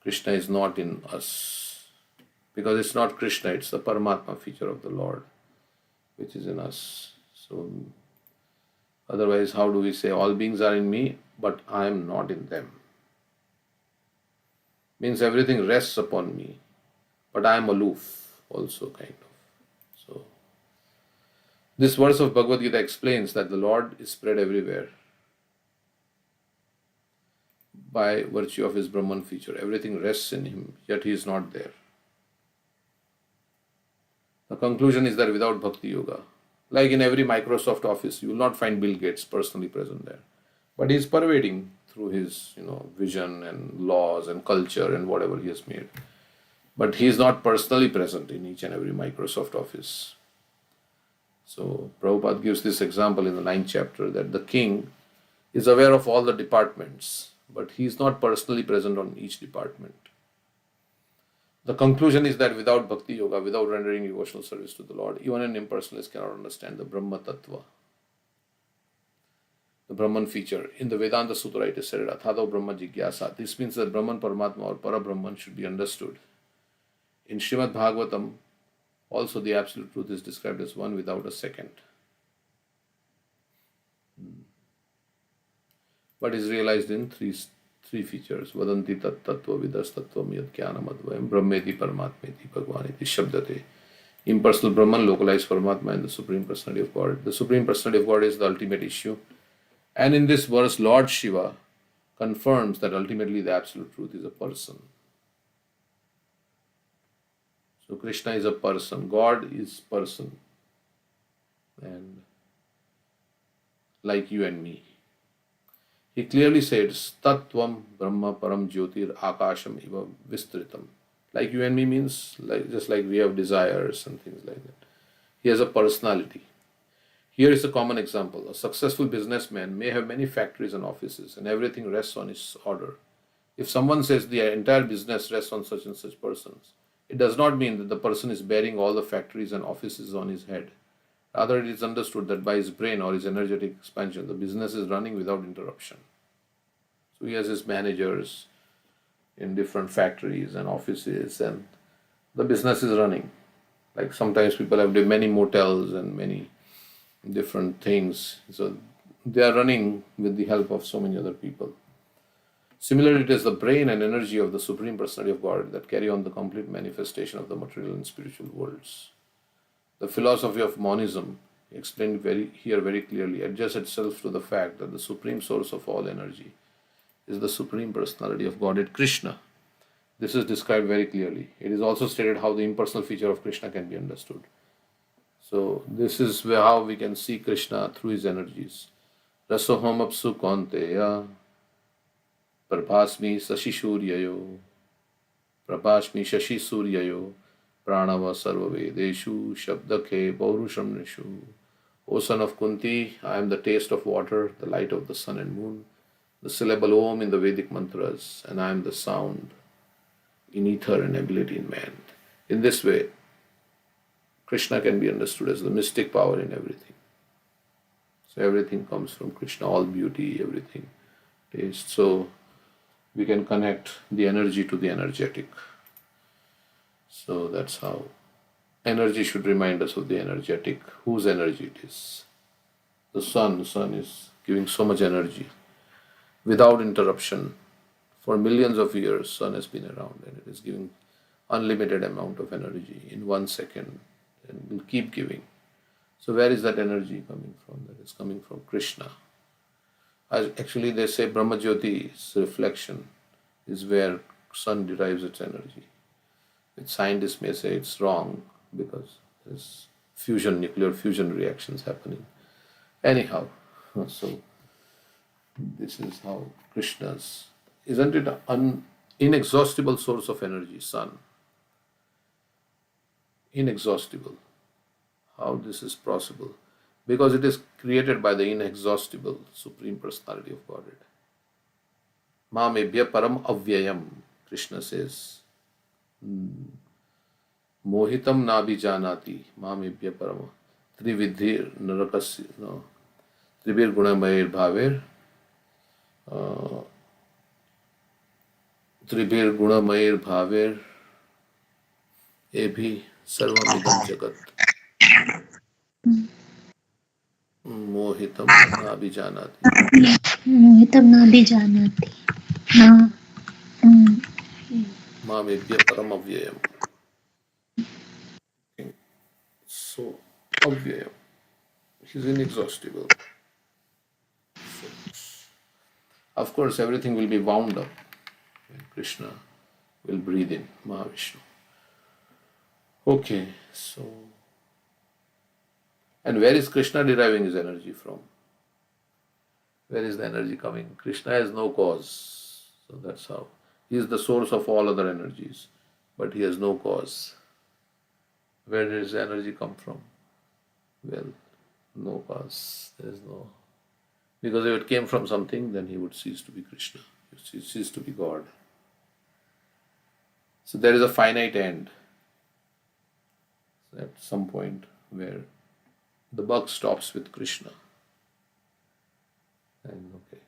Krishna is not in us. Because it's not Krishna, it's the Paramatma feature of the Lord, which is in us. So otherwise, how do we say all beings are in me, but I am not in them? Means everything rests upon me, but I am aloof also, kind of. So this verse of Bhagavad Gita explains that the Lord is spread everywhere by virtue of his Brahman feature. Everything rests in him, yet he is not there. The conclusion is that without Bhakti Yoga, like in every Microsoft office, you will not find Bill Gates personally present there. But he is pervading through his vision and laws and culture and whatever he has made. But he is not personally present in each and every Microsoft office. So Prabhupada gives this example in the 9th chapter that the king is aware of all the departments, but he is not personally present on each department. The conclusion is that without Bhakti Yoga, without rendering devotional service to the Lord, even an impersonalist cannot understand the Brahma Tattva, the Brahman feature. In the Vedanta Sutra it is said, Athado Brahma Jigyasa. This means that Brahman, Paramatma or Parabrahman should be understood. In Srimad Bhagavatam, also the absolute truth is described as one without a second. But is realized in three features. Vadanti tat tattva vidas tattvam yad jnanam advayam brahmeti paramatmeti bhagvaneti shabdate. Impersonal Brahman, localized Paramatma and the Supreme Personality of God. The Supreme Personality of God is the ultimate issue. And in this verse, Lord Shiva confirms that ultimately the absolute truth is a person. So Krishna is a person, God is person, and like you and me. He clearly says, Tattvam Brahma Param Jyotir Akasham Iva Vistritam. Like you and me means just like we have desires and things like that. He has a personality. Here is a common example. A successful businessman may have many factories and offices, and everything rests on his order. If someone says the entire business rests on such and such persons, it does not mean that the person is bearing all the factories and offices on his head. Rather, it is understood that by his brain or his energetic expansion, the business is running without interruption. So he has his managers in different factories and offices, and the business is running. Like sometimes people have many motels and many different things. So they are running with the help of so many other people. Similarly, it is the brain and energy of the Supreme Personality of God that carry on the complete manifestation of the material and spiritual worlds. The philosophy of monism, explained very clearly, adjusts itself to the fact that the supreme source of all energy is the Supreme Personality of Godhead Krishna. This is described very clearly. It is also stated how the impersonal feature of Krishna can be understood. So this is how we can see Krishna through his energies. Rasoham apsu kaunteya prabhasmi sashi suryayo prabhasmi shashi suryayo pranava sarva vedeshu shabdake paurusham nishu. O son of Kunti, I am the taste of water, the light of the sun and moon, the syllable Om in the Vedic mantras, and I am the sound in ether and ability in man. In this way, Krishna can be understood as the mystic power in everything. So everything comes from Krishna, all beauty, everything, taste. So we can connect the energy to the energetic. So that's how energy should remind us of the energetic, whose energy it is. The sun is giving so much energy without interruption. For millions of years, sun has been around and it is giving unlimited amount of energy in 1 second and will keep giving. So where is that energy coming from? That is coming from Krishna. Actually, they say Brahma Jyoti's reflection is where sun derives its energy. Which scientists may say it's wrong because there's nuclear fusion reactions happening. Anyhow, so this is how Krishna's, isn't it an inexhaustible source of energy, sun? Inexhaustible. How this is possible? Because it is created by the inexhaustible Supreme Personality of Godhead. Mamebhya param avyayam, Krishna says. Mohitam nabi janati, mamebhya param. Trividhir narakasya, no. Tribir gunamayir bhaver. Tribir gunamayir bhaver. Ebhi sarvamidam jagat. Mohitam nabi janati. मोहितं नाभिजानाति न Mamebhya param avyayam. So, avyayam. He's inexhaustible. So, of course, everything will be wound up when Krishna will breathe in Mahavishnu. Okay, so. And where is Krishna deriving his energy from? Where is the energy coming? Krishna has no cause. So that's how. He is the source of all other energies, but he has no cause. Where does the energy come from? Well, no cause. There is no. Because if it came from something, then he would cease to be Krishna. He would cease to be God. So there is a finite end at some point where the buck stops with Krishna. And okay.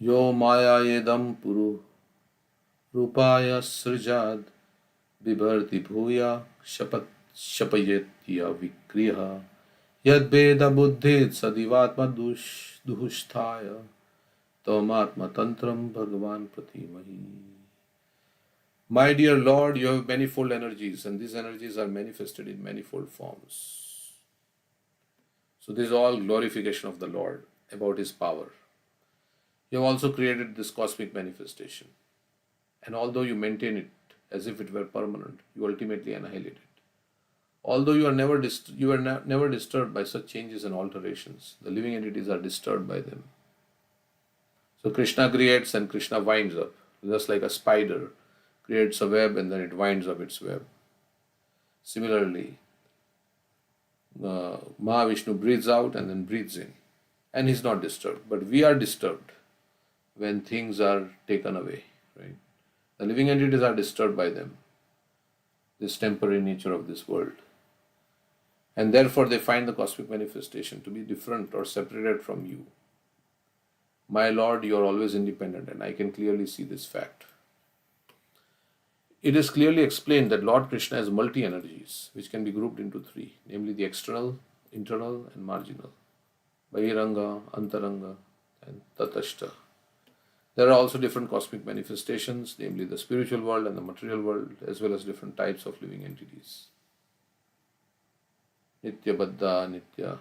Yo maya yedam puru rupaya srijad vibharti bhuya shapayetya vikriha yad veda buddhit sadivatma duhusthaya tomatma tantram bhagavan pratimahi. My dear Lord, you have manifold energies, and these energies are manifested in manifold forms. So this is all glorification of the Lord about His power. You have also created this cosmic manifestation. And although you maintain it as if it were permanent, you ultimately annihilate it. Although you are never disturbed by such changes and alterations, the living entities are disturbed by them. So Krishna creates and Krishna winds up, just like a spider creates a web and then it winds up its web. Similarly, Mahavishnu breathes out and then breathes in, and he's not disturbed. But we are disturbed when things are taken away, right? The living entities are disturbed by them, this temporary nature of this world. And therefore they find the cosmic manifestation to be different or separated from you. My Lord, you are always independent, and I can clearly see this fact. It is clearly explained that Lord Krishna has multi-energies, which can be grouped into three, namely the external, internal, and marginal. Bahiranga, Antaranga, and Tatashta. There are also different cosmic manifestations, namely the spiritual world and the material world, as well as different types of living entities. Nitya Baddha, Nitya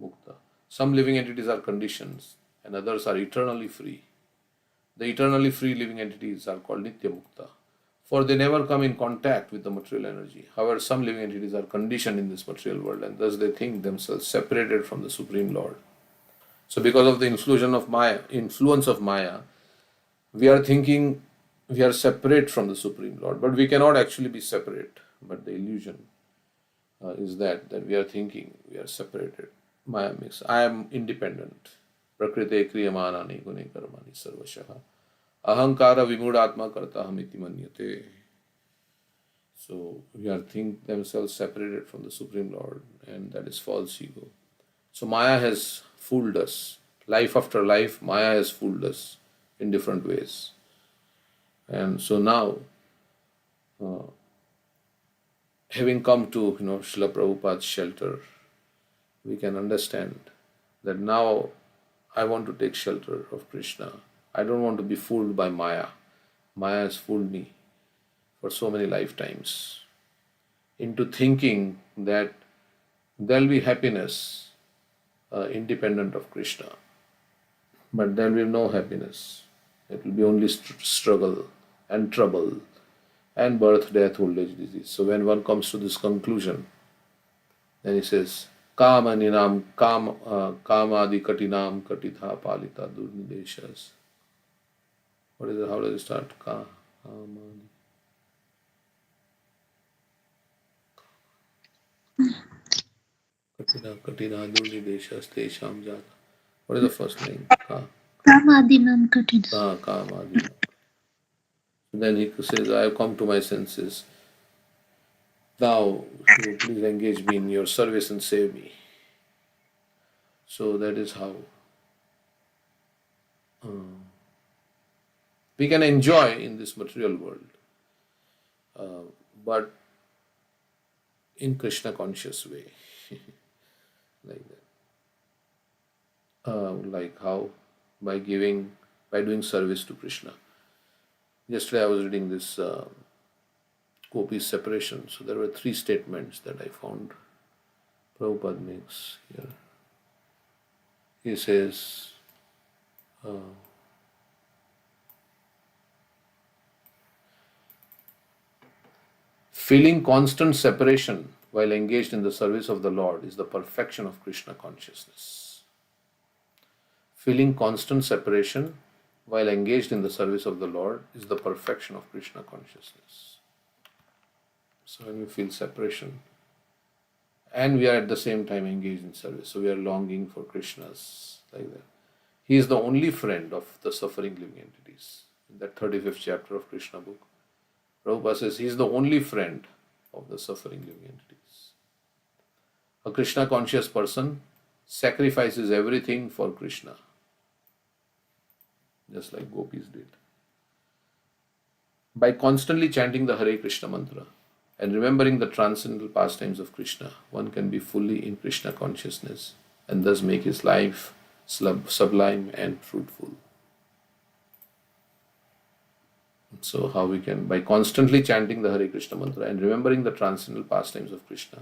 Mukta. Some living entities are conditions, and others are eternally free. The eternally free living entities are called Nitya Mukta, for they never come in contact with the material energy. However, some living entities are conditioned in this material world, and thus they think themselves separated from the Supreme Lord. So because of the influence of Maya, we are thinking we are separate from the Supreme Lord, but we cannot actually be separate. But the illusion is that we are thinking we are separated. Maya makes, I am independent. Prakrite kriyamanani gune karmani sarvashaha. Ahankara vimudatma kartaham iti manyate. So we are think themselves separated from the Supreme Lord, and that is false ego. So Maya has fooled us. Life after life, Maya has fooled us in different ways. And so now, having come to Srila Prabhupada's shelter, we can understand that now I want to take shelter of Krishna. I don't want to be fooled by Maya. Maya has fooled me for so many lifetimes into thinking that there will be happiness independent of Krishna. But there will be no happiness. It will be only struggle and trouble and birth, death, old age, disease. So when one comes to this conclusion, then he says, Kamaninam, Kamadi Katinam Katitha Palita Durnideshas. What is it? How does it start? Kamadi. Katina Katina Durni Deshas Tesham Jata. What is the first line? Kamadinam Katina. Kamadina. Then he says, I have come to my senses. Now, you please engage me in your service and save me. So that is how we can enjoy in this material world, but in Krishna conscious way, like that. Like how? By giving, by doing service to Krishna. Yesterday I was reading this Gopi's separation. So there were three statements that I found Prabhupada makes here. He says, feeling constant separation while engaged in the service of the Lord is the perfection of Krishna consciousness. Feeling constant separation while engaged in the service of the Lord is the perfection of Krishna consciousness. So when we feel separation, and we are at the same time engaged in service, so we are longing for Krishna's, like that. He is the only friend of the suffering living entities. In that 35th chapter of Krishna book, Prabhupada says he is the only friend of the suffering living entities. A Krishna conscious person sacrifices everything for Krishna, just like gopis did. By constantly chanting the Hare Krishna mantra and remembering the transcendental pastimes of Krishna, one can be fully in Krishna consciousness and thus make his life sublime and fruitful. So, how we can, by constantly chanting the Hare Krishna mantra and remembering the transcendental pastimes of Krishna,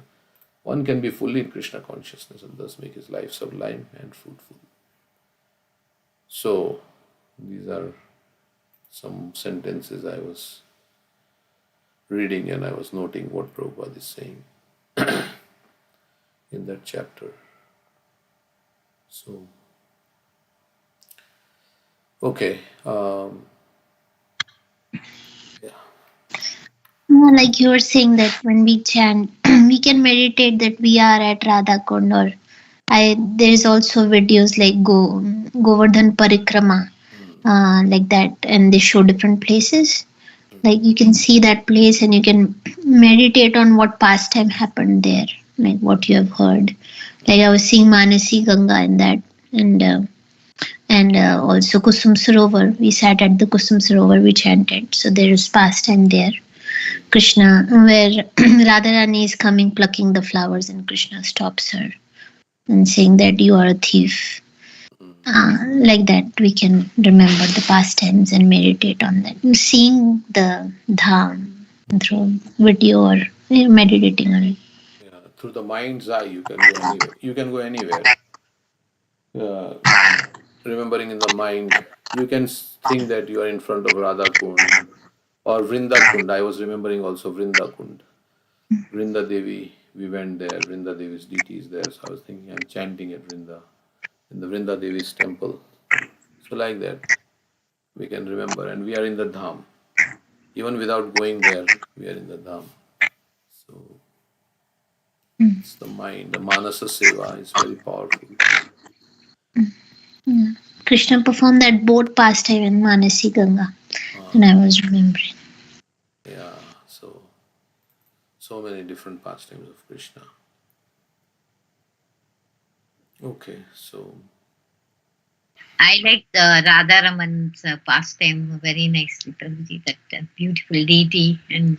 one can be fully in Krishna consciousness and thus make his life sublime and fruitful. So, these are some sentences I was reading and I was noting what Prabhupada is saying in that chapter. So, okay. Like you were saying that when we chant, we can meditate that we are at Radha Kund, or there is also videos like Govardhan Parikrama, like that, and they show different places. Like you can see that place and you can meditate on what pastime happened there, like what you have heard. Like I was seeing Manasi Ganga in that, and also Kusum Sarovar. We sat at the Kusum Sarovar, we chanted. So there is pastime there. Krishna, where Radharani is coming plucking the flowers, and Krishna stops her and saying that you are a thief. Like that, we can remember the past times and meditate on that. Seeing the dham through video or meditating on it. Yeah, through the mind's eye, you can go anywhere. You can go anywhere. Uh, remembering in the mind, you can think that you are in front of Radha Kund or Vrinda Kund. I was remembering also Vrinda Kund. Vrinda Devi, we went there. Vrinda Devi's deity is there. So I was thinking I'm chanting at Vrinda, in the Vrinda Devi's temple. So like that, we can remember. And we are in the Dham. Even without going there, we are in the Dham. So it's the mind. The Manasa Seva is very powerful. Yeah. Krishna performed that boat pastime in Manasi Ganga, and I was remembering. Yeah, so many different pastimes of Krishna. Okay, so I like the Radha Raman's pastime very nicely, Prabhuji, that beautiful deity and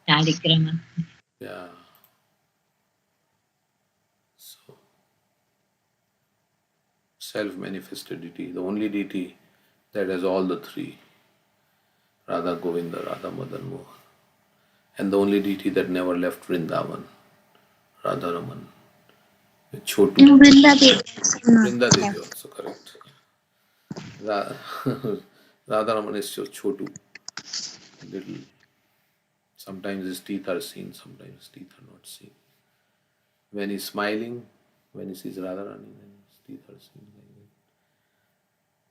Tadikrama. yeah, so self-manifested deity, the only deity that has all the three, Radha Govinda, Radha Madan Mohan, and the only deity that never left Vrindavan, Radha Raman, Chotu, Vrinda Devi. Vrinda Devi also, correct. Ra- Radha Raman is so Chotu, little. Sometimes his teeth are seen, sometimes his teeth are not seen. When he's smiling, when he sees Radharani, then his teeth are seen like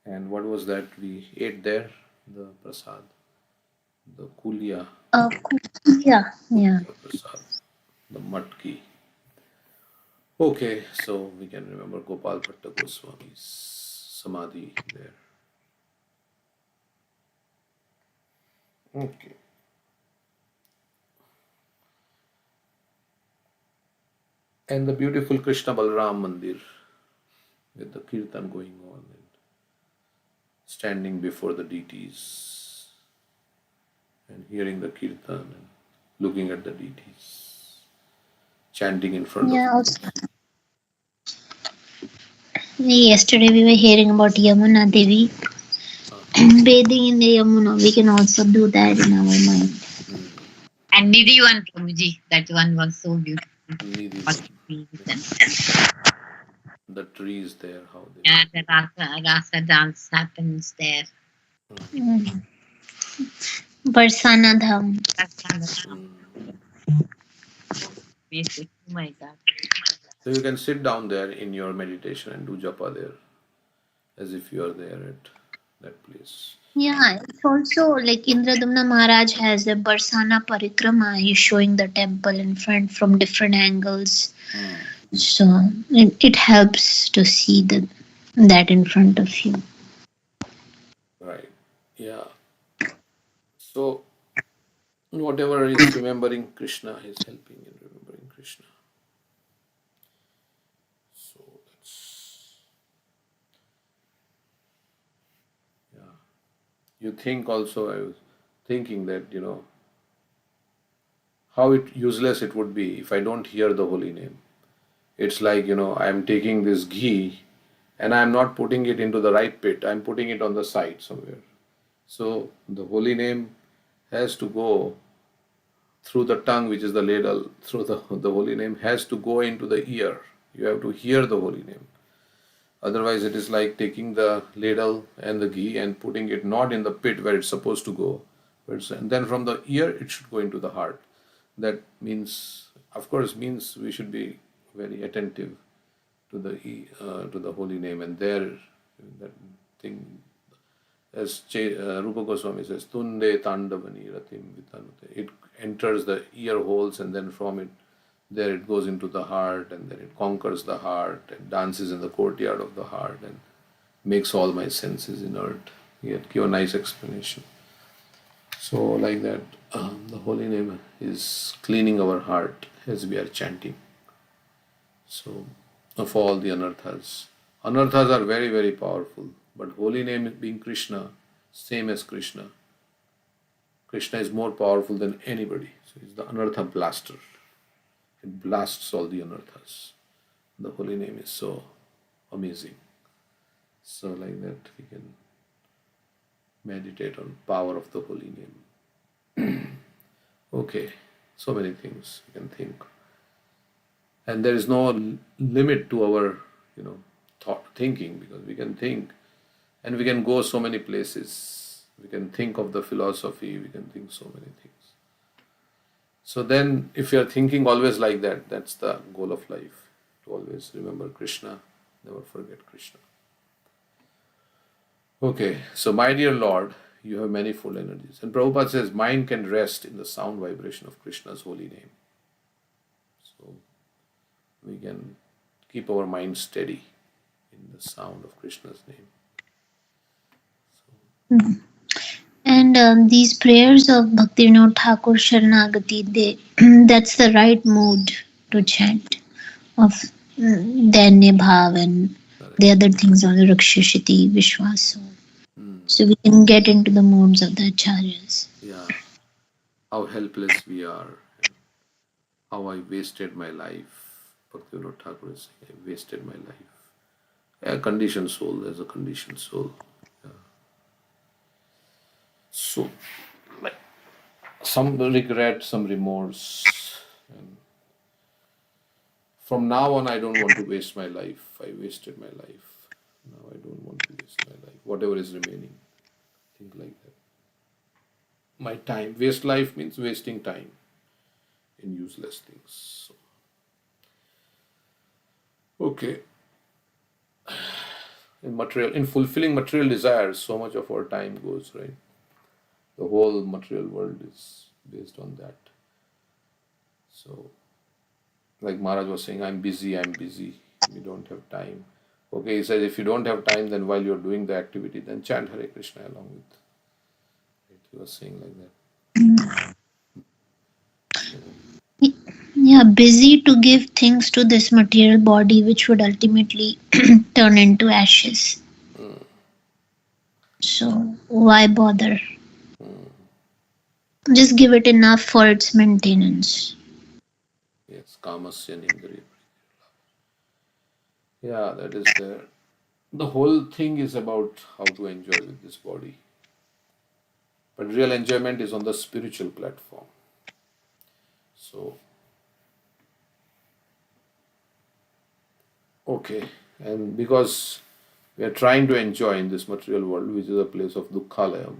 that. And what was that we ate there? The prasad, the kulia, Yeah, yeah. kulia prasad. the matki. Okay, so we can remember Gopal Bhatta Goswami's samadhi there. Okay. And the beautiful Krishna Balram Mandir with the kirtan going on and standing before the deities and hearing the kirtan and looking at the deities, chanting in front of Yeah, them. also, yesterday we were hearing about Yamuna Devi bathing in the Yamuna. We can also do that in our mind. And Nidhi one, Prabhuji, that one was so beautiful. Nidhivan, the trees there, how they. And the rasa dance happens there. Mm. Barsana Dham. Basic. Oh my God. So you can sit down there in your meditation and do japa there as if you are there at that place. Yeah, it's also like Indradumna Maharaj has a Barsana Parikrama. He's showing the temple in front from different angles. So it helps to see that in front of you. Right. Yeah. So whatever is remembering Krishna is helping in remembering Krishna. So that's, yeah. You think also, I was thinking that, how useless it would be if I don't hear the holy name. It's like, I'm taking this ghee and I'm not putting it into the right pit, I'm putting it on the side somewhere. So the holy name has to go through the tongue, which is the ladle, through the holy name has to go into the ear. You have to hear the holy name. Otherwise, it is like taking the ladle and the ghee and putting it not in the pit where it's supposed to go, and then from the ear it should go into the heart. That means, of course, means we should be very attentive to the holy name, and there that thing, as Rupa Goswami says, Tunde Tandavani Ratim Vitanute. It enters the ear holes and then from it, there it goes into the heart and then it conquers the heart and dances in the courtyard of the heart and makes all my senses inert. He had given a nice explanation. So, like that, the holy name is cleaning our heart as we are chanting. So, of all the anarthas. Anarthas are very, very powerful, but holy name being Krishna, same as Krishna. Krishna is more powerful than anybody. So, he's the anartha blaster. It blasts all the anarthas. The holy name is so amazing. So, like that, we can meditate on power of the holy name. Okay, so many things we can think. And there is no limit to our, thinking, because we can think and we can go so many places. We can think of the philosophy, we can think so many things. So then, if you are thinking always like that, that's the goal of life. To always remember Krishna, never forget Krishna. Okay, so my dear Lord, you have manifold energies. And Prabhupada says, mind can rest in the sound vibration of Krishna's holy name. So we can keep our mind steady in the sound of Krishna's name. And these prayers of Bhaktivinoda Thakur Sharanagati, that's the right mood to chant of Danya Bhav and the other things on the Rakshashiti Vishwaso. So we can get into the moods of the acharyas. Yeah, how helpless we are, how I wasted my life. Bhaktivinoda Thakur is saying, I wasted my life. A conditioned soul, there's a conditioned soul. Yeah. So, like, some regret, some remorse. And from now on, I don't want to waste my life. I wasted my life. Now I don't want to waste my life. Whatever is remaining, think like that. My time, waste life means wasting time in useless things. So, okay. In fulfilling material desires, so much of our time goes, right? The whole material world is based on that. So Like Maharaj was saying, I'm busy, we don't have time. Okay, he said, if you don't have time, then while you're doing the activity, then chant Hare Krishna along with. Right? He was saying like that. So, Yeah, busy to give things to this material body, which would ultimately turn into ashes. mm, So, why bother? mm, Just give it enough for its maintenance. yes, Kamasya Nindriya. Yeah, that is there. The whole thing is about how to enjoy with this body. But real enjoyment is on the spiritual platform. So, okay. And because we are trying to enjoy in this material world, which is a place of dukkhalayam,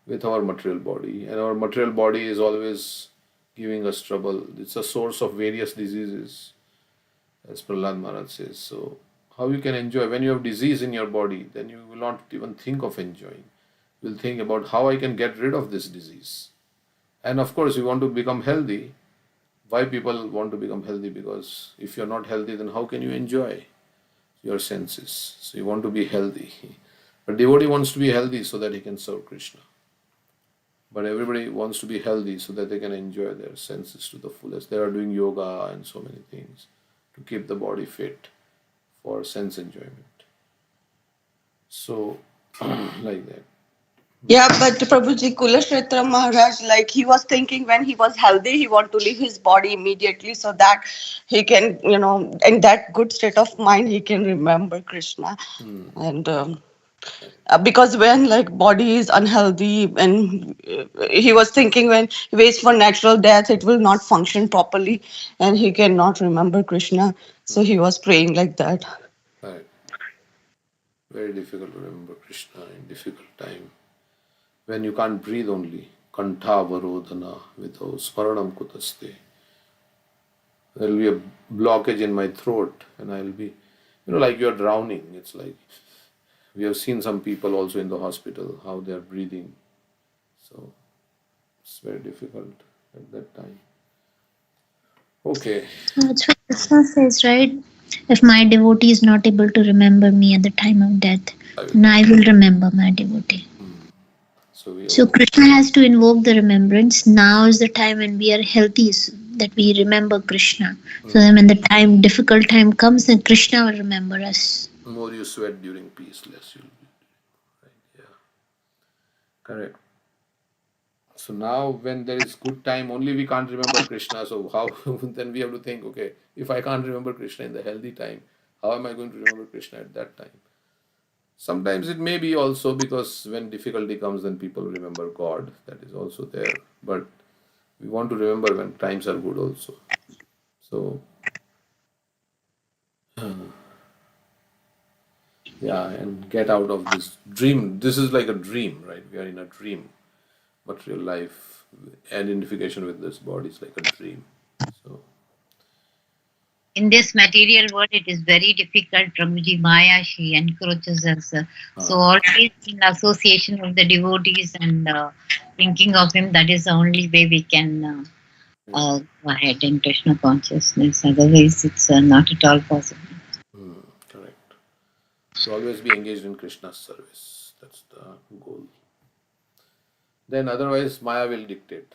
with our material body, and our material body is always giving us trouble. It's a source of various diseases, as Prahlad Maharaj says. So, how you can enjoy when you have disease in your body, then you will not even think of enjoying. You will think about how I can get rid of this disease. And of course, you want to become healthy. Why people want to become healthy? Because if you're not healthy, then how can you enjoy your senses? So you want to be healthy. But devotee wants to be healthy so that he can serve Krishna. But everybody wants to be healthy so that they can enjoy their senses to the fullest. They are doing yoga and so many things to keep the body fit for sense enjoyment. So, like that. Yeah, but Prabhuji Kulashetra Maharaj, like he was thinking when he was healthy, he want to leave his body immediately so that he can, in that good state of mind, he can remember Krishna. Hmm. And because when like body is unhealthy and he was thinking when he waits for natural death, it will not function properly and he cannot remember Krishna. So he was praying like that. Right. Very difficult to remember Krishna in difficult time. When you can't breathe only. Kantha varodhana vidho smaranam kutaste. There will be a blockage in my throat and I'll be, like you're drowning. It's like we have seen some people also in the hospital how they are breathing. So it's very difficult at that time. Okay. That's what Krishna says, right? If my devotee is not able to remember me at the time of death, I will. then I will remember my devotee. So we So have. Krishna has to invoke the remembrance. Now is the time when we are healthy, so that we remember Krishna. So then when the time difficult time comes, then Krishna will remember us. More you sweat during peace, less you'll be. Right? Yeah. Correct. So now, when there is good time, only we can't remember Krishna. So how then we have to think, okay, if I can't remember Krishna in the healthy time, how am I going to remember Krishna at that time? Sometimes it may be also because when difficulty comes, then people remember God. That is also there. But we want to remember when times are good also. So yeah, and get out of this dream. This is like a dream, right? We are in a dream. Material life, identification with this body is like a dream. So. In this material world, it is very difficult. Prabhuji, Maya, she encroaches us. So Uh, always in association with the devotees and thinking of him, that is the only way we can go ahead in Krishna consciousness. Otherwise, it's not at all possible. correct. So always be engaged in Krishna's service. That's the goal. Then otherwise Maya will dictate.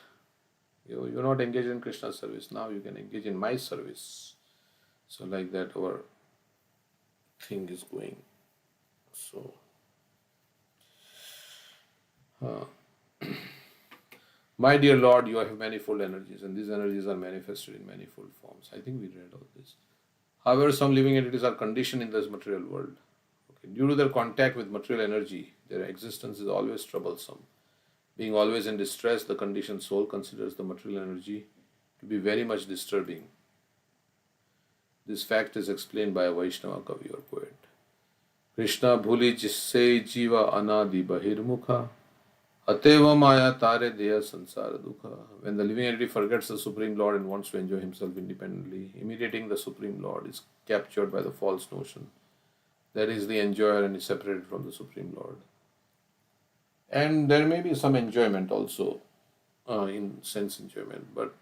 You're not engaged in Krishna's service. Now you can engage in my service. So like that our thing is going. So my dear Lord, you have manifold energies, and these energies are manifested in manifold forms. I think we read all this. However, some living entities are conditioned in this material world. Okay. Due to their contact with material energy, their existence is always troublesome. Being always in distress, the conditioned soul considers the material energy to be very much disturbing. This fact is explained by a Vaishnava Kavi or poet. Krishna bhuli jisse jiva anadi bahirmukha ateva maya tare deya sansara dukha. When the living entity forgets the Supreme Lord and wants to enjoy himself independently, imitating the Supreme Lord is captured by the false notion that is the enjoyer and is separated from the Supreme Lord. And there may be some enjoyment also in sense enjoyment, but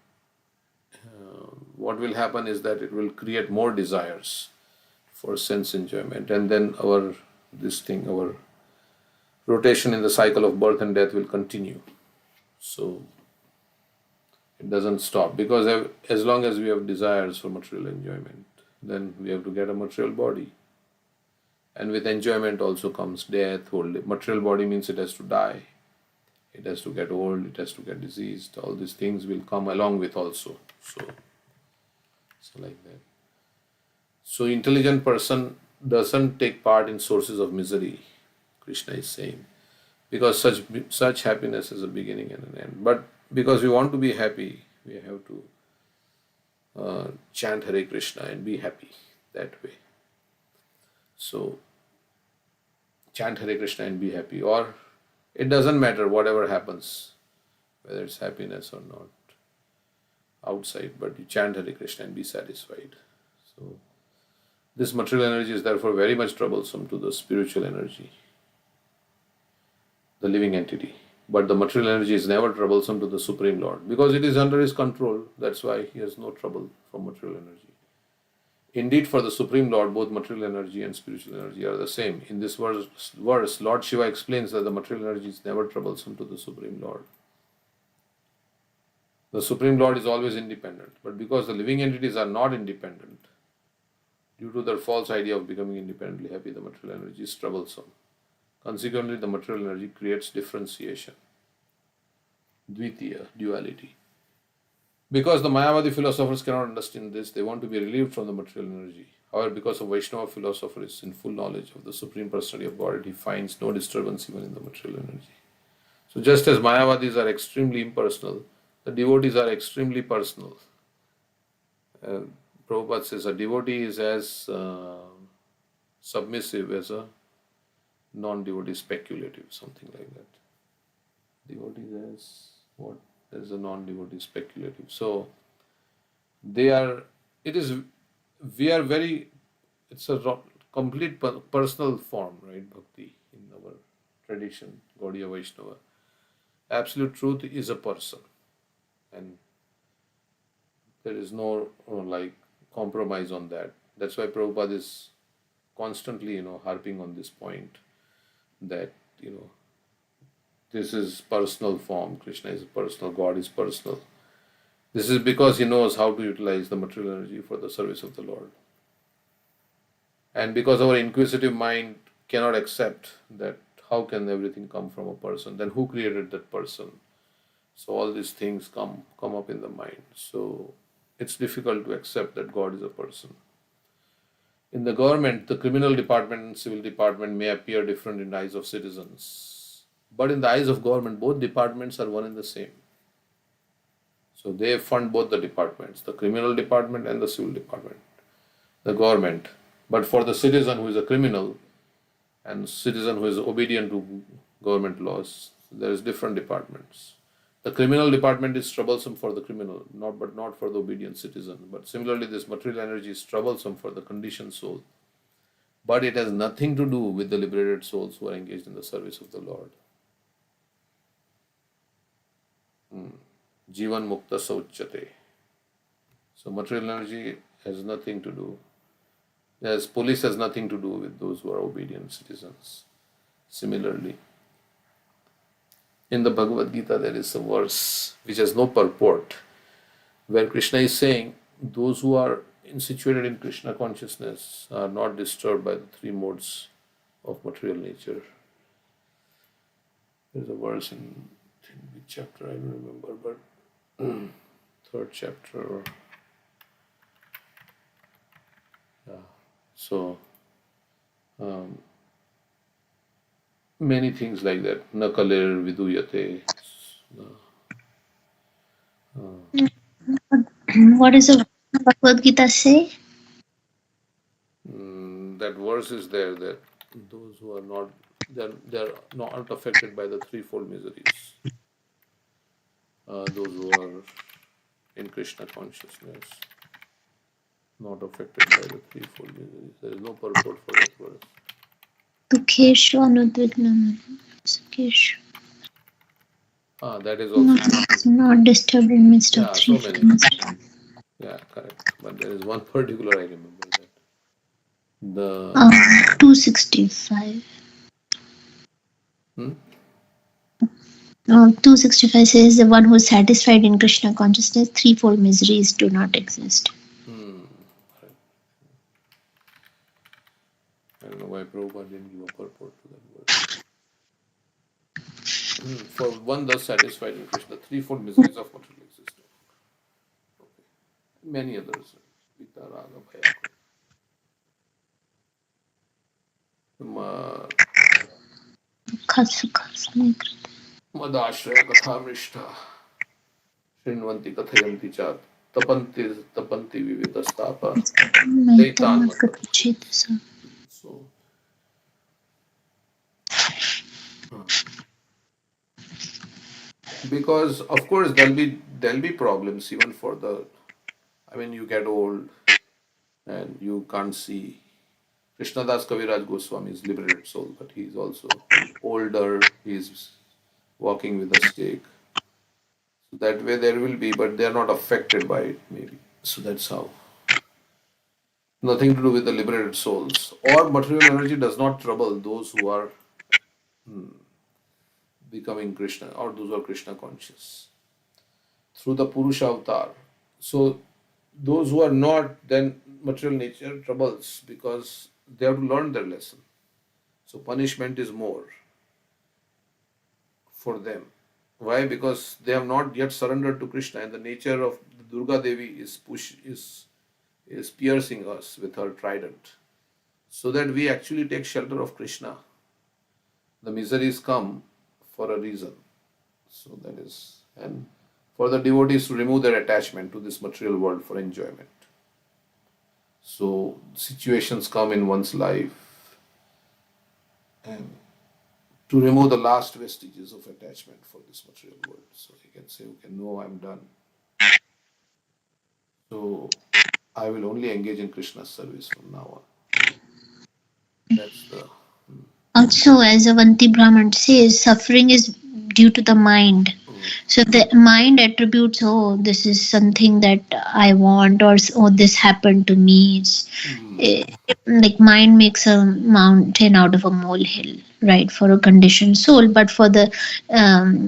what will happen is that it will create more desires for sense enjoyment, and then our rotation in the cycle of birth and death will continue. So it doesn't stop, because as long as we have desires for material enjoyment, then we have to get a material body. And with enjoyment also comes death. Old material body means it has to die, it has to get old, it has to get diseased. All these things will come along with also. So like that. So intelligent person doesn't take part in sources of misery, Krishna is saying, because such happiness is a beginning and an end. But because we want to be happy, we have to chant Hare Krishna and be happy that way. So chant Hare Krishna and be happy, or it doesn't matter whatever happens, whether it's happiness or not outside, but you chant Hare Krishna and be satisfied. So this material energy is therefore very much troublesome to the spiritual energy, the living entity. But the material energy is never troublesome to the Supreme Lord, because it is under his control. That's why he has no trouble from material energy. Indeed, for the Supreme Lord, both material energy and spiritual energy are the same. In this verse, Lord Shiva explains that the material energy is never troublesome to the Supreme Lord. The Supreme Lord is always independent, but because the living entities are not independent, due to their false idea of becoming independently happy, the material energy is troublesome. Consequently, the material energy creates differentiation, Dvitiya, duality. Because the Mayavadi philosophers cannot understand this, they want to be relieved from the material energy. However, because a Vaishnava philosopher is in full knowledge of the Supreme Personality of Godhead, he finds no disturbance even in the material energy. So just as Mayavadis are extremely impersonal, the devotees are extremely personal. Prabhupada says a devotee is as submissive as a non-devotee speculative, something like that. Devotee is as what? As a non-devotee speculative. So we are very, it's a complete personal form, right? Bhakti in our tradition, Gaudiya Vaishnava. Absolute truth is a person, and there is no compromise on that. That's why Prabhupada is constantly harping on this point, that this is personal form, Krishna is personal, God is personal. This is because he knows how to utilize the material energy for the service of the Lord. And because our inquisitive mind cannot accept that how can everything come from a person, then who created that person? So all these things come up in the mind. So it's difficult to accept that God is a person. In the government, the criminal department and civil department may appear different in the eyes of citizens. But in the eyes of government, both departments are one and the same. So they fund both the departments, the criminal department and the civil department, the government. But for the citizen who is a criminal and citizen who is obedient to government laws, there is different departments. The criminal department is troublesome for the criminal, but not for the obedient citizen. But similarly, this material energy is troublesome for the conditioned soul. But it has nothing to do with the liberated souls who are engaged in the service of the Lord. Jivan Mukta Sauchate. So material energy has nothing to do. As police has nothing to do with those who are obedient citizens. Similarly, in the Bhagavad Gita, there is a verse which has no purport, where Krishna is saying those who are situated in Krishna consciousness are not disturbed by the three modes of material nature. There is a verse in which chapter I don't remember, but third chapter. So many things like that. Nakaler viduyate. What does the Bhagavad Gita say? That verse is there, that those who are not, they're not affected by the threefold miseries. Those who are in Krishna consciousness, not affected by the threefold miseries. There is no purport for that verse. Dukheshu anudvignam Sukheshu. That is also Not disturbed in midst of so three many. things. Yeah, correct. But there is one particular I remember that the 265. hmm? 265 says the one who is satisfied in Krishna consciousness, threefold miseries do not exist. Hmm. Correct. I don't know why Prabhupada didn't give a purport to that verse. For one thus satisfied in Krishna, threefold miseries of material existence. Okay. Many others. Vita, Raga, Bhaya, Krodha. Madashraya Kathamrishta Shrinvanti Kathyanti Chat Tapanti Vividastapa Daitan Matlab Kuchit. So because of course there'll be problems even for the I mean you get old and you can't see. Krishnadas Kaviraj Goswami is liberated soul, but he's also older, he's walking with a stake. So that way there will be, but they are not affected by it maybe. So that's how. Nothing to do with the liberated souls. Or material energy does not trouble those who are becoming Krishna or those who are Krishna conscious through the Purusha avatar. So those who are not, then material nature troubles because they have to learn their lesson. So punishment is more for them. Why? Because they have not yet surrendered to Krishna, and the nature of Durga Devi is piercing us with her trident, so that we actually take shelter of Krishna. The miseries come for a reason. So that is, and for the devotees to remove their attachment to this material world for enjoyment. So situations come in one's life and to remove the last vestiges of attachment for this material world. So he can say, okay, no, I'm done. So I will only engage in Krishna's service from now on. That's the Also, as Avanti Brahman says, suffering is due to the mind. mm, So the mind attributes, oh, this is something that I want, or oh, this happened to me. Eh, like mind makes a mountain out of a molehill, right? For a conditioned soul, but for the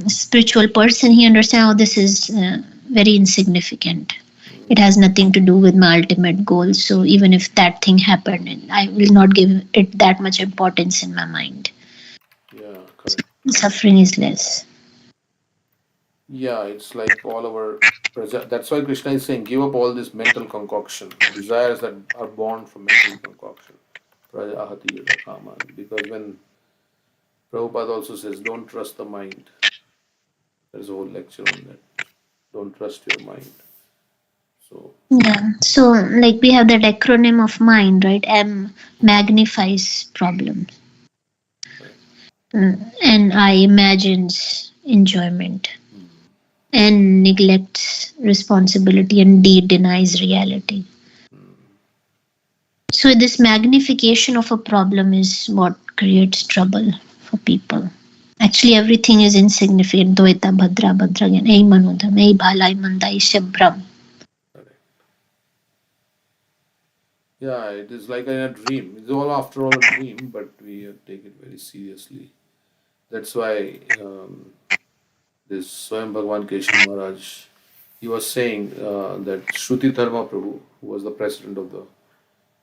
spiritual person, he understands, oh, this is very insignificant. It has nothing to do with my ultimate goal. So even if that thing happened, I will not give it that much importance in my mind. yeah, correct. Suffering is less. Yeah, it's like all our that's why Krishna is saying, give up all this mental concoction, desires that are born from mental concoction. Prajahati yada kamani. Because when Prabhupada also says, don't trust the mind. There's a whole lecture on that. Don't trust your mind. So, Yeah. So like we have that acronym of mind, right? M magnifies problems. right. And I imagines enjoyment. And neglects responsibility, and D denies reality. So this magnification of a problem is what creates trouble for people. Actually, everything is insignificant. Dvaita, Bhadra, Bhadragyan, Ei Manodham, Ei Bhalai, Mandai, Shabram. Correct. Yeah, it is like in a dream. It's all after all a dream, but we take it very seriously. That's why this Swayam Bhagavan Keshav Maharaj, he was saying that Shruti Dharma Prabhu, who was the president of the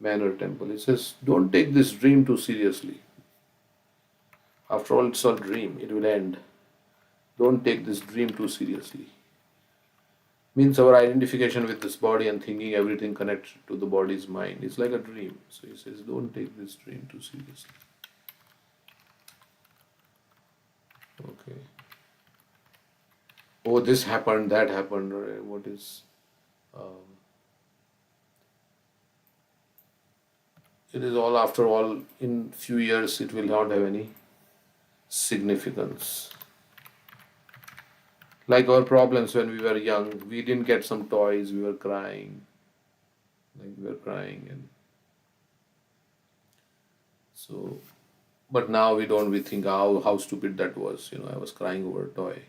Manor Temple, he says, don't take this dream too seriously. After all, it's a dream, it will end. Don't take this dream too seriously. Means our identification with this body and thinking everything connected to the body's mind is like a dream. So he says, don't take this dream too seriously. Okay. Oh, this happened, that happened, or what is. Um, it is all, after all, in few years, it will not have any significance. Like our problems when we were young, we didn't get some toys, we were crying. Like we were crying, and so. But now we don't. We think how stupid that was. I was crying over a toy.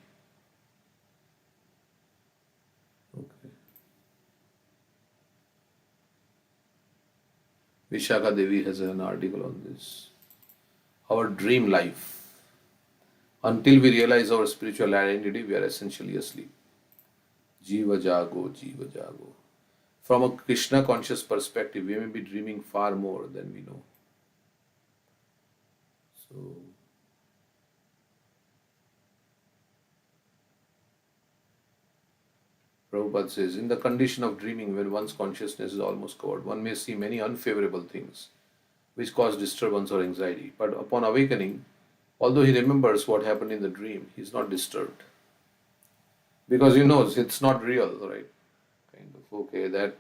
Okay. Vishaka Devi has an article on this. Our dream life. Until we realize our spiritual identity, we are essentially asleep. Jiva Jago, Jiva Jago. From a Krishna conscious perspective, we may be dreaming far more than we know. So, Prabhupada says, in the condition of dreaming, when one's consciousness is almost covered, one may see many unfavorable things which cause disturbance or anxiety. But upon awakening, although he remembers what happened in the dream, he is not disturbed. Because he knows it's not real, right? Kind of, okay, that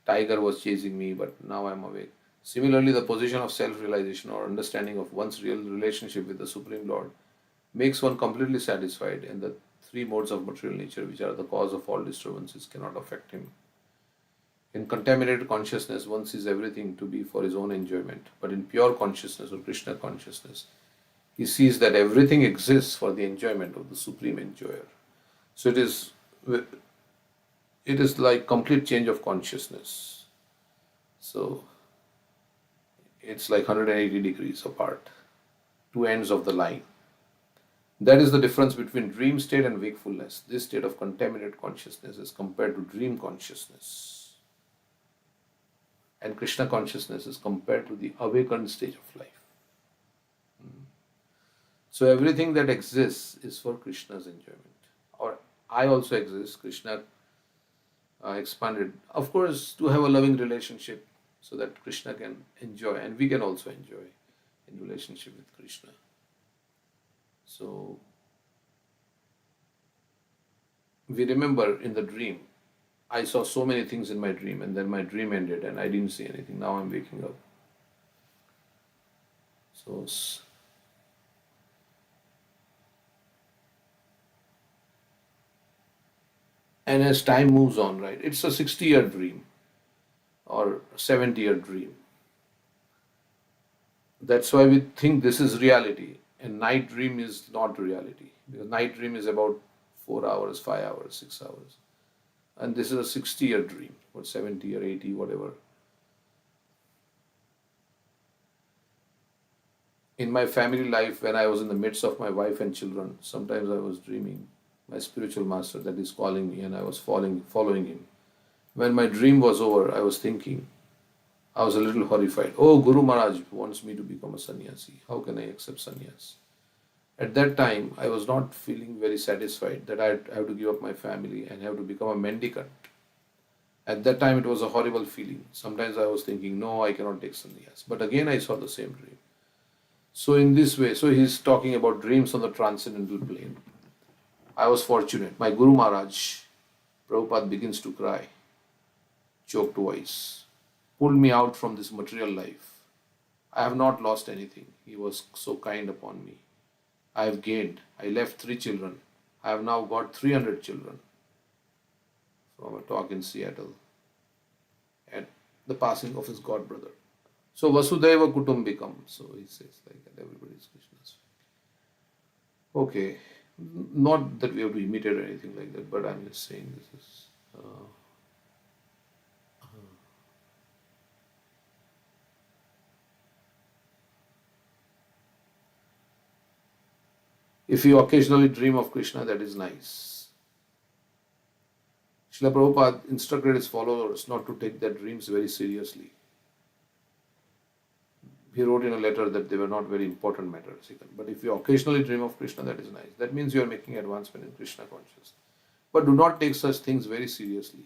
tiger was chasing me, but now I'm awake. Similarly, the position of self realization or understanding of one's real relationship with the Supreme Lord makes one completely satisfied, and the three modes of material nature, which are the cause of all disturbances, cannot affect him. In contaminated consciousness, one sees everything to be for his own enjoyment, but in pure consciousness or Krishna consciousness, he sees that everything exists for the enjoyment of the Supreme Enjoyer. So it is like complete change of consciousness. So it's like 180 degrees apart, two ends of the line. That is the difference between dream state and wakefulness. This state of contaminated consciousness is compared to dream consciousness. And Krishna consciousness is compared to the awakened stage of life. So everything that exists is for Krishna's enjoyment. Or I also exist, Krishna expanded, of course, to have a loving relationship so that Krishna can enjoy and we can also enjoy in relationship with Krishna. So we remember in the dream, I saw so many things in my dream and then my dream ended and I didn't see anything. Now I'm waking up. So and as time moves on, right, it's a 60-year dream or 70-year dream. That's why we think this is reality. And night dream is not reality. Because night dream is about 4 hours, 5 hours, 6 hours. And this is a 60-year dream, or 70 or 80, whatever. In my family life, when I was in the midst of my wife and children, sometimes I was dreaming my spiritual master that is calling me and I was following him. When my dream was over, I was thinking, I was a little horrified. Oh, Guru Maharaj wants me to become a sannyasi. How can I accept sannyas? At that time, I was not feeling very satisfied that I have to give up my family and have to become a mendicant. At that time, it was a horrible feeling. Sometimes I was thinking, no, I cannot take sannyas. But again, I saw the same dream. So in this way, so he's talking about dreams on the transcendental plane. I was fortunate. My Guru Maharaj, Prabhupada begins to cry, choked voice, pulled me out from this material life. I have not lost anything. He was so kind upon me. I have gained. I left 3 children. I have now got 300 children from a talk in Seattle at the passing of his god brother. So Vasudeva Kutumbikam. So he says like that everybody is Krishna's. Okay. Not that we have to imitate or anything like that, but I'm just saying this is. If you occasionally dream of Krishna, that is nice. Srila Prabhupada instructed his followers not to take their dreams very seriously. He wrote in a letter that they were not very important matters. But if you occasionally dream of Krishna, that is nice. That means you are making advancement in Krishna consciousness. But do not take such things very seriously.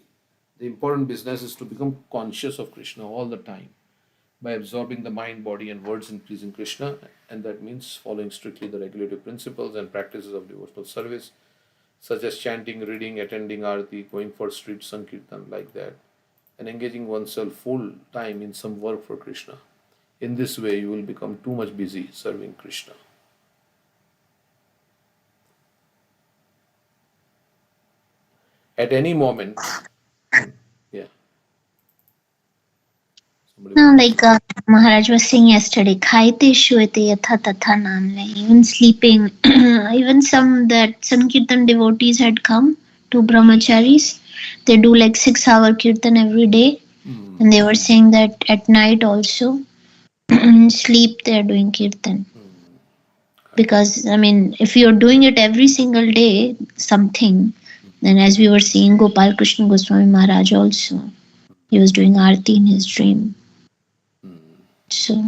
The important business is to become conscious of Krishna all the time by absorbing the mind, body, and words in pleasing Krishna, and that means following strictly the regulative principles and practices of devotional service, such as chanting, reading, attending arati, going for street sankirtan, like that, and engaging oneself full time in some work for Krishna. In this way, you will become too much busy serving Krishna. At any moment, yeah. No, like Maharaj was saying yesterday, Khaite Shuete Yatha Tatha Namle. Even sleeping, even some that Sankirtan devotees had come to brahmacharis. They do like 6-hour kirtan every day. Hmm. And they were saying that at night also, sleep they are doing kirtan. Hmm. Correct. Because, I mean, if you're doing it every single day, something, then as we were seeing Gopal Krishna Goswami Maharaj also, he was doing arti in his dream. Hmm. So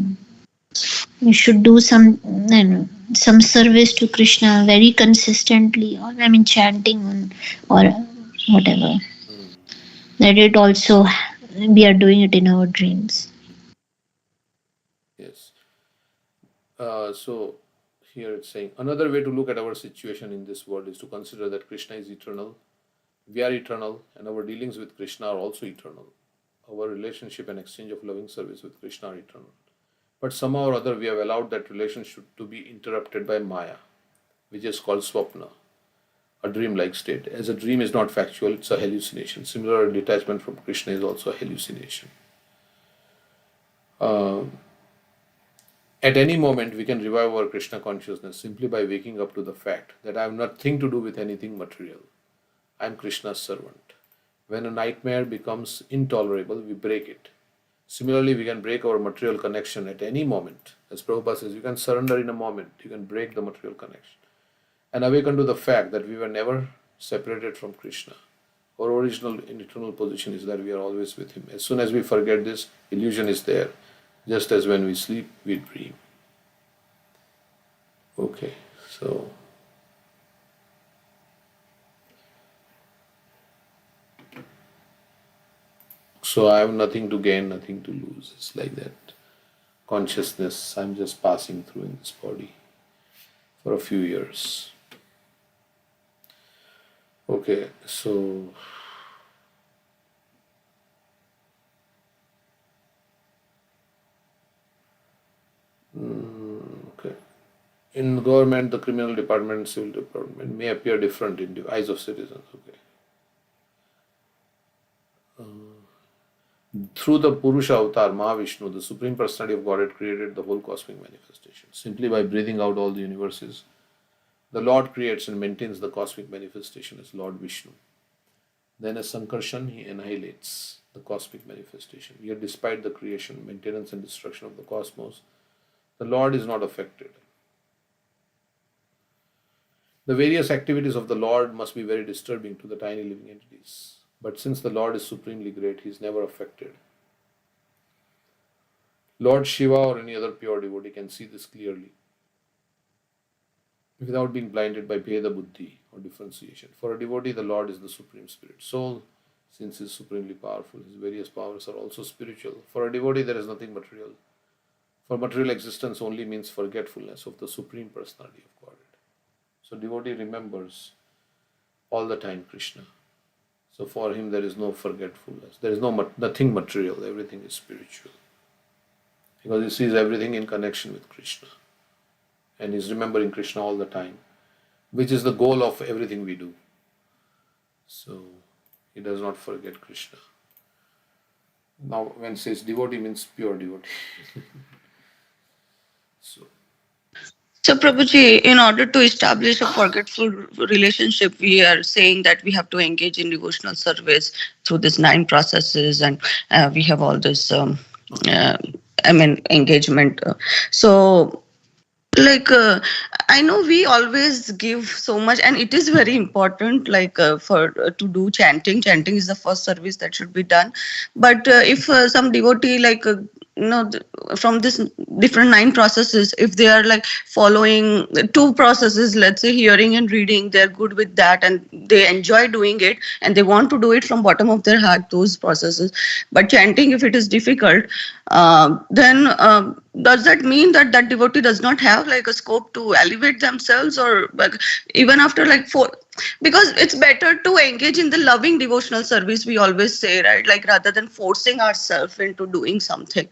you should do some, you know, some service to Krishna very consistently, or I mean chanting on, or whatever. Hmm. That it also, we are doing it in our dreams. Yes. So here it's saying another way to look at our situation in this world is to consider that Krishna is eternal, we are eternal, and our dealings with Krishna are also eternal. Our relationship and exchange of loving service with Krishna are eternal. But somehow or other, we have allowed that relationship to be interrupted by Maya, which is called swapna, a dream-like state. As a dream is not factual, it's a hallucination. Similar detachment from Krishna is also a hallucination. Uh, at any moment, we can revive our Krishna consciousness simply by waking up to the fact that I have nothing to do with anything material. I am Krishna's servant. When a nightmare becomes intolerable, we break it. Similarly, we can break our material connection at any moment. As Prabhupada says, you can surrender in a moment, you can break the material connection and awaken to the fact that we were never separated from Krishna. Our original and eternal position is that we are always with Him. As soon as we forget this, illusion is there. Just as when we sleep, we dream. Okay, so I have nothing to gain, nothing to lose. It's like that. Consciousness, I'm just passing through in this body for a few years. Okay, so okay. In government, the criminal department, civil department may appear different in the eyes of citizens. Okay. Through the Purusha avatar, Mahavishnu, the Supreme Personality of Godhead created the whole cosmic manifestation. Simply by breathing out all the universes, the Lord creates and maintains the cosmic manifestation as Lord Vishnu. Then as Sankarshan, he annihilates the cosmic manifestation. Yet despite the creation, maintenance and destruction of the cosmos, the Lord is not affected. The various activities of the Lord must be very disturbing to the tiny living entities. But since the Lord is supremely great, he is never affected. Lord Shiva or any other pure devotee can see this clearly without being blinded by Bheda Buddhi or differentiation. For a devotee, the Lord is the Supreme Spirit. Soul, since he is supremely powerful, his various powers are also spiritual. For a devotee, there is nothing material. For material existence only means forgetfulness of the Supreme Personality of Godhead. So devotee remembers all the time Krishna. So for him there is no forgetfulness. There is nothing material. Everything is spiritual. Because he sees everything in connection with Krishna. And he's remembering Krishna all the time, which is the goal of everything we do. So he does not forget Krishna. Now when it says devotee means pure devotee. So So, Prabhuji, in order to establish a forgetful relationship, we are saying that we have to engage in devotional service through these 9 processes, and we have all this, uh, engagement. So, like I know we always give so much, and it is very important, like for to do chanting is the first service that should be done. But if some devotee, like from this different 9 processes, if they are like following 2 processes, let's say hearing and reading, they're good with that and they enjoy doing it and they want to do it from bottom of their heart, those processes. But chanting, if it is difficult, then does that mean that that devotee does not have like a scope to elevate themselves, or like even after like 4, because it's better to engage in the loving devotional service, we always say, right? Like rather than forcing ourselves into doing something.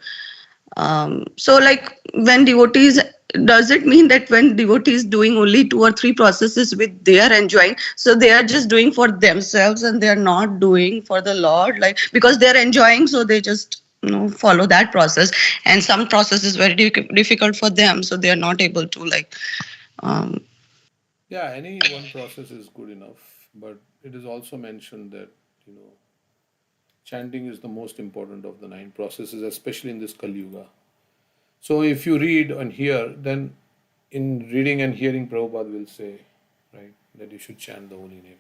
So like when devotees, does it mean that when devotees doing only 2 or 3 processes with they are enjoying, so they are just doing for themselves and they are not doing for the Lord, like because they are enjoying, so they just follow that process, and some process is very difficult for them, so they are not able to like um, yeah, any one process is good enough, but it is also mentioned that you know Chanting is the most important of the 9 processes, especially in this Kali Yuga. So if you read and hear, then in reading and hearing, Prabhupada will say, right, that you should chant the holy name.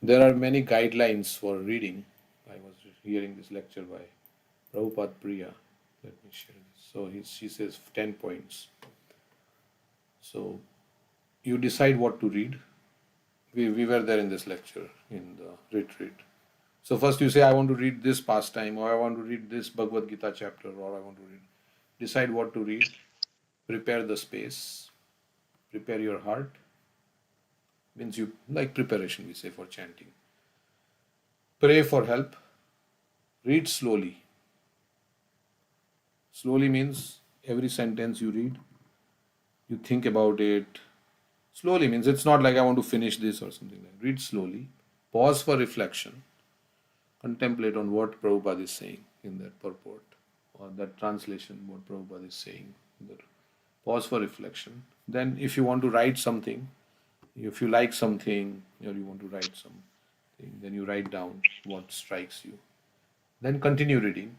There are many guidelines for reading. I was hearing this lecture by Prabhupada Priya. Let me share this. So she says 10 points. So you decide what to read. We were there in this lecture in the retreat. So first you say, I want to read this pastime, or I want to read this Bhagavad Gita chapter, or I want to read. Decide what to read. Prepare the space. Prepare your heart. Means you, like preparation, we say, for chanting. Pray for help. Read slowly. Slowly means every sentence you read, you think about it. Slowly means it's not like I want to finish this or something like that. Read slowly. Pause for reflection. Contemplate on what Prabhupada is saying in that purport or that translation, what Prabhupada is saying. Pause for reflection. Then if you want to write something, if you like something or you want to write something, then you write down what strikes you. Then continue reading.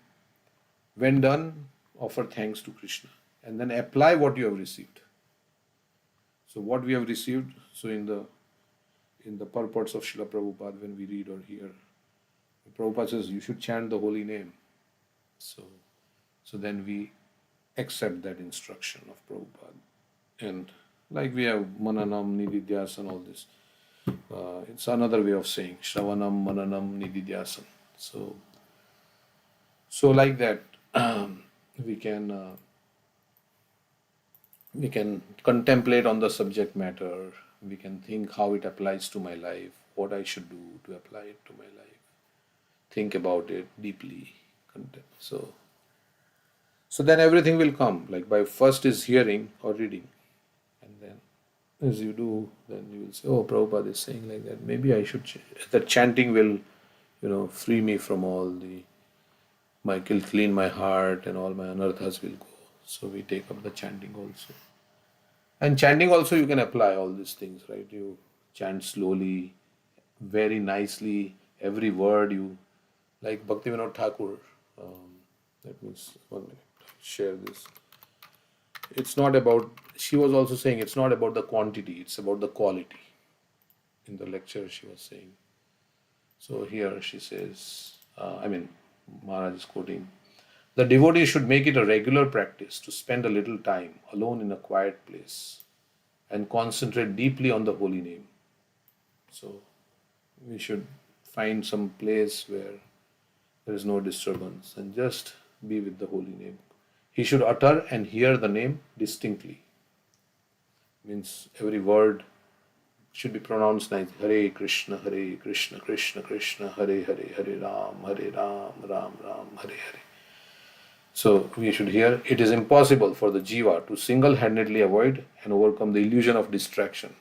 When done, offer thanks to Krishna and then apply what you have received. So what we have received, so in the purports of Srila Prabhupada, when we read or hear, Prabhupada says you should chant the holy name. So then we accept that instruction of Prabhupada. And like we have Mananam, Nididhyasan, all this. It's another way of saying Shravanam, Mananam, Nididhyasan. So like that, we can contemplate on the subject matter. We can think how it applies to my life, what I should do to apply it to my life. Think about it deeply. So then everything will come. Like by first is hearing or reading, and then as you do, then you will say, "Oh, Prabhupada is saying like that. Maybe I should." That chanting will, free me from all clean my heart, and all my anarthas will go. So we take up the chanting also. And chanting also you can apply all these things, right? You chant slowly, very nicely, every word you, like Bhaktivinoda Thakur. Let me one minute share this. It's not about. She was also saying it's not about the quantity; it's about the quality. In the lecture, she was saying. So here she says, Maharaj is quoting. The devotee should make it a regular practice to spend a little time alone in a quiet place and concentrate deeply on the holy name. So we should find some place where there is no disturbance and just be with the holy name. He should utter and hear the name distinctly. Means every word should be pronounced like Hare Krishna, Krishna Krishna, Hare Hare, Hare Ram, Ram Ram, Hare Hare. So we should hear, it is impossible for the jiva to single-handedly avoid and overcome the illusion of distraction.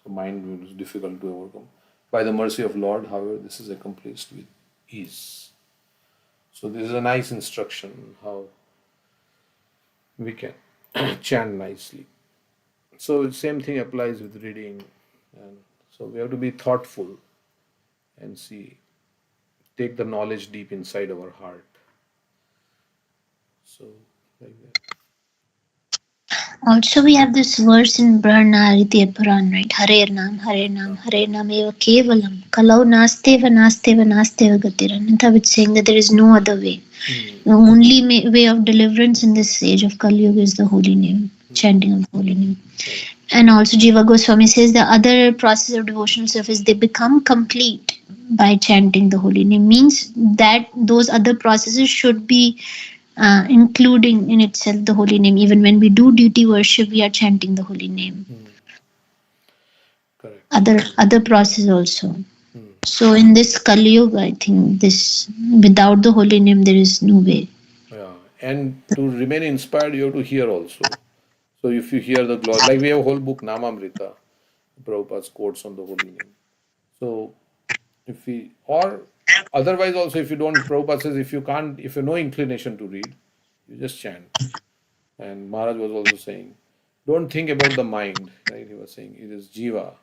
So mind is difficult to overcome. By the mercy of Lord, however, this is accomplished with ease. So this is a nice instruction how we can chant nicely. So same thing applies with reading, and so we have to be thoughtful and take the knowledge deep inside our heart. So like that. Also, we have this verse in Brahmanariti Puran, right? Hare Nam eva kevalam, kalau nasteva gatiran, which saying that there is no other way. The only way of deliverance in this age of Kali Yuga is the holy name, chanting of the holy name. And also Jiva Goswami says the other process of devotional service, they become complete by chanting the holy name. Means that those other processes should be including in itself the holy name. Even when we do duty worship, we are chanting the holy name. Correct. Other process also. So in this Kali Yuga, I think this without the holy name there is no way. Yeah, and to remain inspired, you have to hear also. So if you hear the glory, like we have a whole book Namamrita, Prabhupada's quotes on the holy name. So or otherwise also if you don't, Prabhupada says if you have no inclination to read, you just chant. And Maharaj was also saying, don't think about the mind, right? He was saying it is jiva.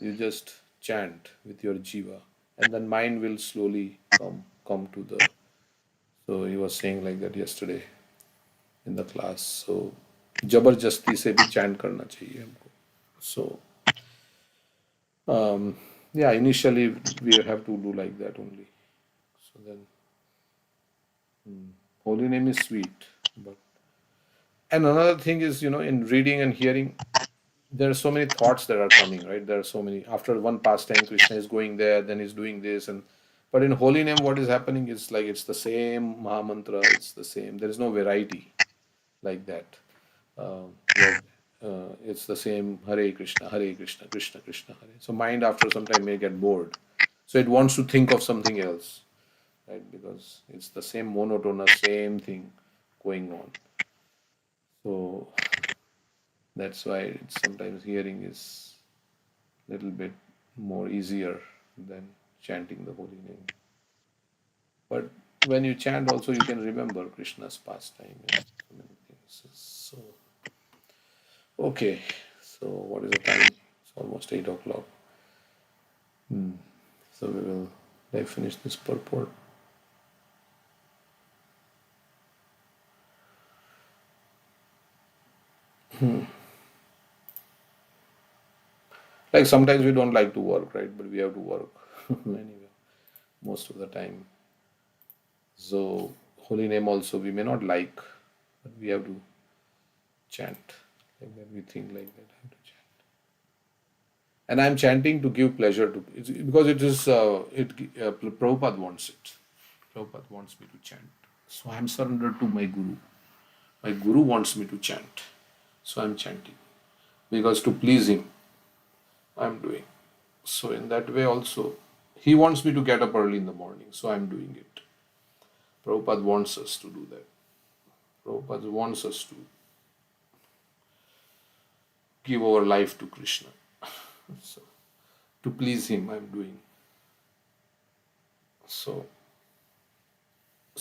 You just chant with your jiva, and then mind will slowly come. come to the. So he was saying like that yesterday in the class. So जबरदस्ती से भी chant करना चाहिए हमको. So yeah, initially we have to do like that only. So then holy name is sweet, but and another thing is, in reading and hearing, there are so many thoughts that are coming, right? There are so many. After one pastime, Krishna is going there, then he's doing this, and but in holy name, what is happening is like it's the same Mahamantra, it's the same. There is no variety like that. Where it's the same Hare Krishna, Krishna Krishna, Hare. So mind after some time may get bored. So it wants to think of something else, right? Because it's the same monotonous, same thing going on. So that's why sometimes hearing is a little bit more easier than chanting the holy name. But when you chant, also you can remember Krishna's pastime and so many things. So, okay. So, what is the time? It's almost 8 o'clock. So, we will finish this purport. Like sometimes we don't like to work, right? But we have to work anyway, most of the time. So, holy name also we may not like, but we have to chant like that. We think like that. I have to chant, and I'm chanting to give pleasure to because it is Prabhupada wants it. Prabhupada wants me to chant, so I'm surrendered to my guru. My guru wants me to chant, so I'm chanting because to please him, I'm doing. So in that way also, he wants me to get up early in the morning, so I'm doing it. Prabhupada wants us to do that. Prabhupada wants us to give our life to Krishna. So, to please him, I'm doing. So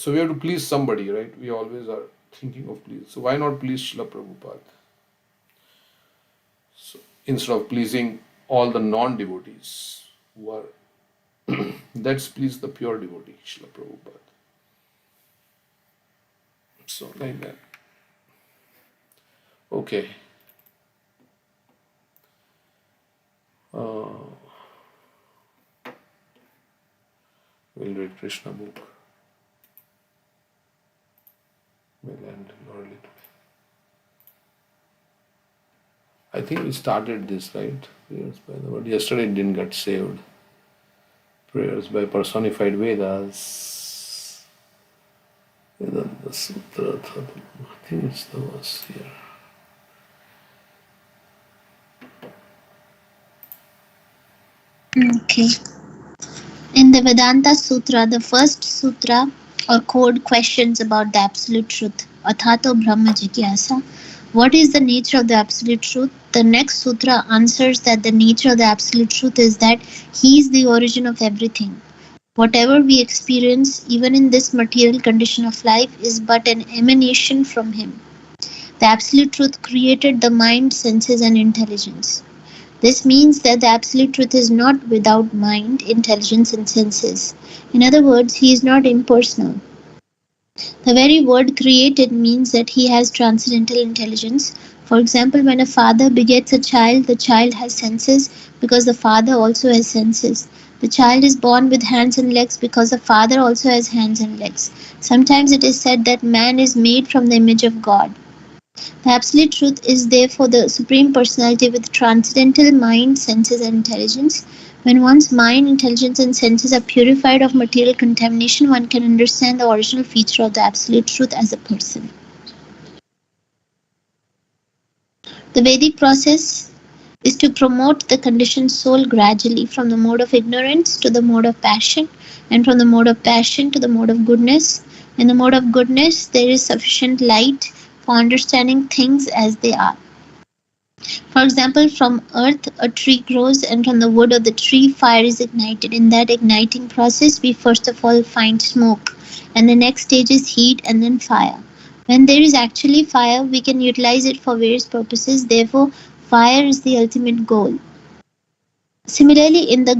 we have to please somebody, right? We always are thinking of please. So why not please Srila Prabhupada? So instead of pleasing all the non-devotees who are, let's please the pure devotee, Srila Prabhupada. So like that. Okay. We'll read Krishna book. We'll end early today. I think we started this, right? Prayers by the word. Yesterday it didn't get saved. Prayers by personified Vedas. Vedanta Sutra. I think it's the verse here. Okay. In the Vedanta Sutra, the first sutra or code questions about the absolute truth. Athato Brahma Jigyasa. What is the nature of the absolute truth? The next sutra answers that the nature of the absolute truth is that he is the origin of everything. Whatever we experience, even in this material condition of life, is but an emanation from him. The absolute truth created the mind, senses, and intelligence. This means that the absolute truth is not without mind, intelligence, and senses. In other words, he is not impersonal. The very word created means that he has transcendental intelligence. For example, when a father begets a child, the child has senses because the father also has senses. The child is born with hands and legs because the father also has hands and legs. Sometimes it is said that man is made from the image of God. The absolute truth is therefore the Supreme Personality with transcendental mind, senses, and intelligence. When one's mind, intelligence, and senses are purified of material contamination, one can understand the original feature of the absolute truth as a person. The Vedic process is to promote the conditioned soul gradually from the mode of ignorance to the mode of passion, and from the mode of passion to the mode of goodness. In the mode of goodness, there is sufficient light for understanding things as they are. For example, from earth a tree grows, and from the wood of the tree fire is ignited. In that igniting process, we first of all find smoke, and the next stage is heat and then fire. When there is actually fire, we can utilize it for various purposes. Therefore, fire is the ultimate goal. Similarly, in the